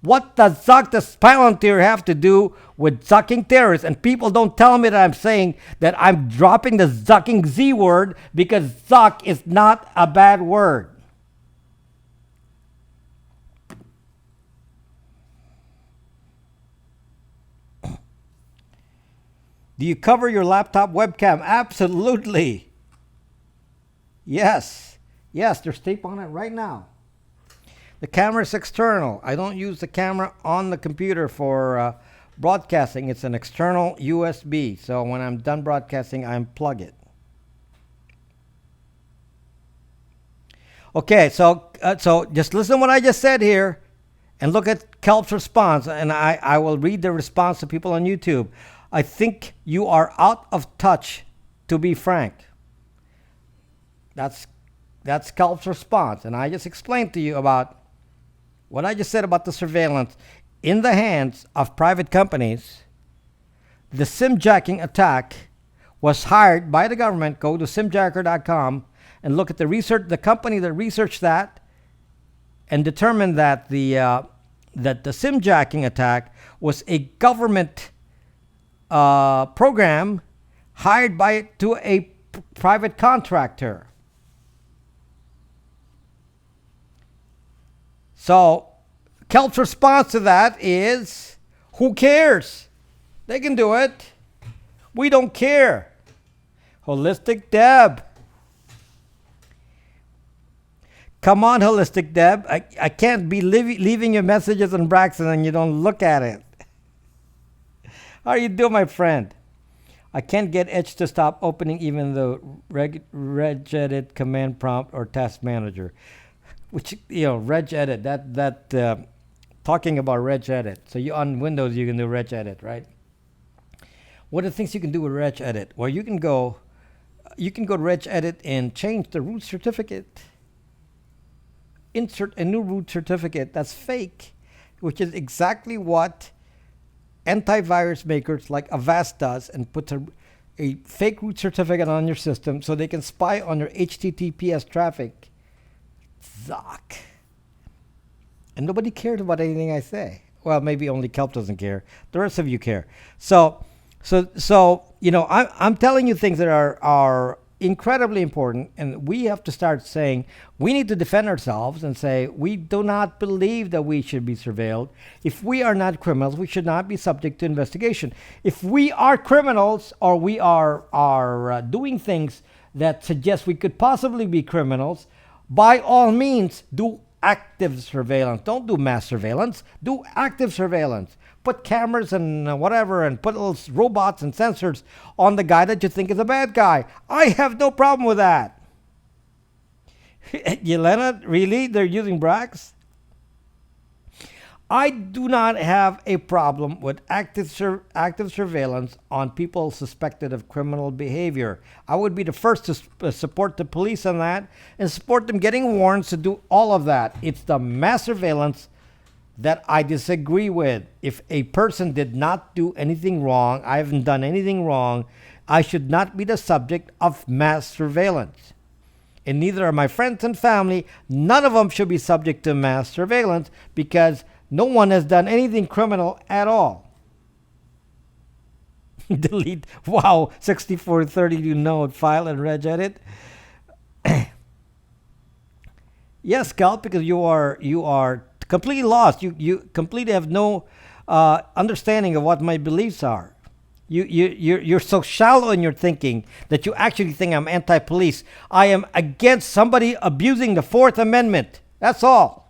What does Palantir have to do with zucking terrorists? And people don't tell me that I'm saying that I'm dropping the zucking Z word, because zuck is not a bad word. Do you cover your laptop webcam? Absolutely. Yes. Yes, there's tape on it right now. The camera is external. I don't use the camera on the computer for broadcasting. It's an external USB. So when I'm done broadcasting, I unplug it. Okay, so just listen to what I just said here and look at Kelp's response. And I will read the response to people on YouTube. I think you are out of touch, to be frank. That's Kelp's response. And I just explained to you about what I just said about the surveillance in the hands of private companies. The SIM-jacking attack was hired by the government. Go to simjacker.com and look at the research. The company that researched that and determined that the SIM-jacking attack was a government program hired to a private contractor. So Kelp's response to that is, who cares? They can do it. We don't care. Holistic Deb. Come on, Holistic Deb. I can't be leaving your messages on Braxton and you don't look at it. How are you doing, my friend? I can't get Edge to stop opening even the regedit command prompt or task manager. Which, regedit, that talking about regedit. So on Windows, you can do regedit, right? What are the things you can do with regedit? Well, you can go to regedit and change the root certificate. Insert a new root certificate that's fake, which is exactly what antivirus makers like Avast does, and puts a fake root certificate on your system so they can spy on your HTTPS traffic. Zuck. And nobody cares about anything I say. Well, maybe only Kelp doesn't care. The rest of you care. So I'm telling you things that are incredibly important, and we have to start saying we need to defend ourselves and say we do not believe that we should be surveilled. If we are not criminals, we should not be subject to investigation. If we are criminals or we are doing things that suggests we could possibly be criminals, by all means, do active surveillance. Don't do mass surveillance. Do active surveillance. Put cameras and whatever and put little robots and sensors on the guy that you think is a bad guy. I have no problem with that. Yelena, really? They're using Brax? I do not have a problem with active surveillance on people suspected of criminal behavior. I would be the first to support the police on that and support them getting warrants to do all of that. It's the mass surveillance that I disagree with. If a person did not do anything wrong, I haven't done anything wrong, I should not be the subject of mass surveillance. And neither are my friends and family. None of them should be subject to mass surveillance because no one has done anything criminal at all. Delete. Wow. 6432 node file and regedit. Yes, Cal, because you are completely lost. You completely have no understanding of what my beliefs are. You're so shallow in your thinking that you actually think I'm anti-police. I am against somebody abusing the Fourth Amendment. That's all.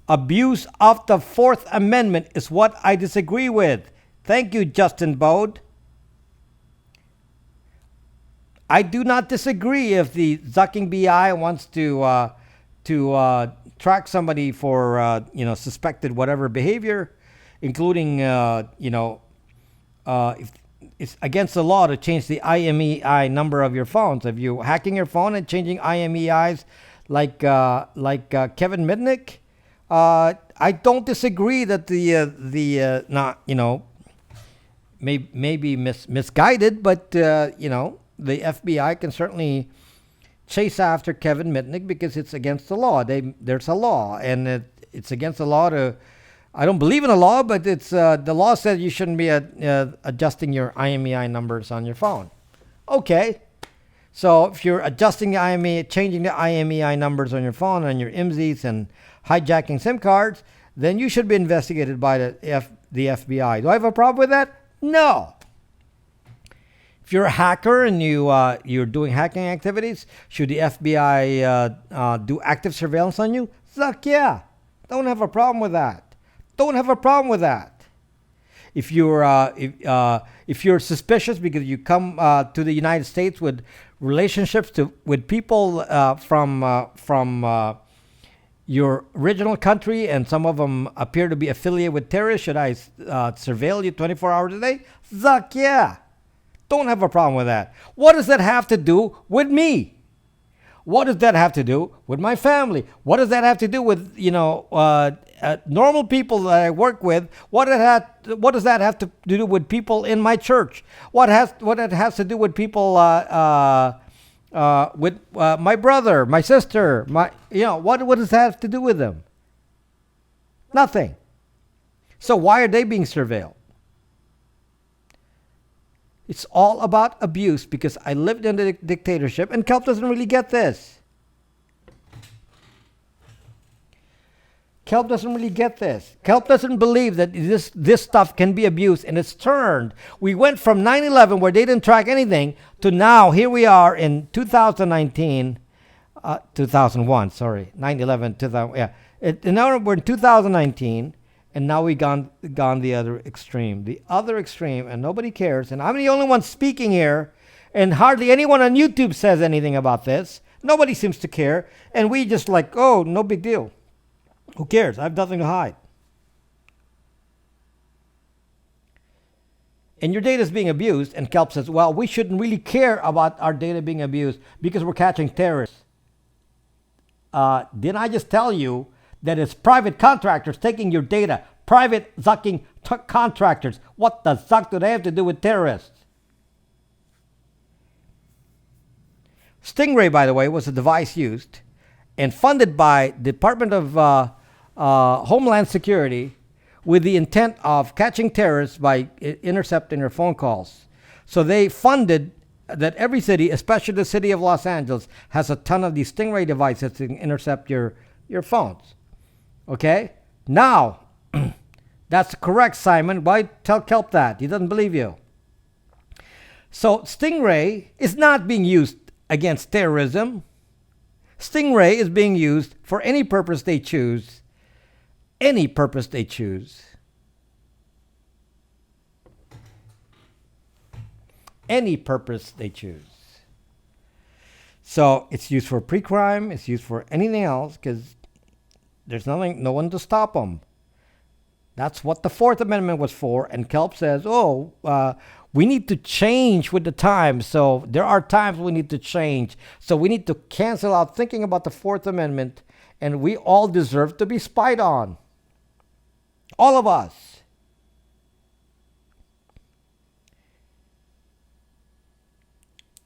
Abuse of the Fourth Amendment is what I disagree with. Thank you, Justin Bode. I do not disagree if the Zucking BI wants to track somebody for suspected whatever behavior, including if it's against the law to change the IMEI number of your phones. If you hacking your phone and changing IMEIs like Kevin Mitnick, I don't disagree that maybe misguided, but the FBI can certainly chase after Kevin Mitnick because it's against the law. There's a law, and it's against the law to. I don't believe in the law, but it's the law says you shouldn't be adjusting your IMEI numbers on your phone. Okay. So if you're adjusting the IMEI, changing the IMEI numbers on your phone and your IMSIs and hijacking SIM cards, then you should be investigated by the FBI. Do I have a problem with that? No. If you're a hacker and you're doing hacking activities, should the FBI do active surveillance on you? Zuck, yeah. Don't have a problem with that. Don't have a problem with that. If you're suspicious because you come to the United States with relationships with people from your original country, and some of them appear to be affiliated with terrorists, should I surveil you 24 hours a day? Zuck, yeah. Don't have a problem with that. What does that have to do with me? What does that have to do with my family? What does that have to do with normal people that I work with? What does that have to do with people in my church? What it has to do with people with my brother, my sister, what does that have to do with them? Nothing. So why are they being surveilled? It's all about abuse because I lived in a dictatorship, and Kelp doesn't really get this. Kelp doesn't really get this. Kelp doesn't believe that this stuff can be abused, and it's turned. We went from 9/11, where they didn't track anything, to now, here we are in 2019, 2001, sorry, 9/11, 2000, yeah. And now we're in 2019, and now we've gone the other extreme. The other extreme, and nobody cares. And I'm the only one speaking here, and hardly anyone on YouTube says anything about this. Nobody seems to care. And we just like, oh, no big deal. Who cares? I have nothing to hide. And your data is being abused, and Kelp says, well, we shouldn't really care about our data being abused because we're catching terrorists. Didn't I just tell you that it's private contractors taking your data? Private zucking contractors. What the zuck do they have to do with terrorists? Stingray, by the way, was a device used and funded by Department of Homeland Security with the intent of catching terrorists by intercepting their phone calls. So they funded that every city, especially the city of Los Angeles, has a ton of these Stingray devices to intercept your phones. Okay? Now, that's correct, Simon. Why tell Kelp that? He doesn't believe you. So Stingray is not being used against terrorism. Stingray is being used for any purpose they choose. Any purpose they choose. Any purpose they choose. So it's used for pre-crime. It's used for anything else because there's no one to stop them. That's what the Fourth Amendment was for. And Kelp says, we need to change with the times. So there are times we need to change. So we need to cancel out thinking about the Fourth Amendment. And we all deserve to be spied on. All of us.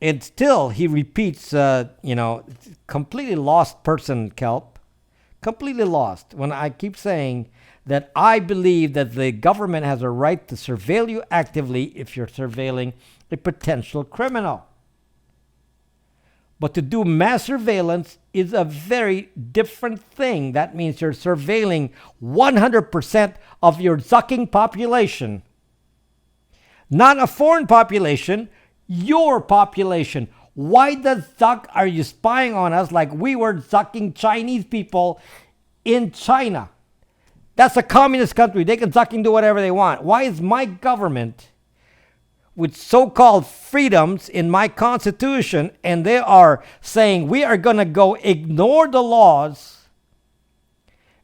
And still, he repeats, completely lost person, Kelp. Completely lost. When I keep saying that I believe that the government has a right to surveil you actively if you're surveilling a potential criminal. But to do mass surveillance is a very different thing. That means you're surveilling 100% of your zucking population. Not a foreign population, your population. Why the zuck are you spying on us like we were zucking Chinese people in China? That's a communist country. They can zucking do whatever they want. Why is my government, with so-called freedoms in my constitution, and they are saying we are going to go ignore the laws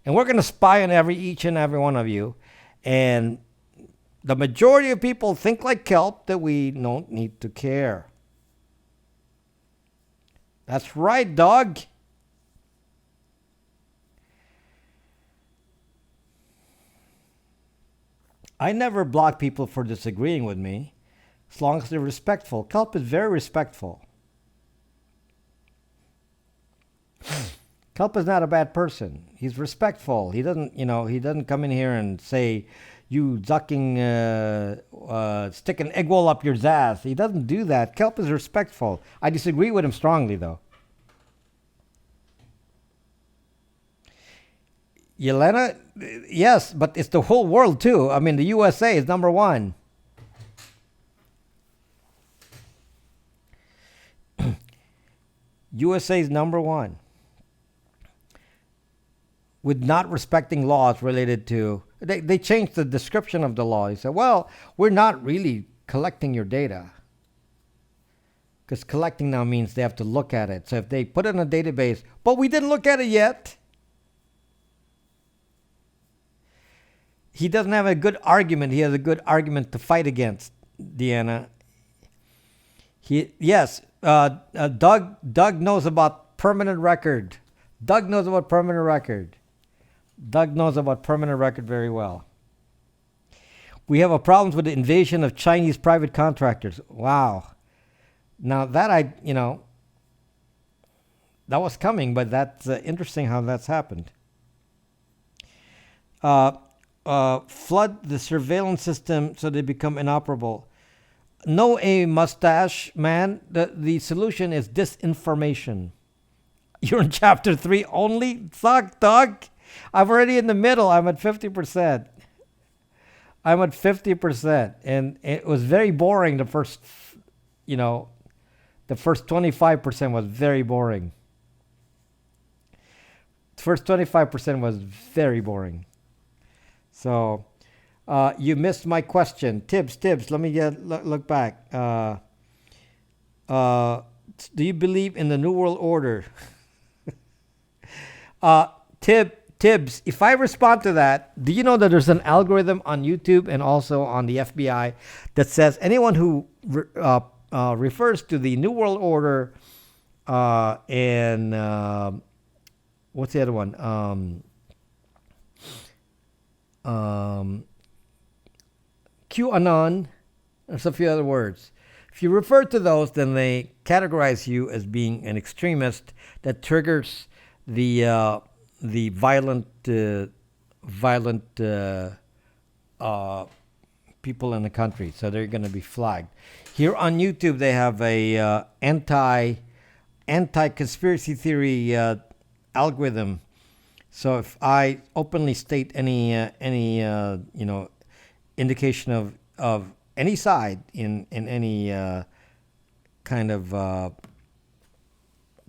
and we're going to spy on each and every one of you, and the majority of people think like Kelp that we don't need to care. That's right, dog. I never block people for disagreeing with me, as long as they're respectful. Kelp is very respectful. Kelp is not a bad person. He's respectful. He doesn't come in here and say, you zucking, stick an egg roll up your ass. He doesn't do that. Kelp is respectful. I disagree with him strongly, though. Yelena, yes, but it's the whole world, too. I mean, the USA is number one. USA is number one. With not respecting laws related to... They changed the description of the law. They said, well, we're not really collecting your data. Because collecting now means they have to look at it. So if they put it in a database, but we didn't look at it yet. He doesn't have a good argument. He has a good argument to fight against, Deanna. Doug knows about permanent record. Doug knows about permanent record. Doug knows about permanent record very well. We have a problem with the invasion of Chinese private contractors. Wow. Now that that was coming, but that's interesting how that's happened. Flood the surveillance system so they become inoperable. No, a mustache man. The solution is disinformation. You're in chapter 3 only? Suck, dog. I'm already in the middle. I'm at 50%. I'm at 50%. And it was very boring. The first 25% was very boring. The first 25% was very boring. So, you missed my question. Tibbs, let me look back. Do you believe in the New World Order? Tibbs, if I respond to that, do you know that there's an algorithm on YouTube and also on the FBI that says anyone who refers to the New World Order and what's the other one? QAnon, there's a few other words. If you refer to those, then they categorize you as being an extremist that triggers the violent people in the country. So they're going to be flagged. Here on YouTube, they have a anti-conspiracy theory algorithm. So if I openly state any indication of any side in any kind of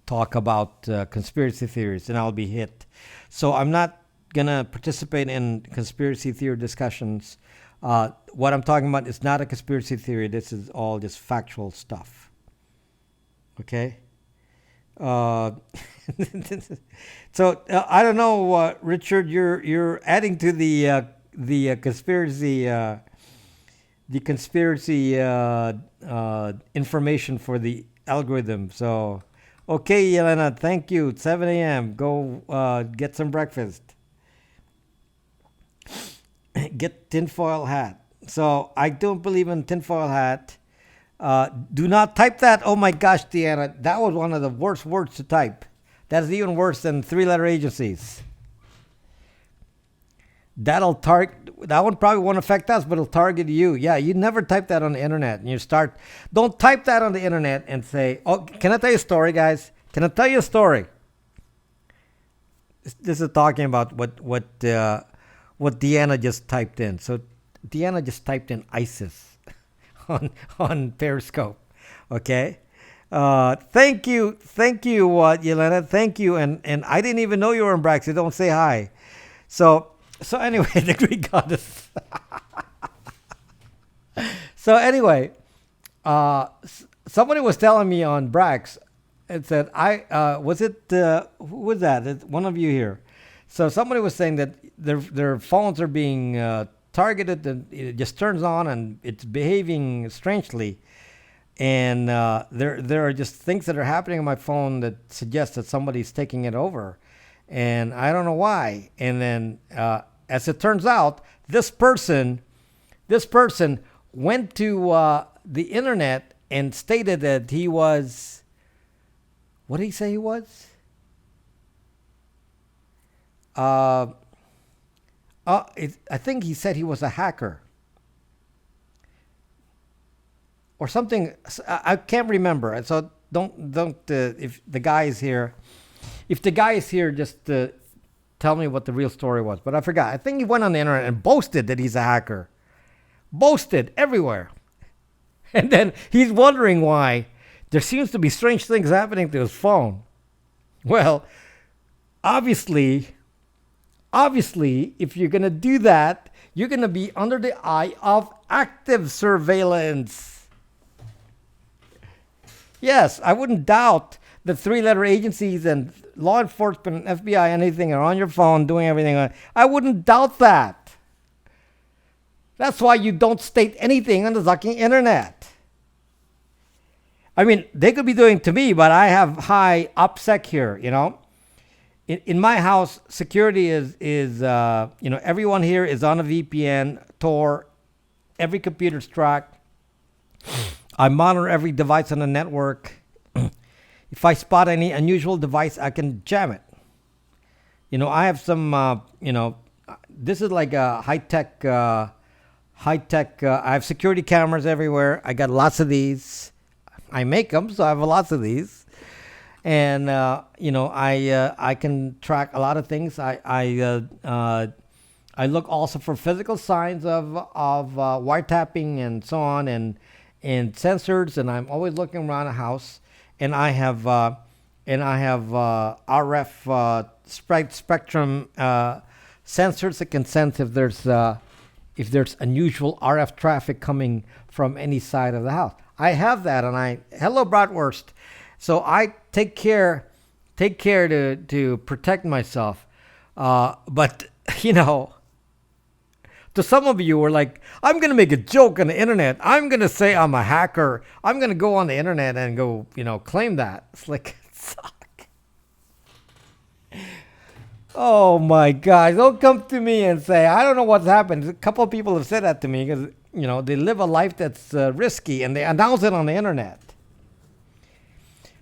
talk about conspiracy theories, and I'll be hit. So I'm not gonna participate in conspiracy theory discussions. What I'm talking about is not a conspiracy theory. This is all just factual stuff. Okay. Uh, so I don't know, Richard. You're adding to the conspiracy information for the algorithm. So, okay, Yelena, thank you. 7 a.m. Go get some breakfast. Get tinfoil hat. So I don't believe in tinfoil hat. Do not type that. Oh my gosh, Deanna, that was one of the worst words to type. That's even worse than three-letter agencies. That'll target. That one probably won't affect us, but it'll target you. Yeah, you never type that on the internet. And you start. Don't type that on the internet and say, "Oh, can I tell you a story, guys? Can I tell you a story?" This is talking about what Deanna just typed in. So Deanna just typed in ISIS on Periscope. Okay. Thank you, Yelena. Thank you, and I didn't even know you were in Brax. So don't say hi. So anyway, the Greek goddess. So anyway, somebody was telling me on Brax. It said I was it who was that? One of you here. So somebody was saying that their phones are being targeted, and it just turns on and it's behaving strangely. And there are just things that are happening on my phone that suggest that somebody's taking it over, and I don't know why. And then, as it turns out, this person went to the internet and stated that he was. What did he say he was? I think he said he was a hacker or something. I can't remember. So don't if the guy is here, just tell me what the real story was. But I forgot. I think he went on the internet and boasted that he's a hacker, boasted everywhere, and then he's wondering why there seems to be strange things happening to his phone. Well, obviously, if you're gonna do that, you're gonna be under the eye of active surveillance. Yes, I wouldn't doubt the three-letter agencies and law enforcement, FBI, anything are on your phone doing everything. I wouldn't doubt that. That's why you don't state anything on the fucking internet. I mean, they could be doing to me, but I have high OPSEC here, In my house, security is everyone here is on a VPN, Tor, every computer's tracked. I monitor every device on the network. If I spot any unusual device, I can jam it. I have some, this is like a high-tech, I have security cameras everywhere. I got lots of these. I make them, so I have lots of these. And, I can track a lot of things. I look also for physical signs of wiretapping and so on, and sensors, and I'm always looking around a house, and I have RF spectrum sensors that can sense if there's unusual RF traffic coming from any side of the house. I have that, and hello bratwurst. So I take care to protect myself. But to some of you were like, I'm going to make a joke on the internet. I'm going to say I'm a hacker. I'm going to go on the internet and go, claim that. It's like, suck. Oh my gosh. Don't come to me and say, I don't know what's happened. A couple of people have said that to me because, they live a life that's risky and they announce it on the internet.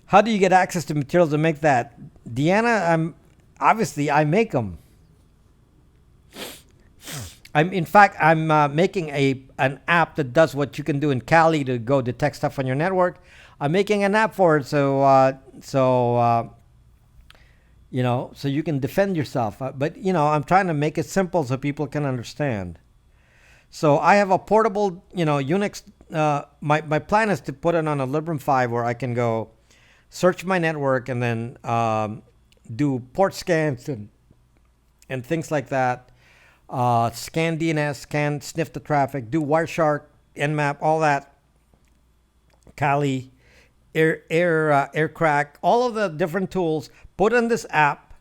How do you get access to materials to make that? Deanna, I make them. I'm making an app that does what you can do in Cali to go detect stuff on your network. I'm making an app for it so you can defend yourself. But I'm trying to make it simple so people can understand. So I have a portable, Unix. My plan is to put it on a Librem 5 where I can go search my network and then do port scans and things like that. Scan DNS, sniff the traffic, do Wireshark, Nmap, all that. Kali, air crack, all of the different tools. Put on this app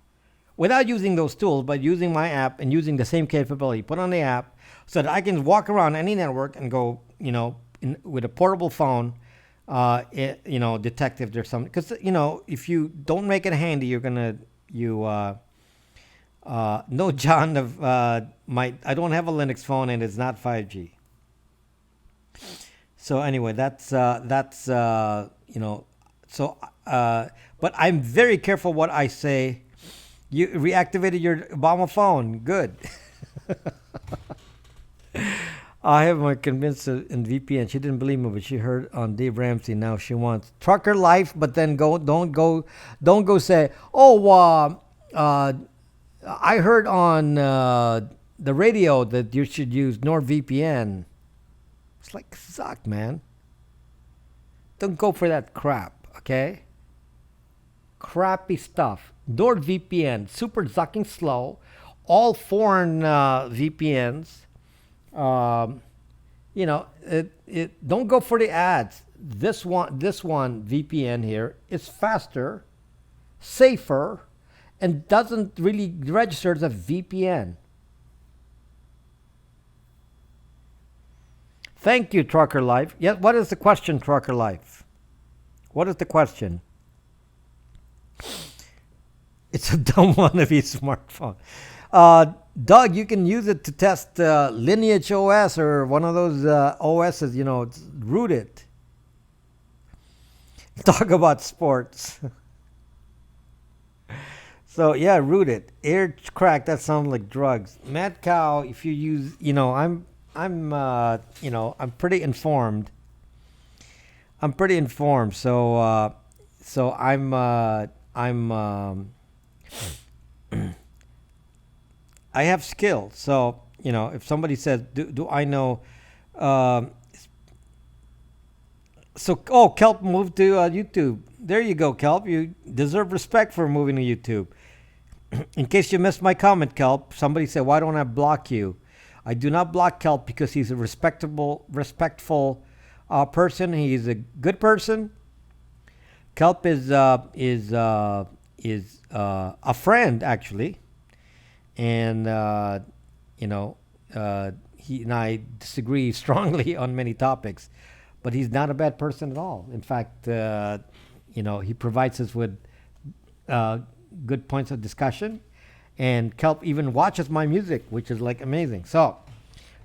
without using those tools, but using my app and using the same capability. Put on the app so that I can walk around any network and go, with a portable phone, detect if there's something. Because if you don't make it handy, you're gonna no, John. Of I don't have a Linux phone and it's not 5G. So anyway, So, but I'm very careful what I say. You reactivated your Obama phone. Good. I have my convinced in VPN. She didn't believe me, but she heard on Dave Ramsey. Now she wants trucker life, but then don't go say, oh, I heard on the radio that you should use NordVPN. It's like, suck, man. Don't go for that crap, okay? Crappy stuff. NordVPN, super zucking slow. All foreign VPNs. Don't go for the ads. This one VPN here is faster, safer, and doesn't really register as a VPN. Thank you, Trucker Life. Yeah, what is the question, Trucker Life? What is the question? It's a dumb wannabe smartphone. Doug, you can use it to test Lineage OS or one of those OSs, it's rooted. Talk about sports. So yeah, rooted. Air crack, that sounds like drugs. Mad cow, if you use, I'm pretty informed. So I have skills. So, if somebody says, do I know, Kelp moved to YouTube. There you go, Kelp. You deserve respect for moving to YouTube. In case you missed my comment, Kelp, somebody said, why don't I block you? I do not block Kelp because he's a respectful person. He's a good person. Kelp is a friend, actually, and he and I disagree strongly on many topics, but he's not a bad person at all. In fact, he provides us with good points of discussion, and Kelp even watches my music, which is like amazing. So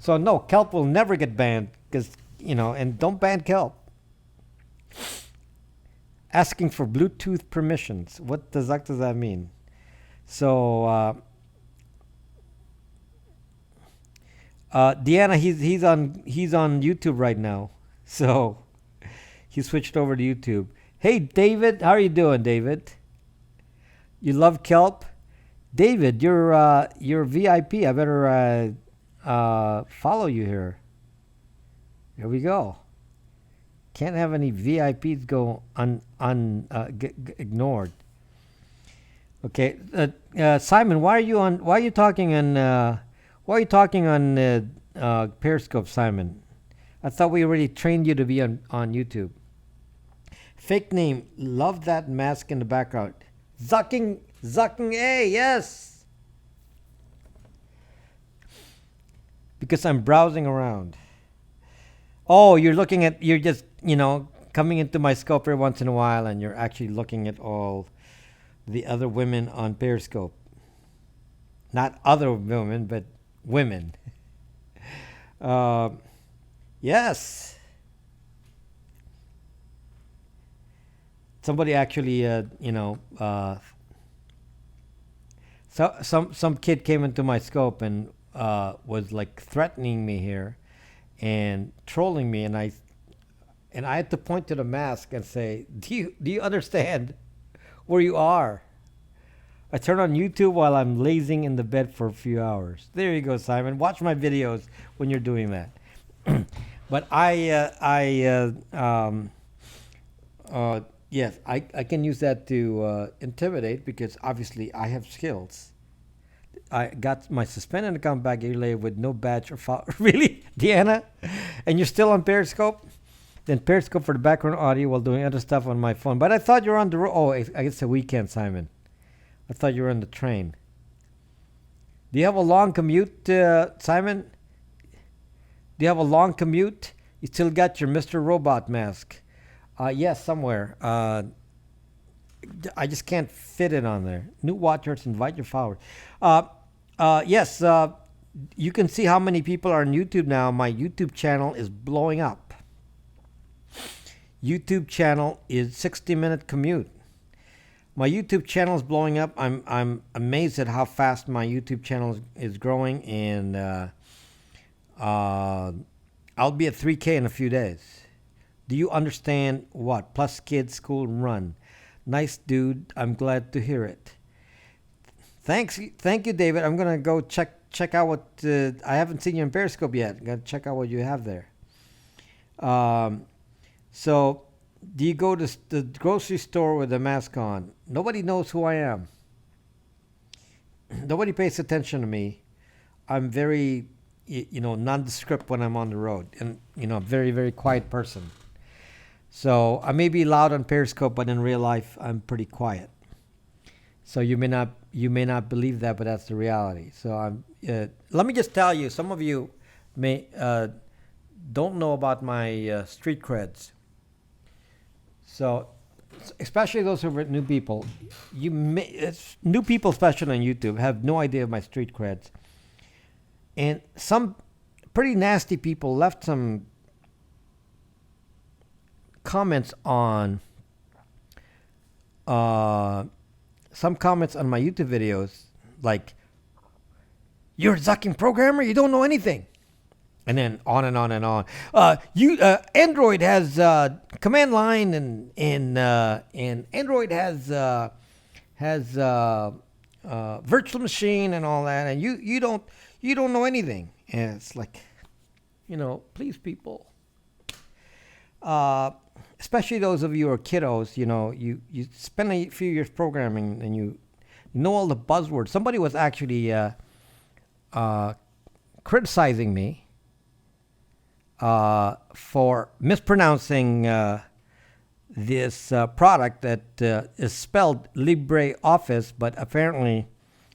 no, Kelp will never get banned because and don't ban Kelp. Asking for Bluetooth permissions. What does that mean? So Deanna, he's on YouTube right now. So he switched over to YouTube. Hey David, how are you doing, David? You love Kelp? David, you're VIP. I better follow you here. Here we go. Can't have any VIPs go ignored. Okay, Simon, why are you talking on Periscope, Simon? I thought we already trained you to be on YouTube. Fake name, love that mask in the background. Zucking A, yes. Because I'm browsing around. Oh, you're just, coming into my scope every once in a while and you're actually looking at all the other women on Periscope. Not other women, but women. Yes. Somebody actually, so some kid came into my scope and was like threatening me here and trolling me, and I had to point to the mask and say, do you understand where you are? I turn on YouTube while I'm lazing in the bed for a few hours. There you go, Simon. Watch my videos when you're doing that. But yes, I can use that to intimidate because obviously I have skills. I got my suspended account back a year later with no badge or file. Really, Deanna? And you're still on Periscope? Then Periscope for the background audio while doing other stuff on my phone. But I thought you were on the road. Oh, I guess it's a weekend, Simon. I thought you were on the train. Do you have a long commute, Simon? Do you have a long commute? You still got your Mr. Robot mask? Yes, somewhere. I just can't fit it on there. New watchers, invite your followers. Yes, you can see how many people are on YouTube now. My YouTube channel is blowing up. YouTube channel is 60-minute commute. My YouTube channel is blowing up. I'm amazed at how fast my YouTube channel is growing, and I'll be at 3K in a few days. Do you understand what? Plus kids, school, run. Nice dude. I'm glad to hear it. Thank you, David. I'm gonna go check out what I haven't seen you in Periscope yet. Gotta check out what you have there. So, do you go to the grocery store with a mask on? Nobody knows who I am. Nobody pays attention to me. I'm very, nondescript when I'm on the road, and a very, very quiet person. So I may be loud on Periscope, but in real life, I'm pretty quiet. So you may not believe that, but that's the reality. So let me just tell you, some of you may don't know about my street creds. So, especially those who are new people, new people, especially on YouTube, have no idea of my street creds. And some pretty nasty people left some comments on my YouTube videos, like, "You're a Zucking programmer, you don't know anything," and then on and on and on. Android has command line, and Android has virtual machine and all that, and you don't know anything. And it's like, please, people. Especially those of you who are kiddos, you spend a few years programming and you know all the buzzwords. Somebody was actually criticizing me for mispronouncing this product that is spelled LibreOffice, but apparently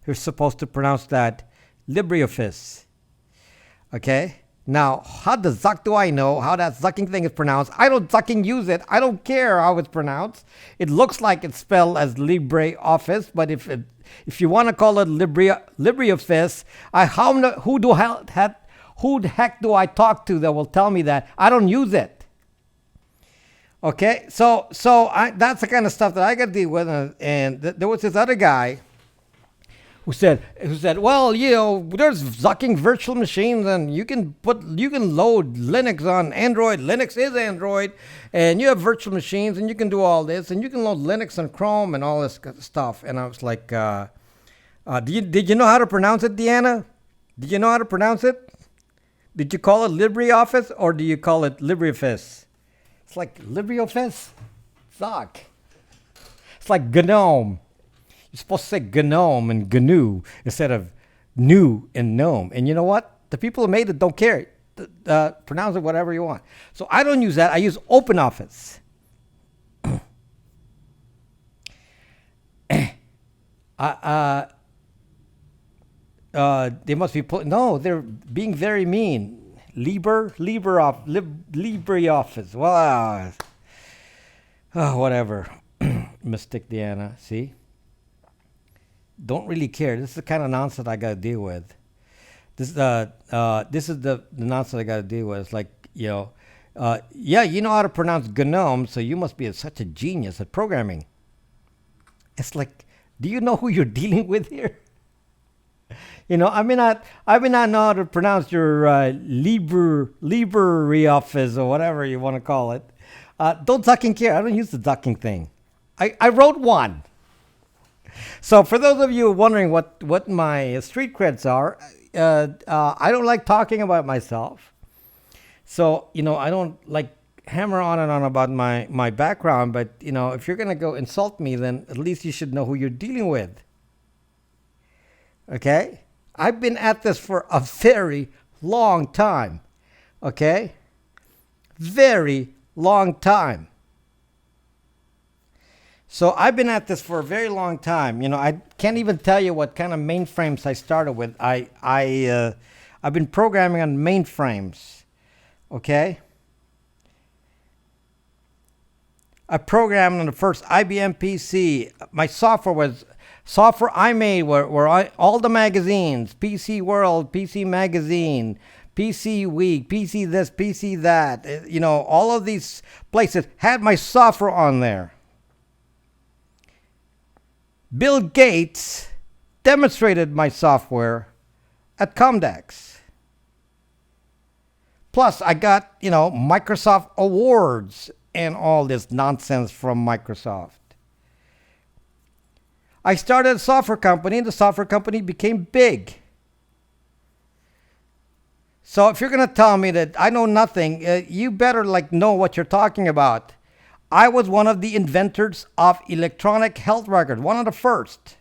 you're supposed to pronounce that LibreOffice. Okay? Now, how the zuck do I know how that zucking thing is pronounced? I don't zucking use it. I don't care how it's pronounced. It looks like it's spelled as LibreOffice, but if you want to call it LibreOffice, who the heck do I talk to that will tell me that? I don't use it. Okay, so that's the kind of stuff that I got to deal with. And there was this other guy who said, well, there's zucking virtual machines, and you can load Linux on Android. Linux is Android, and you have virtual machines, and you can do all this, and you can load Linux on Chrome and all this stuff. And I was like, did you know how to pronounce it, Deanna? Did you know how to pronounce it? Did you call it LibreOffice, or do you call it LibreOffice? It's like LibreOffice? Zuck. It's like GNOME. You're supposed to say GNOME and GNU instead of new and gnome. And you know what? The people who made it don't care. Pronounce it whatever you want. So I don't use that. I use OpenOffice. They must be no, they're being very mean. LibreOffice. Well, whatever. Mystic Deanna. See? Don't really care. This is the kind of nonsense I got to deal with. This is the nonsense I got to deal with. It's like, you know how to pronounce GNOME, so you must be such a genius at programming. It's like, do you know who you're dealing with here? I may not know how to pronounce your LibreOffice or whatever you want to call it. Don't ducking care. I don't use the ducking thing. I wrote one. So for those of you wondering what my street creds are, I don't like talking about myself. So I don't like hammer on and on about my background. But if you're gonna go insult me, then at least you should know who you're dealing with. Okay, I've been at this for a very long time. Okay, very long time. So I've been at this for a very long time. I can't even tell you what kind of mainframes I started with. I've been programming on mainframes. Okay. I programmed on the first IBM PC. My software I made were all the magazines: PC World, PC Magazine, PC Week, PC this, PC that. All of these places had my software on there. Bill Gates demonstrated my software at Comdex. Plus, I got, Microsoft awards and all this nonsense from Microsoft. I started a software company, and the software company became big. So if you're going to tell me that I know nothing, you better know what you're talking about. I was one of the inventors of electronic health records, one of the first,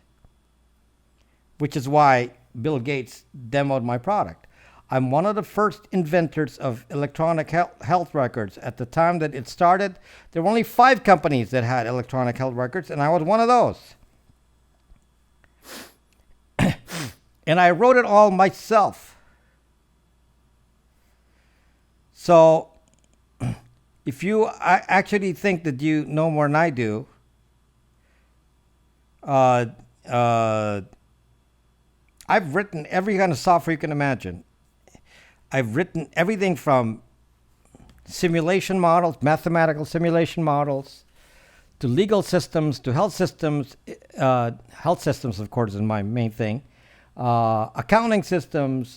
which is why Bill Gates demoed my product. I'm one of the first inventors of electronic health records. At the time that it started, there were only 5 companies that had electronic health records, and I was one of those. And I wrote it all myself. So if you actually think that you know more than I do, I've written every kind of software you can imagine. I've written everything from simulation models, mathematical simulation models, to legal systems, to health systems. Health systems, of course, is my main thing. Accounting systems,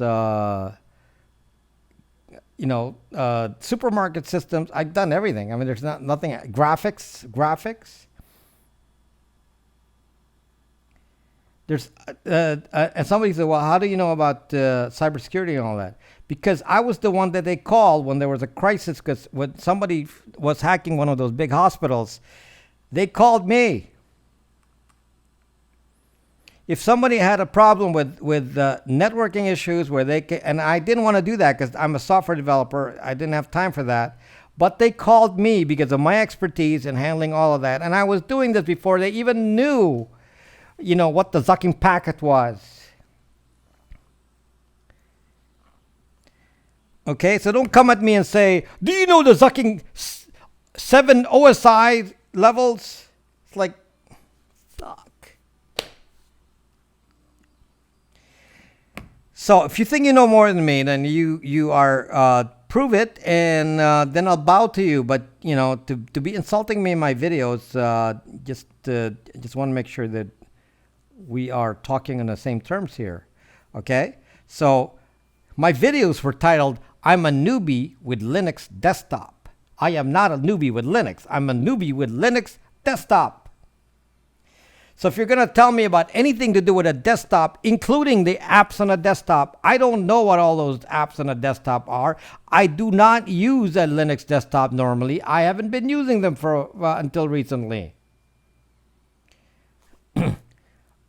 supermarket systems. I've done everything. I mean, there's nothing. Graphics. There's and somebody said, "Well, how do you know about cybersecurity and all that?" Because I was the one that they called when there was a crisis. Because when somebody was hacking one of those big hospitals, they called me. If somebody had a problem with networking issues where and I didn't want to do that because I'm a software developer, I didn't have time for that. But they called me because of my expertise in handling all of that, and I was doing this before they even knew, what the zucking packet was. Okay, so don't come at me and say, "Do you know the zucking 7 OSI levels?" It's like, fuck. So if you think you know more than me, then you are prove it, and then I'll bow to you. But to be insulting me in my videos, just want to make sure that we are talking on the same terms here. Okay, so my videos were titled, "I'm a newbie with Linux desktop." I am not a newbie with Linux. I'm a newbie with Linux desktop. So if you're going to tell me about anything to do with a desktop, including the apps on a desktop, I don't know what all those apps on a desktop are. I do not use a Linux desktop normally. I haven't been using them for until recently.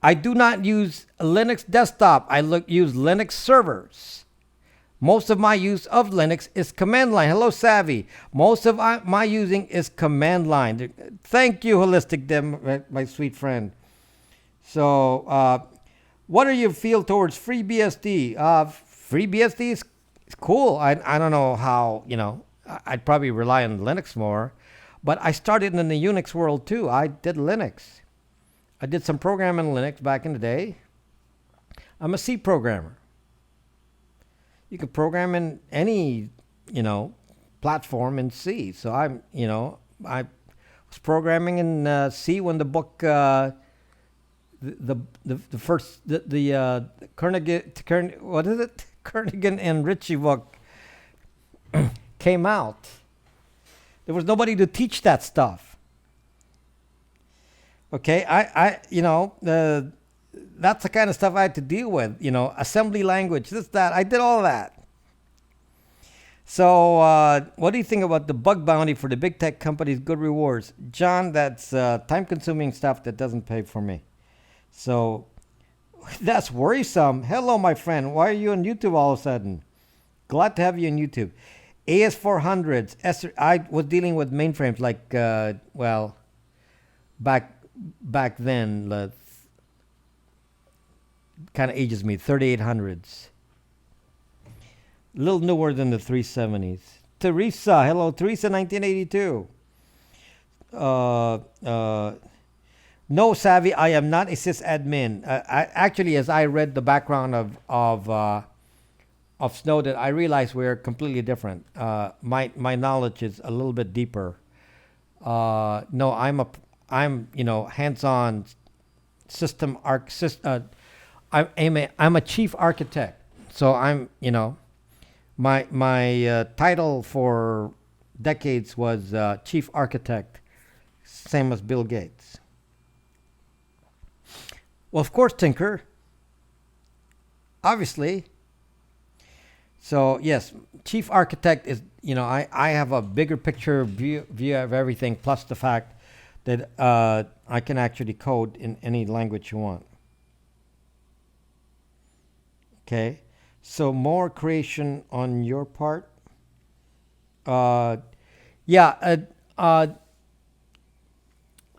I do not use a Linux desktop. I use Linux servers. Most of my use of Linux is command line. Hello, Savvy. Most of my using is command line. Thank you, Holistic Dem, my sweet friend. So, what are your feel towards FreeBSD? FreeBSD is cool. I don't know how, I'd probably rely on Linux more. But I started in the Unix world too. I did Linux. I did some programming in Linux back in the day. I'm a C programmer. You can program in any, platform in C. So I was programming in C when the book, the first, Kernighan and Ritchie book came out. There was nobody to teach that stuff. Okay, that's the kind of stuff I had to deal with. Assembly language, this, that. I did all that. So, what do you think about the bug bounty for the big tech companies? Good rewards, John. That's time-consuming stuff that doesn't pay for me. So that's worrisome. Hello, my friend. Why are you on YouTube all of a sudden? Glad to have you on YouTube. AS400s. I was dealing with mainframes like, back back then, kind of ages me. 3800s. A little newer than the 370s. Teresa. Hello, Teresa, 1982. Uh, uh, no, Savvy, I am not a sysadmin. Actually, as I read the background of Snowden, I realized we're completely different. My knowledge is a little bit deeper. No, I'm hands-on system arch. I'm a chief architect. So my title for decades was chief architect, same as Bill Gates. Well, of course, Tinker, obviously. So yes, chief architect is, I have a bigger picture view of everything, plus the fact that I can actually code in any language you want. Okay, so more creation on your part. Uh, yeah,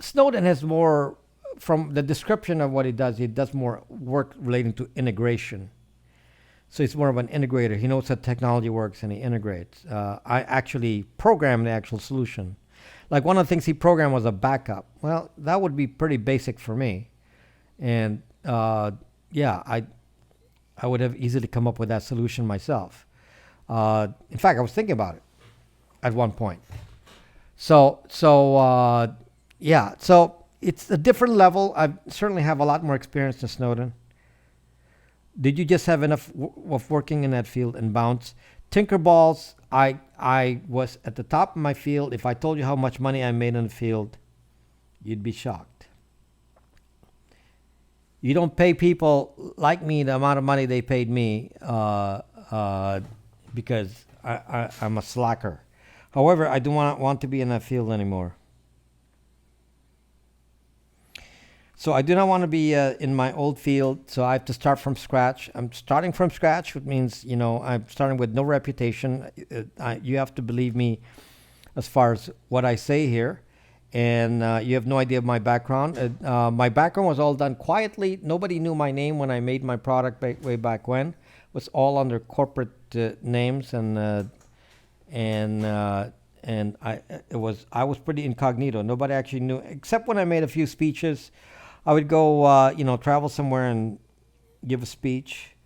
Snowden has more, from the description of what he does. He does more work relating to integration. So he's more of an integrator. He knows how technology works and he integrates. I actually programmed the actual solution. Like one of the things he programmed was a backup. Well, that would be pretty basic for me. And yeah, I would have easily come up with that solution myself. In fact, I was thinking about it at one point. So yeah, so it's a different level. I certainly have a lot more experience than Snowden. Did you just have enough of working in that field and bounce? Tinkerballs, I was at the top of my field. If I told you how much money I made in the field, you'd be shocked. You don't pay people like me the amount of money they paid me because I'm a slacker. However, I do not want to be in that field anymore. So I do not want to be in my old field. So I have to start from scratch. I'm starting from scratch, which means I'm starting with no reputation. You have to believe me as far as what I say here, and you have no idea of my background. My background was all done quietly. Nobody knew my name when I made my product way back when. It was all under corporate names and I was pretty incognito. Nobody actually knew, except when I made a few speeches. I would go, travel somewhere and give a speech.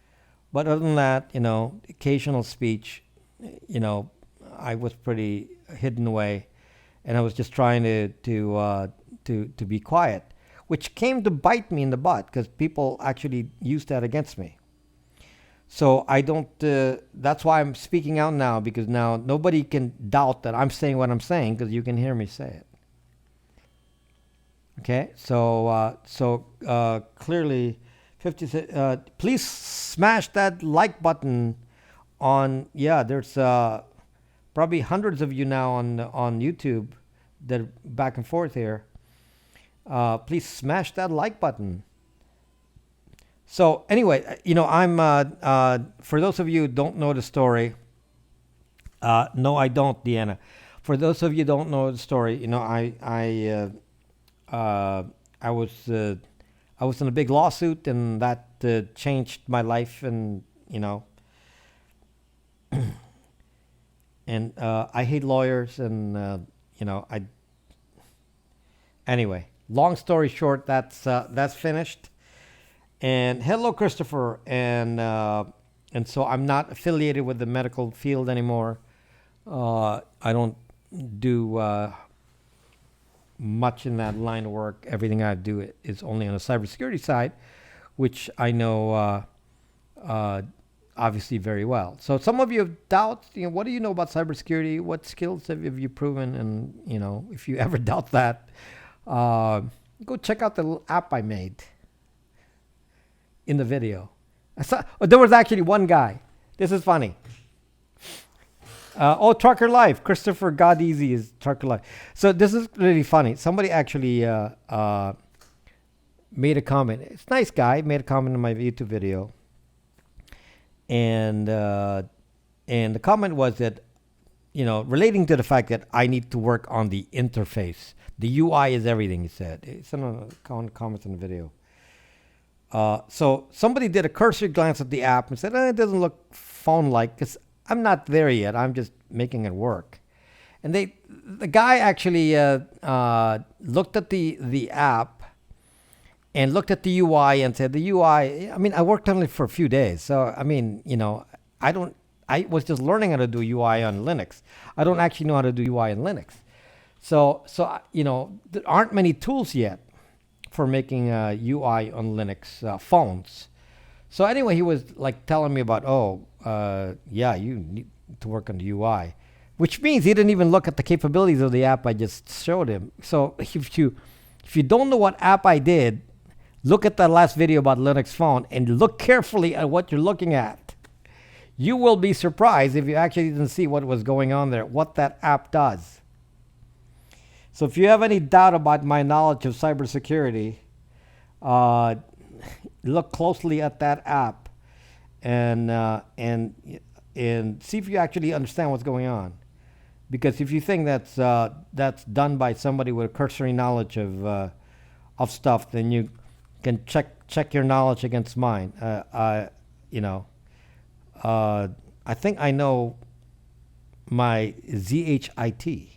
But other than that, occasional speech, I was pretty hidden away, and I was just trying to be quiet, which came to bite me in the butt because people actually used that against me. So I don't. That's why I'm speaking out now, because now nobody can doubt that I'm saying what I'm saying because you can hear me say it. Okay, so clearly, 50. Please smash that like button on. Yeah, there's probably hundreds of you now on YouTube that are back and forth here. Please smash that like button. So anyway, I'm for those of you who don't know the story. No, I don't, Deanna. For those of you who don't know the story, uh, I was uh, I was in a big lawsuit, and that changed my life, and and I hate lawyers, and I anyway. Long story short, that's finished. And hello, Christopher, and so I'm not affiliated with the medical field anymore. I don't do much in that line of work. Everything I do is only on the cybersecurity side, which I know uh, obviously very well. So some of you have doubts. What do you know about cybersecurity? What skills have you proven? And if you ever doubt that, uh, Go check out the little app I made in the video. There was actually one guy. This is funny. Trucker Life. Christopher God Easy is Trucker Life. So this is really funny. Somebody actually made a comment. It's a nice guy. Made a comment in my YouTube video, and the comment was that, relating to the fact that I need to work on the interface. The UI is everything, he said. It's in the comments in the video. So somebody did a cursory glance at the app and said, it doesn't look phone-like, because I'm not there yet. I'm just making it work. And the guy actually looked at the app and looked at the UI and said, the UI, I worked on it for a few days. So, I was just learning how to do UI on Linux. I don't actually know how to do UI on Linux. So there aren't many tools yet for making UI on Linux phones. So anyway, he was like telling me about, you need to work on the UI, which means he didn't even look at the capabilities of the app I just showed him. So if you don't know what app I did, look at that last video about Linux phone and look carefully at what you're looking at. You will be surprised if you actually didn't see what was going on there, what that app does. So if you have any doubt about my knowledge of cybersecurity, look closely at that app and see if you actually understand what's going on. Because if you think that's done by somebody with a cursory knowledge of stuff, then you can check your knowledge against mine. I think I know my ZHIT.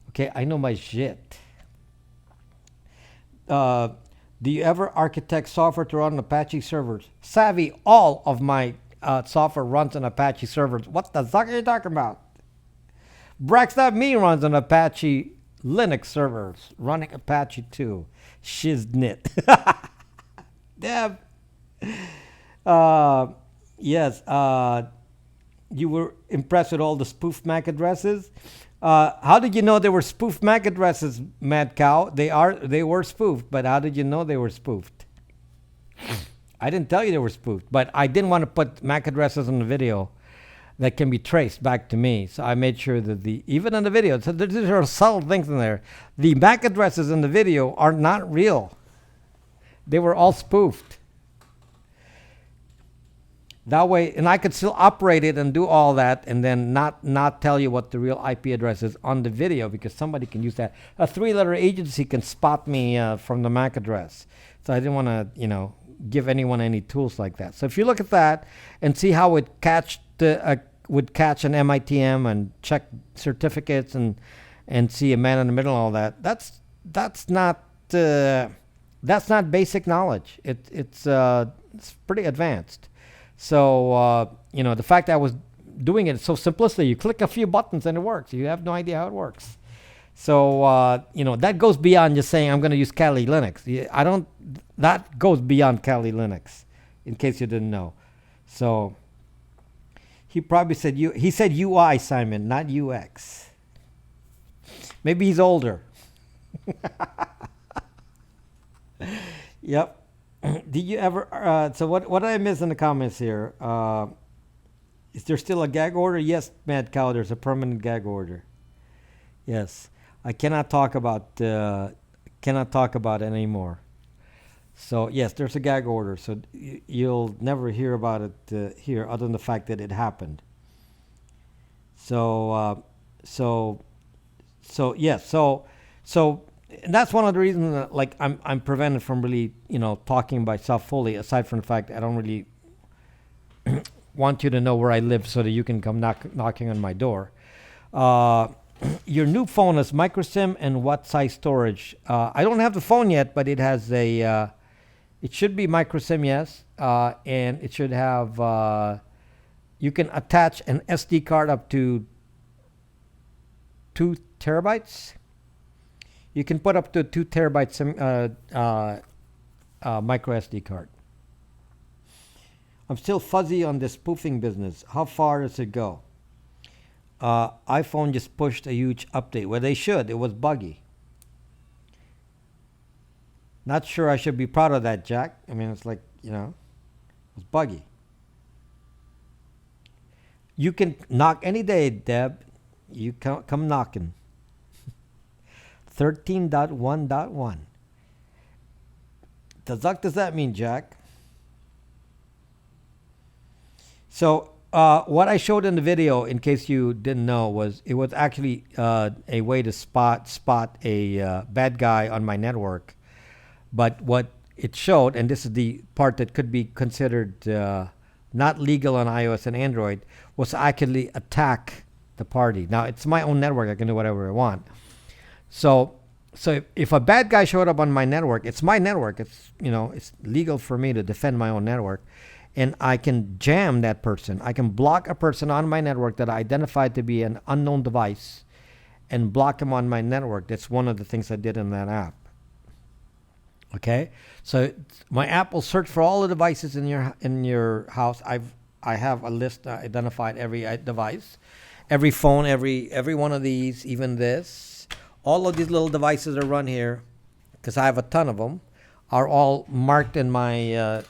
Okay, I know my shit. Do you ever architect software to run on Apache servers? Savvy, all of my software runs on Apache servers. What the fuck are you talking about? Brax.me runs on Apache Linux servers, running Apache 2. Shiznit. Deb. Yes. You were impressed with all the spoof MAC addresses? How did you know they were spoofed MAC addresses, Mad Cow? They were spoofed, but how did you know they were spoofed? I didn't tell you they were spoofed, but I didn't want to put MAC addresses on the video that can be traced back to me. So I made sure that even in the video, so there are subtle things in there. The MAC addresses in the video are not real. They were all spoofed. That way, and I could still operate it and do all that and then not tell you what the real IP address is on the video, because somebody can use that. A 3-letter agency can spot me from the MAC address. So I didn't want to, give anyone any tools like that. So if you look at that and see how it would catch an MITM and check certificates and see a man in the middle and all that, that's not basic knowledge. It's pretty advanced. So, the fact that I was doing it so simplistically, you click a few buttons and it works. You have no idea how it works. So, that goes beyond just saying I'm going to use Kali Linux. That goes beyond Kali Linux, in case you didn't know. So, he probably said he said UI, Simon, not UX. Maybe he's older. Yep. Did you ever, so what did I miss in the comments here? Is there still a gag order? Yes, Mad Cow, there's a permanent gag order. Yes. I cannot talk about it anymore. So yes, there's a gag order. So you'll never hear about it here, other than the fact that it happened. So and that's one of the reasons that, I'm prevented from really, talking about myself fully, aside from the fact I don't really want you to know where I live so that you can come knocking on my door. Your new phone has micro SIM and what size storage? I don't have the phone yet, but it has it should be micro SIM, yes. And it should have, you can attach an SD card up to 2 terabytes. You can put up to 2 terabytes micro SD card. I'm still fuzzy on this spoofing business. How far does it go? iPhone just pushed a huge update. Well, they should. It was buggy. Not sure I should be proud of that, Jack. I mean, it's like, it's buggy. You can knock any day, Deb. You come knocking. 13.1.1. The fuck does that mean, Jack? So, what I showed in the video, in case you didn't know, was it was actually a way to spot a bad guy on my network. But what it showed, and this is the part that could be considered not legal on iOS and Android, was to actually attack the party. Now it's my own network; I can do whatever I want. So if a bad guy showed up on my network, it's my network. It's legal for me to defend my own network, and I can jam that person. I can block a person on my network that I identified to be an unknown device, and block him on my network. That's one of the things I did in that app. Okay, so my app will search for all the devices in your house. I have a list identified every device, every phone, every one of these, even this. All of these little devices are run here because I have a ton of them. Are all marked in my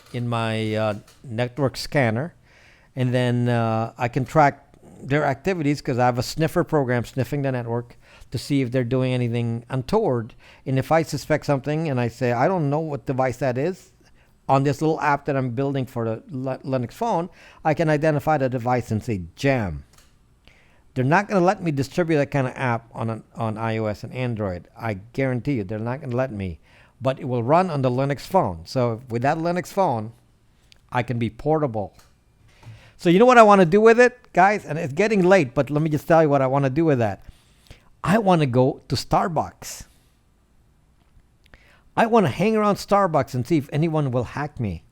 network scanner, and then I can track their activities because I have a sniffer program sniffing the network to see if they're doing anything untoward. And if I suspect something and I say I don't know what device that is, on this little app that I'm building for the Linux phone, I can identify the device and say jam. They're not going to let me distribute that kind of app on iOS and Android. I guarantee you, they're not going to let me. But it will run on the Linux phone. So with that Linux phone, I can be portable. So you know what I want to do with it, guys? And it's getting late, but let me just tell you what I want to do with that. I want to go to Starbucks. I want to hang around Starbucks and see if anyone will hack me.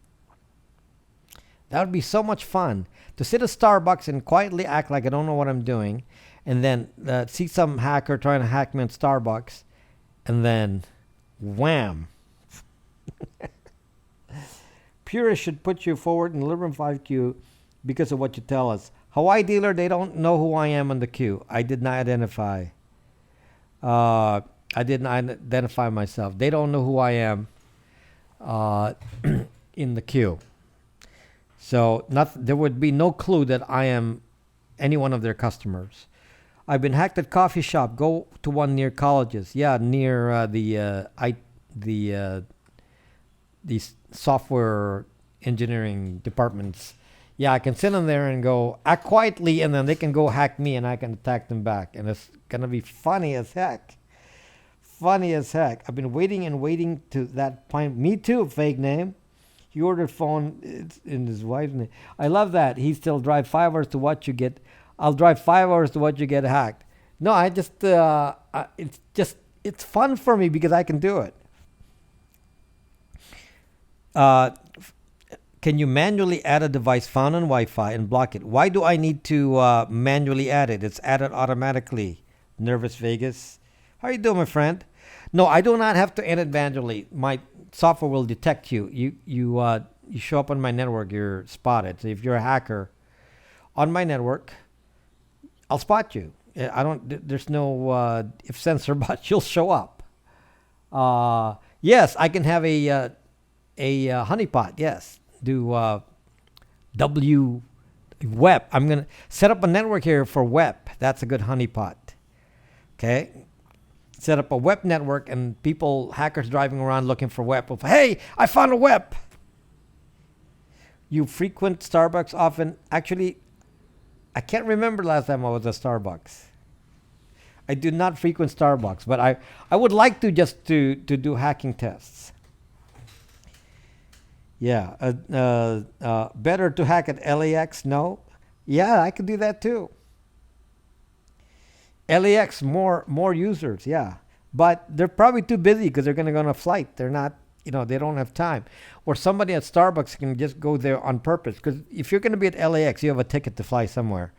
That would be so much fun to sit at Starbucks and quietly act like I don't know what I'm doing, and then see some hacker trying to hack me at Starbucks, and then wham. Purists should put you forward in Librem 5 queue because of what you tell us. Hawaii dealer, they don't know who I am on the queue. I did not identify. I did not identify myself. They don't know who I am in the queue. So there would be no clue that I am any one of their customers. I've been hacked at coffee shop. Go to one near colleges. Yeah, near the software engineering departments. Yeah, I can sit in there and go act quietly, and then they can go hack me, and I can attack them back, and it's gonna be funny as heck. Funny as heck. I've been waiting and waiting to that point. Me too. Fake name. He ordered phone. It's in his wife's name. I love that. He still drive 5 hours to watch you get. I'll drive 5 hours to watch you get hacked. No, I just. It's fun for me because I can do it. Can you manually add a device found on Wi-Fi and block it? Why do I need to manually add it? It's added automatically. Nervous Vegas. How are you doing, my friend? No, I do not have to add it manually. My software will detect you. You show up on my network, you're spotted. So if you're a hacker on my network, I'll spot you. There's no ifs, ands, or buts. You'll show up. Yes, I can have a honeypot. Yes, do web. I'm gonna set up a network here for web. That's a good honeypot. Okay. Set up a web network, and hackers driving around looking for web. Hey, I found a web. You frequent Starbucks often? Actually, I can't remember last time I was at Starbucks. I do not frequent Starbucks, but I would like to just to do hacking tests. Yeah, better to hack at LAX? No. Yeah, I could do that too. LAX, more users, yeah. But they're probably too busy because they're going to go on a flight. They're not, they don't have time. Or somebody at Starbucks can just go there on purpose. Because if you're going to be at LAX, you have a ticket to fly somewhere.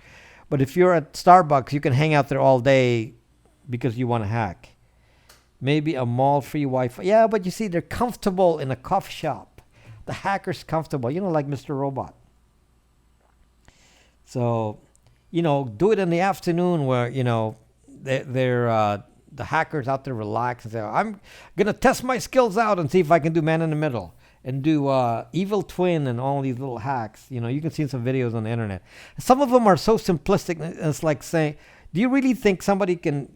But if you're at Starbucks, you can hang out there all day because you want to hack. Maybe a mall-free Wi-Fi. Yeah, but you see, they're comfortable in a coffee shop. The hacker's comfortable, like Mr. Robot. So, do it in the afternoon where, the hackers out there relax and say, I'm gonna test my skills out and see if I can do man in the middle and do evil twin and all these little hacks. You can see some videos on the internet. Some of them are so simplistic. It's like saying, do you really think somebody can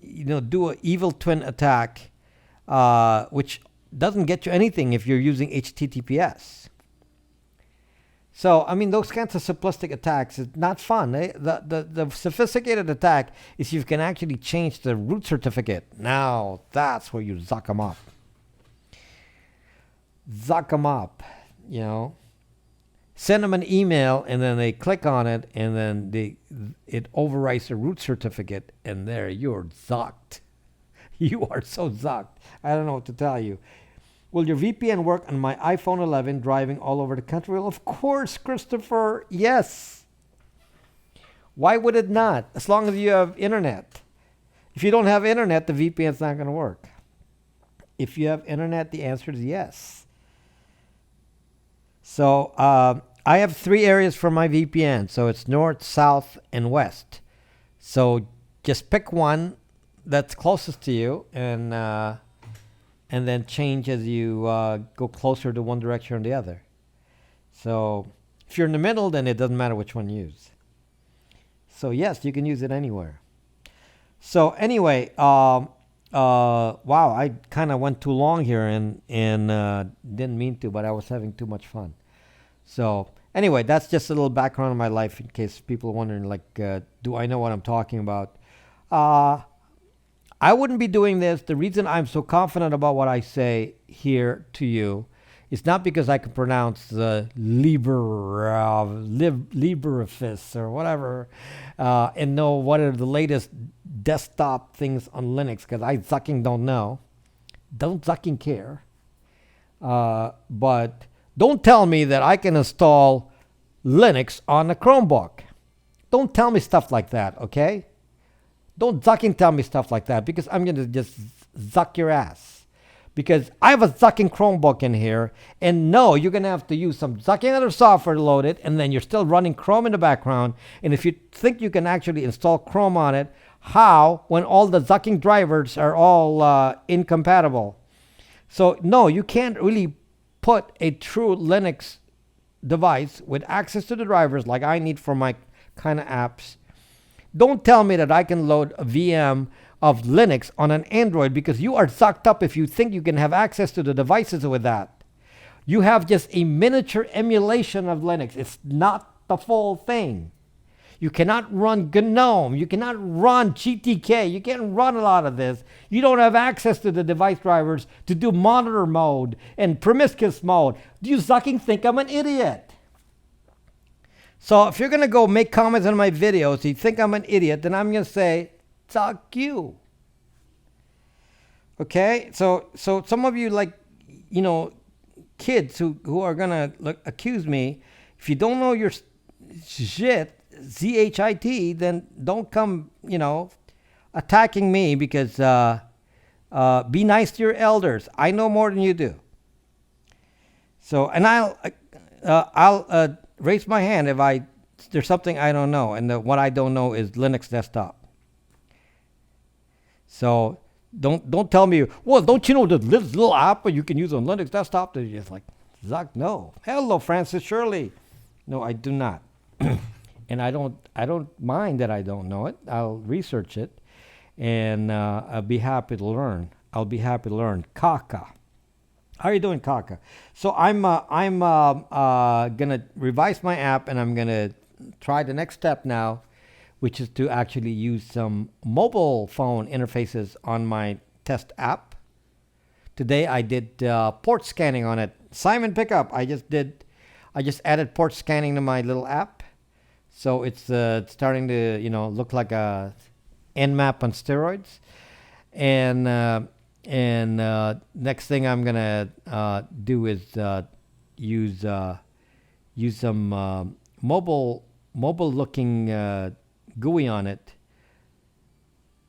do an evil twin attack, which doesn't get you anything if you're using HTTPS? So, I mean, those kinds of simplistic attacks is not fun. The sophisticated attack is you can actually change the root certificate. Now, that's where you zuck them up. Zuck them up, Send them an email, and then they click on it, and then it overwrites the root certificate, and there, you're zucked. You are so zucked. I don't know what to tell you. Will your VPN work on my iPhone 11 driving all over the country? Well, of course, Christopher, yes. Why would it not? As long as you have internet. If you don't have internet, the VPN's not going to work. If you have internet, the answer is yes. So I have 3 areas for my VPN. So it's north, south, and west. So just pick one that's closest to you and then change as you go closer to one direction or the other. So if you're in the middle, then it doesn't matter which one you use. So yes, you can use it anywhere. So anyway, wow, I kind of went too long here and didn't mean to, but I was having too much fun. So anyway, that's just a little background of my life in case people are wondering, do I know what I'm talking about? I wouldn't be doing this. The reason I'm so confident about what I say here to you is not because I can pronounce the LibreOffice or whatever and know what are the latest desktop things on Linux, because I fucking don't know. Don't fucking care. But don't tell me that I can install Linux on a Chromebook. Don't tell me stuff like that, okay? Don't zucking tell me stuff like that, because I'm going to just zuck your ass. Because I have a zucking Chromebook in here, and no, you're going to have to use some zucking other software to load it, and then you're still running Chrome in the background. And if you think you can actually install Chrome on it, how, when all the zucking drivers are all incompatible? So no, you can't really put a true Linux device with access to the drivers like I need for my kind of apps. Don't tell me that I can load a VM of Linux on an Android, because you are sucked up if you think you can have access to the devices with that. You have just a miniature emulation of Linux. It's not the full thing. You cannot run GNOME. You cannot run GTK. You can't run a lot of this. You don't have access to the device drivers to do monitor mode and promiscuous mode. Do you sucking think I'm an idiot? So if you're going to go make comments on my videos, you think I'm an idiot, then I'm going to say, suck you. Okay? So some of you, kids who are going to accuse me, if you don't know your shit, ZHIT, then don't come, attacking me, because be nice to your elders. I know more than you do. So, and I'll raise my hand if there's something I don't know, and what I don't know is Linux desktop. So don't tell me, well, don't you know that this little app you can use on Linux desktop? They're just like, Zuck, no. Hello, Francis Shirley. No, I do not. And I don't mind that I don't know it. I'll research it, and I'll be happy to learn. Kaka. How are you doing, Kaka? So I'm gonna revise my app, and I'm gonna try the next step now, which is to actually use some mobile phone interfaces on my test app. Today I did port scanning on it. Simon Pickup. I just added port scanning to my little app, so it's starting to look like a Nmap on steroids, and next thing I'm gonna do is use some mobile looking GUI on it,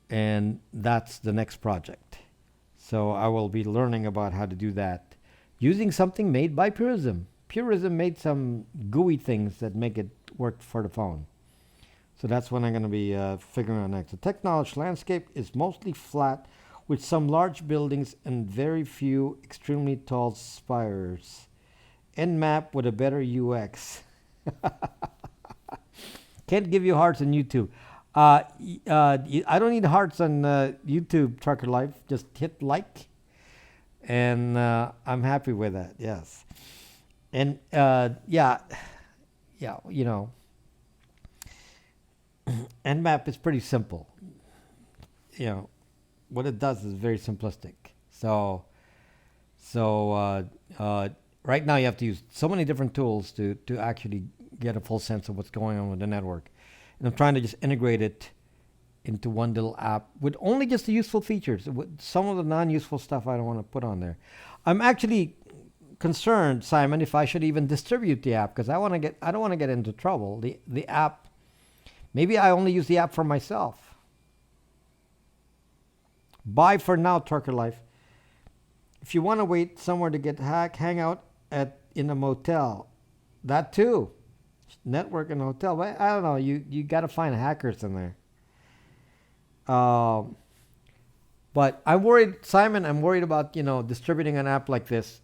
and that's the next project. So I will be learning about how to do that using something made by Purism. Purism made some GUI things that make it work for the phone. So that's what I'm going to be figuring out next. The technology landscape is mostly flat with some large buildings and very few extremely tall spires. Nmap with a better UX. Can't give you hearts on YouTube. I don't need hearts on YouTube, Trucker Life. Just hit like, and I'm happy with that. Yes, and yeah, Nmap is pretty simple. You know, what it does is very simplistic. So right now you have to use so many different tools to actually get a full sense of what's going on with the network. And I'm trying to just integrate it into one little app with only just the useful features. With some of the non-useful stuff I don't want to put on there. I'm actually concerned, Simon, if I should even distribute the app because I don't want to get into trouble. The app, maybe I only use the app for myself. Bye for now, Trucker Life. If you want to wait somewhere to get hacked, hang out in a motel. That too. Network in a hotel. But I don't know. You got to find hackers in there. But I'm worried, Simon. I'm worried about distributing an app like this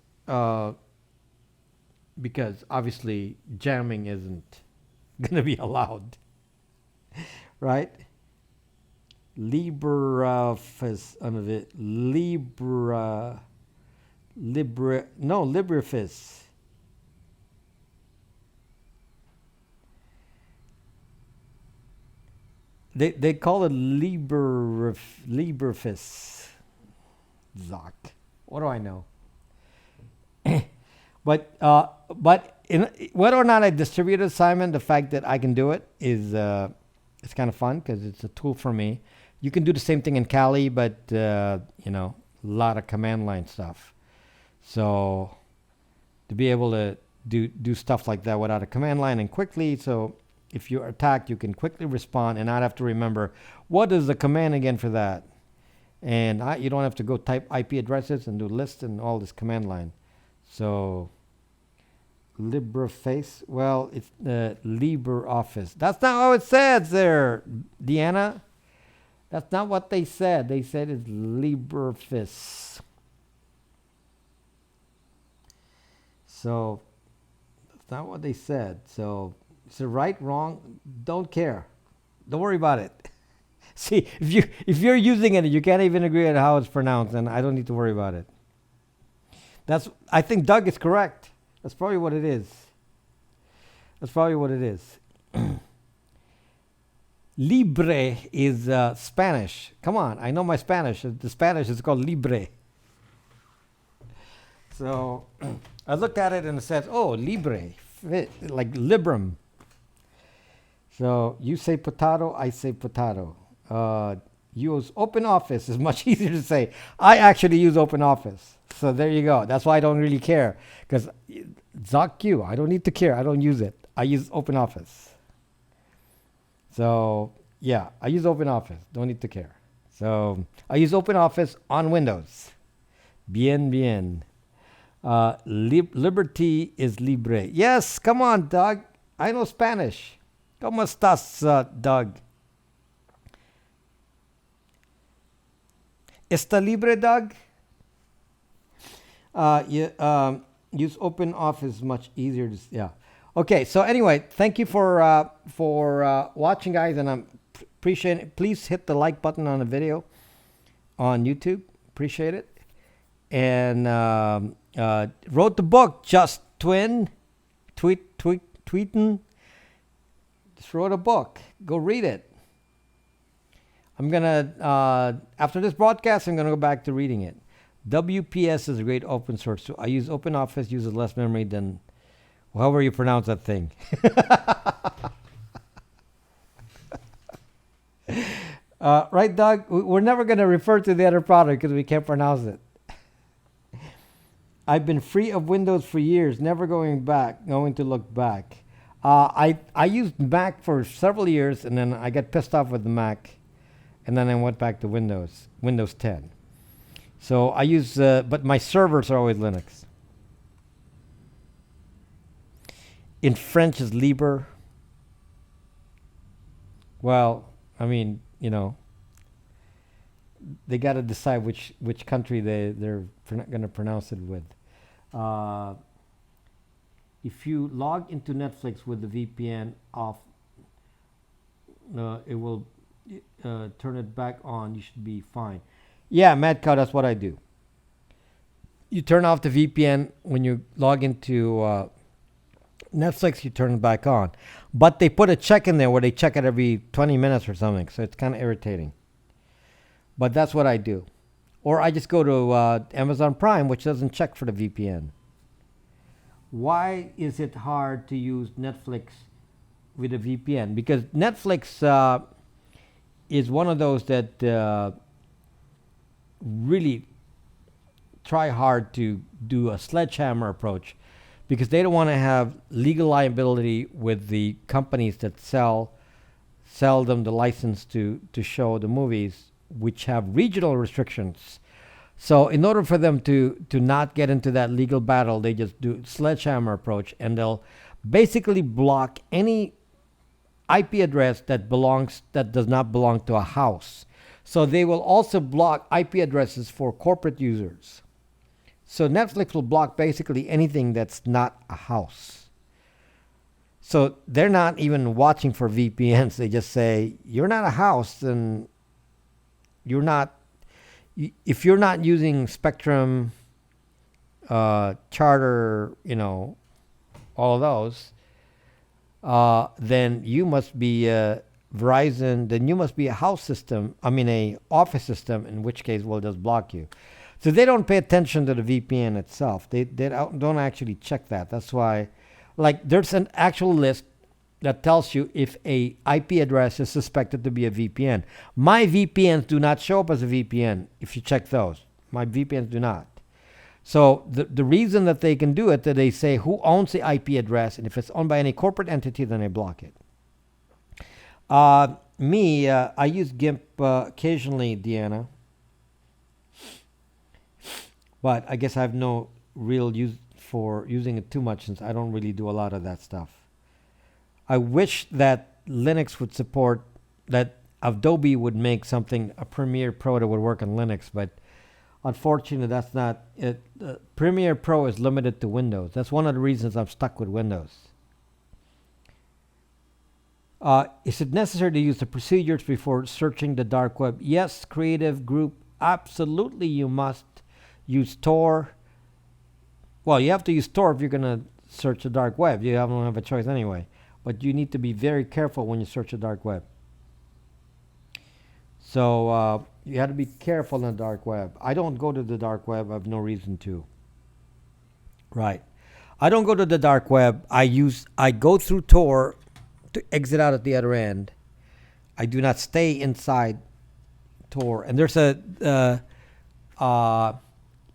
because obviously jamming isn't gonna be allowed, right? LibreOffice under it. LibreOffice. They call it LibreOffice. Zoc. What do I know? But whether or not I distribute it, Simon, the fact that I can do it is it's kind of fun because it's a tool for me. You can do the same thing in Kali, but a lot of command line stuff. So to be able to do stuff like that without a command line and quickly, so if you're attacked, you can quickly respond and not have to remember what is the command again for that. And you don't have to go type IP addresses and do lists and all this command line. So LibreFace, well, it's LibreOffice. That's not how it says there, Deanna. That's not what they said. They said it's LibreOffice. So that's not what they said. So is it right, wrong? Don't care. Don't worry about it. See, if you're using it and you can't even agree on how it's pronounced, then I don't need to worry about it. I think Doug is correct. That's probably what it is. Libre is Spanish. Come on, I know my Spanish. The Spanish is called libre. So I looked at it and it says, oh, libre, like librum. So you say potato, I say potato. Use open office is much easier to say. I actually use open office. So there you go. That's why I don't really care. Because ZocQ, I don't need to care. I don't use it. I use open office. So yeah, I use open office. Don't need to care. So I use open office on Windows. Bien. Liberty is libre. Yes, come on, Doug. I know Spanish. ¿Cómo estás, Doug? ¿Está libre, Doug? Use open office much easier to yeah. Okay, so anyway, thank you for watching, guys, and I'm appreciate it. Please hit the like button on the video on YouTube. Appreciate it. And wrote the book, Just Twin, tweeting. Just wrote a book. Go read it. I'm gonna after this broadcast, I'm gonna go back to reading it. WPS is a great open source tool. I use OpenOffice, uses less memory than however you pronounce that thing. Right, Doug? We're never going to refer to the other product because we can't pronounce it. I've been free of Windows for years, never going to look back. I used Mac for several years, and then I got pissed off with the Mac, and then I went back to Windows 10. So I use, but my servers are always Linux. In French is libre. Well, I mean, they got to decide which country they're going to pronounce it with. Uh, if you log into Netflix with the VPN off, it will turn it back on. You should be fine. Yeah, Mad Cow, that's what I do. You turn off the VPN when you log into Netflix. You turn it back on, but they put a check in there where they check it every 20 minutes or something. So it's kind of irritating. But that's what I do. Or I just go to Amazon Prime, which doesn't check for the VPN. Why is it hard to use Netflix with a VPN? Because Netflix is one of those that really try hard to do a sledgehammer approach because they don't want to have legal liability with the companies that sell them the license to show the movies, which have regional restrictions. So in order for them to not get into that legal battle, they just do sledgehammer approach, and they'll basically block any IP address that does not belong to a house. So they will also block IP addresses for corporate users. So Netflix will block basically anything that's not a house. So they're not even watching for VPNs. They just say, you're not a house, then you're not, if you're not using Spectrum, Charter, all of those, then you must be Verizon, then you must be a house system, a office system, in which case we'll just block you. So they don't pay attention to the VPN itself. They don't actually check that. That's why, there's an actual list that tells you if a IP address is suspected to be a VPN. My VPNs do not show up as a VPN if you check those. My VPNs do not. So the reason that they can do it, that they say who owns the IP address, and if it's owned by any corporate entity, then they block it. I use GIMP occasionally, Deanna. But I guess I have no real use for using it too much since I don't really do a lot of that stuff. I wish that Linux would support, that Adobe would make something, a Premiere Pro that would work on Linux, but unfortunately that's not it. Premiere Pro is limited to Windows. That's one of the reasons I'm stuck with Windows. Is it necessary to use the procedures before searching the dark web? Yes, Creative Group, absolutely you must use Tor. Well, you have to use Tor if you're going to search the dark web. You don't have a choice anyway. But you need to be very careful when you search the dark web. So you have to be careful in the dark web. I don't go to the dark web. I have no reason to. Right. I don't go to the dark web. I go through Tor to exit out at the other end. I do not stay inside Tor. And there's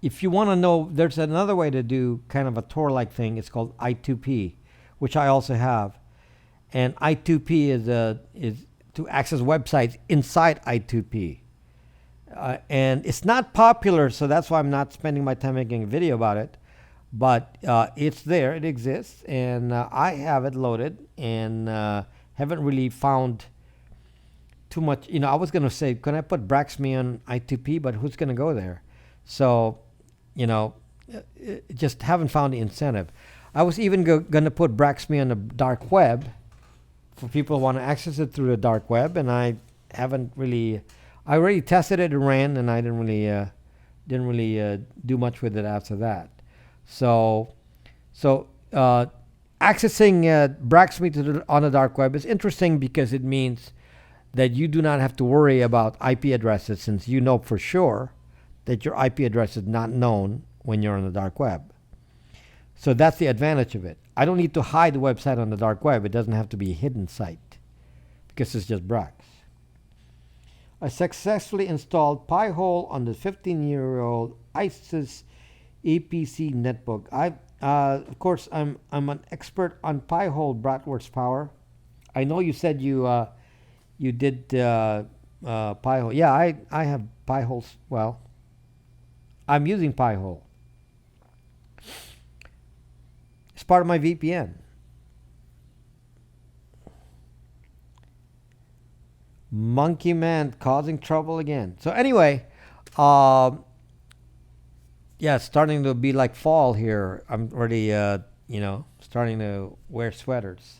if you want to know, there's another way to do kind of a Tor-like thing. It's called I2P, which I also have. And I2P is to access websites inside I2P. And it's not popular, so that's why I'm not spending my time making a video about it. But it's there, it exists, and I have it loaded, and haven't really found too much. I was going to say, can I put Braxme on I2P, but who's going to go there? So, just haven't found the incentive. I was even going to put Braxme on the dark web for people who want to access it through the dark web, and I haven't really. I already tested it and ran, and I didn't really do much with it after that. So accessing Braxme on the dark web is interesting because it means that you do not have to worry about IP addresses, since you know for sure that your IP address is not known when you're on the dark web. So that's the advantage of it. I don't need to hide the website on the dark web. It doesn't have to be a hidden site because it's just Brax. I successfully installed Pi-hole on the 15-year-old ISIS APC netbook. Of course, I'm an expert on Pi-hole bratwurst power. I know you said you did Pi-hole. Yeah, I have Pi-holes. Well, I'm using Pi-hole. It's part of my VPN. Monkey Man causing trouble again. So anyway, um, yeah, it's starting to be like fall here. I'm already, starting to wear sweaters.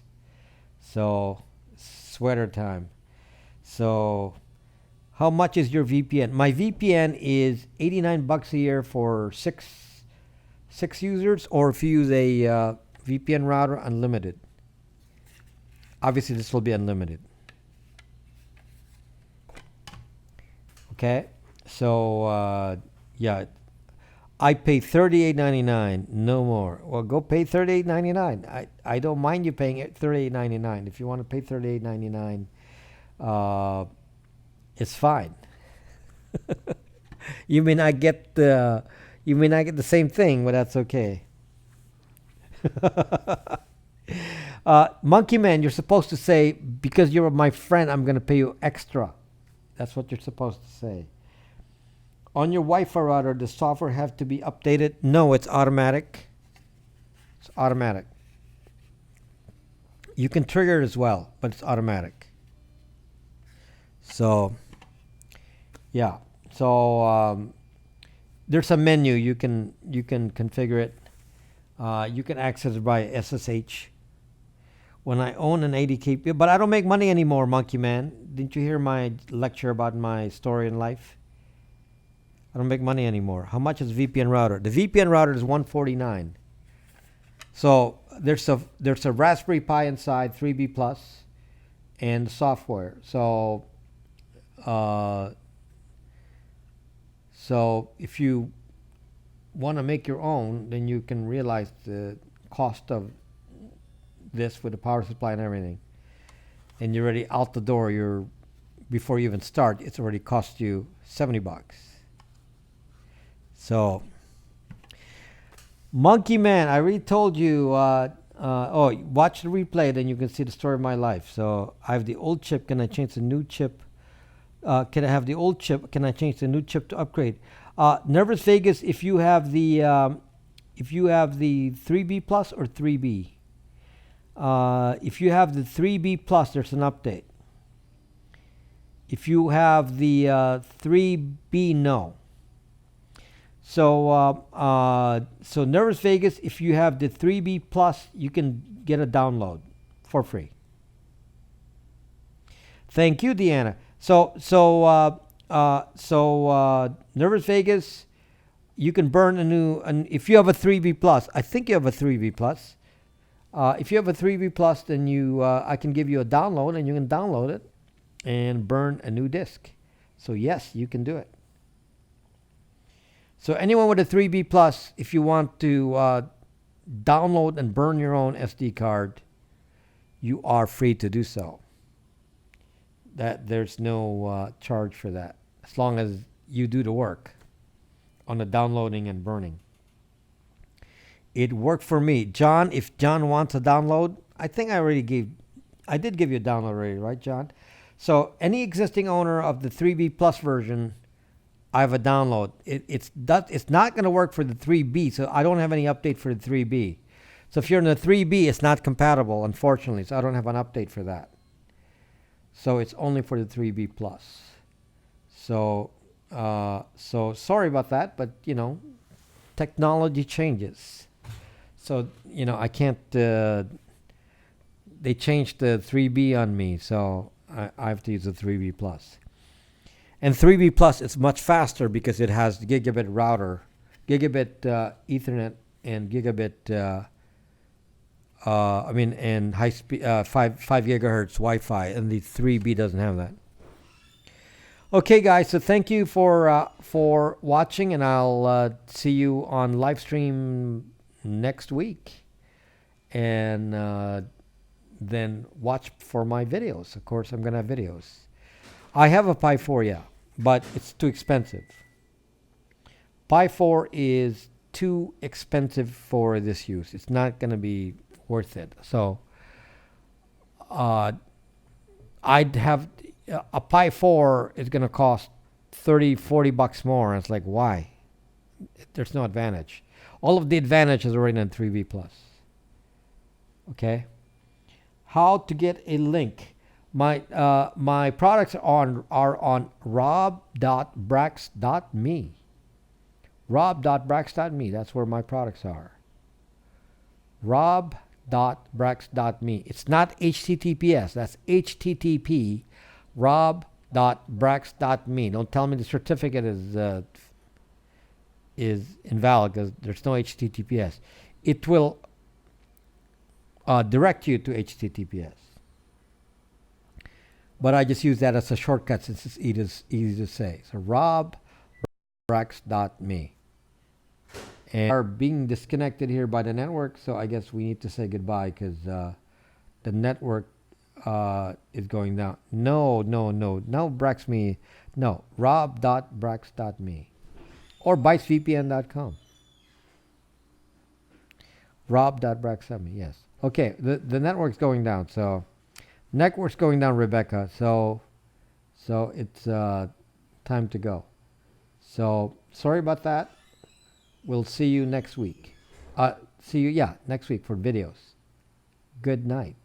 So sweater time. So how much is your VPN? My VPN is $89 a year for six users, or if you use a VPN router, unlimited. Obviously, this will be unlimited. Okay, so yeah, I pay $38.99, no more. Well, go pay $38.99. I don't mind you paying it $38.99. If you want to pay $38.99, uh, it's fine. You may not get the same thing, but that's okay. Monkey Man, you're supposed to say, because you're my friend, I'm gonna pay you extra. That's what you're supposed to say. On your Wi-Fi router, does software have to be updated? No, it's automatic. It's automatic. You can trigger it as well, but it's automatic. So, yeah. So there's a menu. You can configure it. You can access it by SSH. When I own an 80K, but I don't make money anymore, Monkey Man. Didn't you hear my lecture about my story in life? I don't make money anymore. How much is VPN router? The VPN router is $149. So there's a Raspberry Pi inside, 3B plus, and software. Uh, so if you want to make your own, then you can realize the cost of this with the power supply and everything, and you're already out the door. Before you even start, it's already cost you $70. So, Monkey Man, I already told you. Watch the replay, then you can see the story of my life. So I have the old chip. Can I change the new chip? Can I have the old chip? Can I change the new chip to upgrade? Nervous Vegas, if you have the 3B plus or 3B. If you have the 3B plus, there's an update. If you have the 3B, no. So Nervous Vegas, if you have the 3B plus, you can get a download for free. Thank you, Deanna. Nervous Vegas, you can burn if you have a 3B plus, I think you have a 3B plus. If you have a 3B plus, then I can give you a download, and you can download it and burn a new disk. So yes, you can do it. So anyone with a 3B plus, if you want to download and burn your own SD card, you are free to do so. That there's no charge for that, as long as you do the work on the downloading and burning. It worked for me. John, if John wants a download, I think I did give you a download already, right, John? So any existing owner of the 3B plus version, I have a download. It's not going to work for the 3B, so I don't have any update for the 3B. So if you're in the 3B, it's not compatible, unfortunately, so I don't have an update for that. So it's only for the 3B plus. So sorry about that, but technology changes. So I can't. They changed the 3B on me, so I have to use the 3B plus. And 3B plus is much faster because it has the gigabit router, gigabit Ethernet, and gigabit. And high speed 5 gigahertz Wi-Fi, and the 3B doesn't have that. Okay, guys. So thank you for watching, and I'll see you on live stream next week, and then watch for my videos. Of course, I'm gonna have videos. I have a Pi 4, yeah, but it's too expensive. Pi 4 is too expensive for this use. It's not gonna be worth it. So I'd have a Pi 4 is going to cost $30-40 more. And it's like, why? There's no advantage. All of the advantage is already in 3B plus. Okay. How to get a link? My products are on rob.brax.me. Rob.brax.me. That's where my products are. Rob.brax.me. It's not HTTPS. That's HTTP. Rob.brax.me. Don't tell me the certificate is invalid because there's no HTTPS. It will direct you to HTTPS. But I just use that as a shortcut since it's easy to say. So robbrax.me. And we are being disconnected here by the network, so I guess we need to say goodbye because the network is going down. No, Brax.me. No, rob.brax.me. Or bytesvpn.com. Rob.brax.me, yes. Okay, the network's going down, so network's going down, Rebecca. So it's time to go. So sorry about that. We'll see you next week. See you, next week for videos. Good night.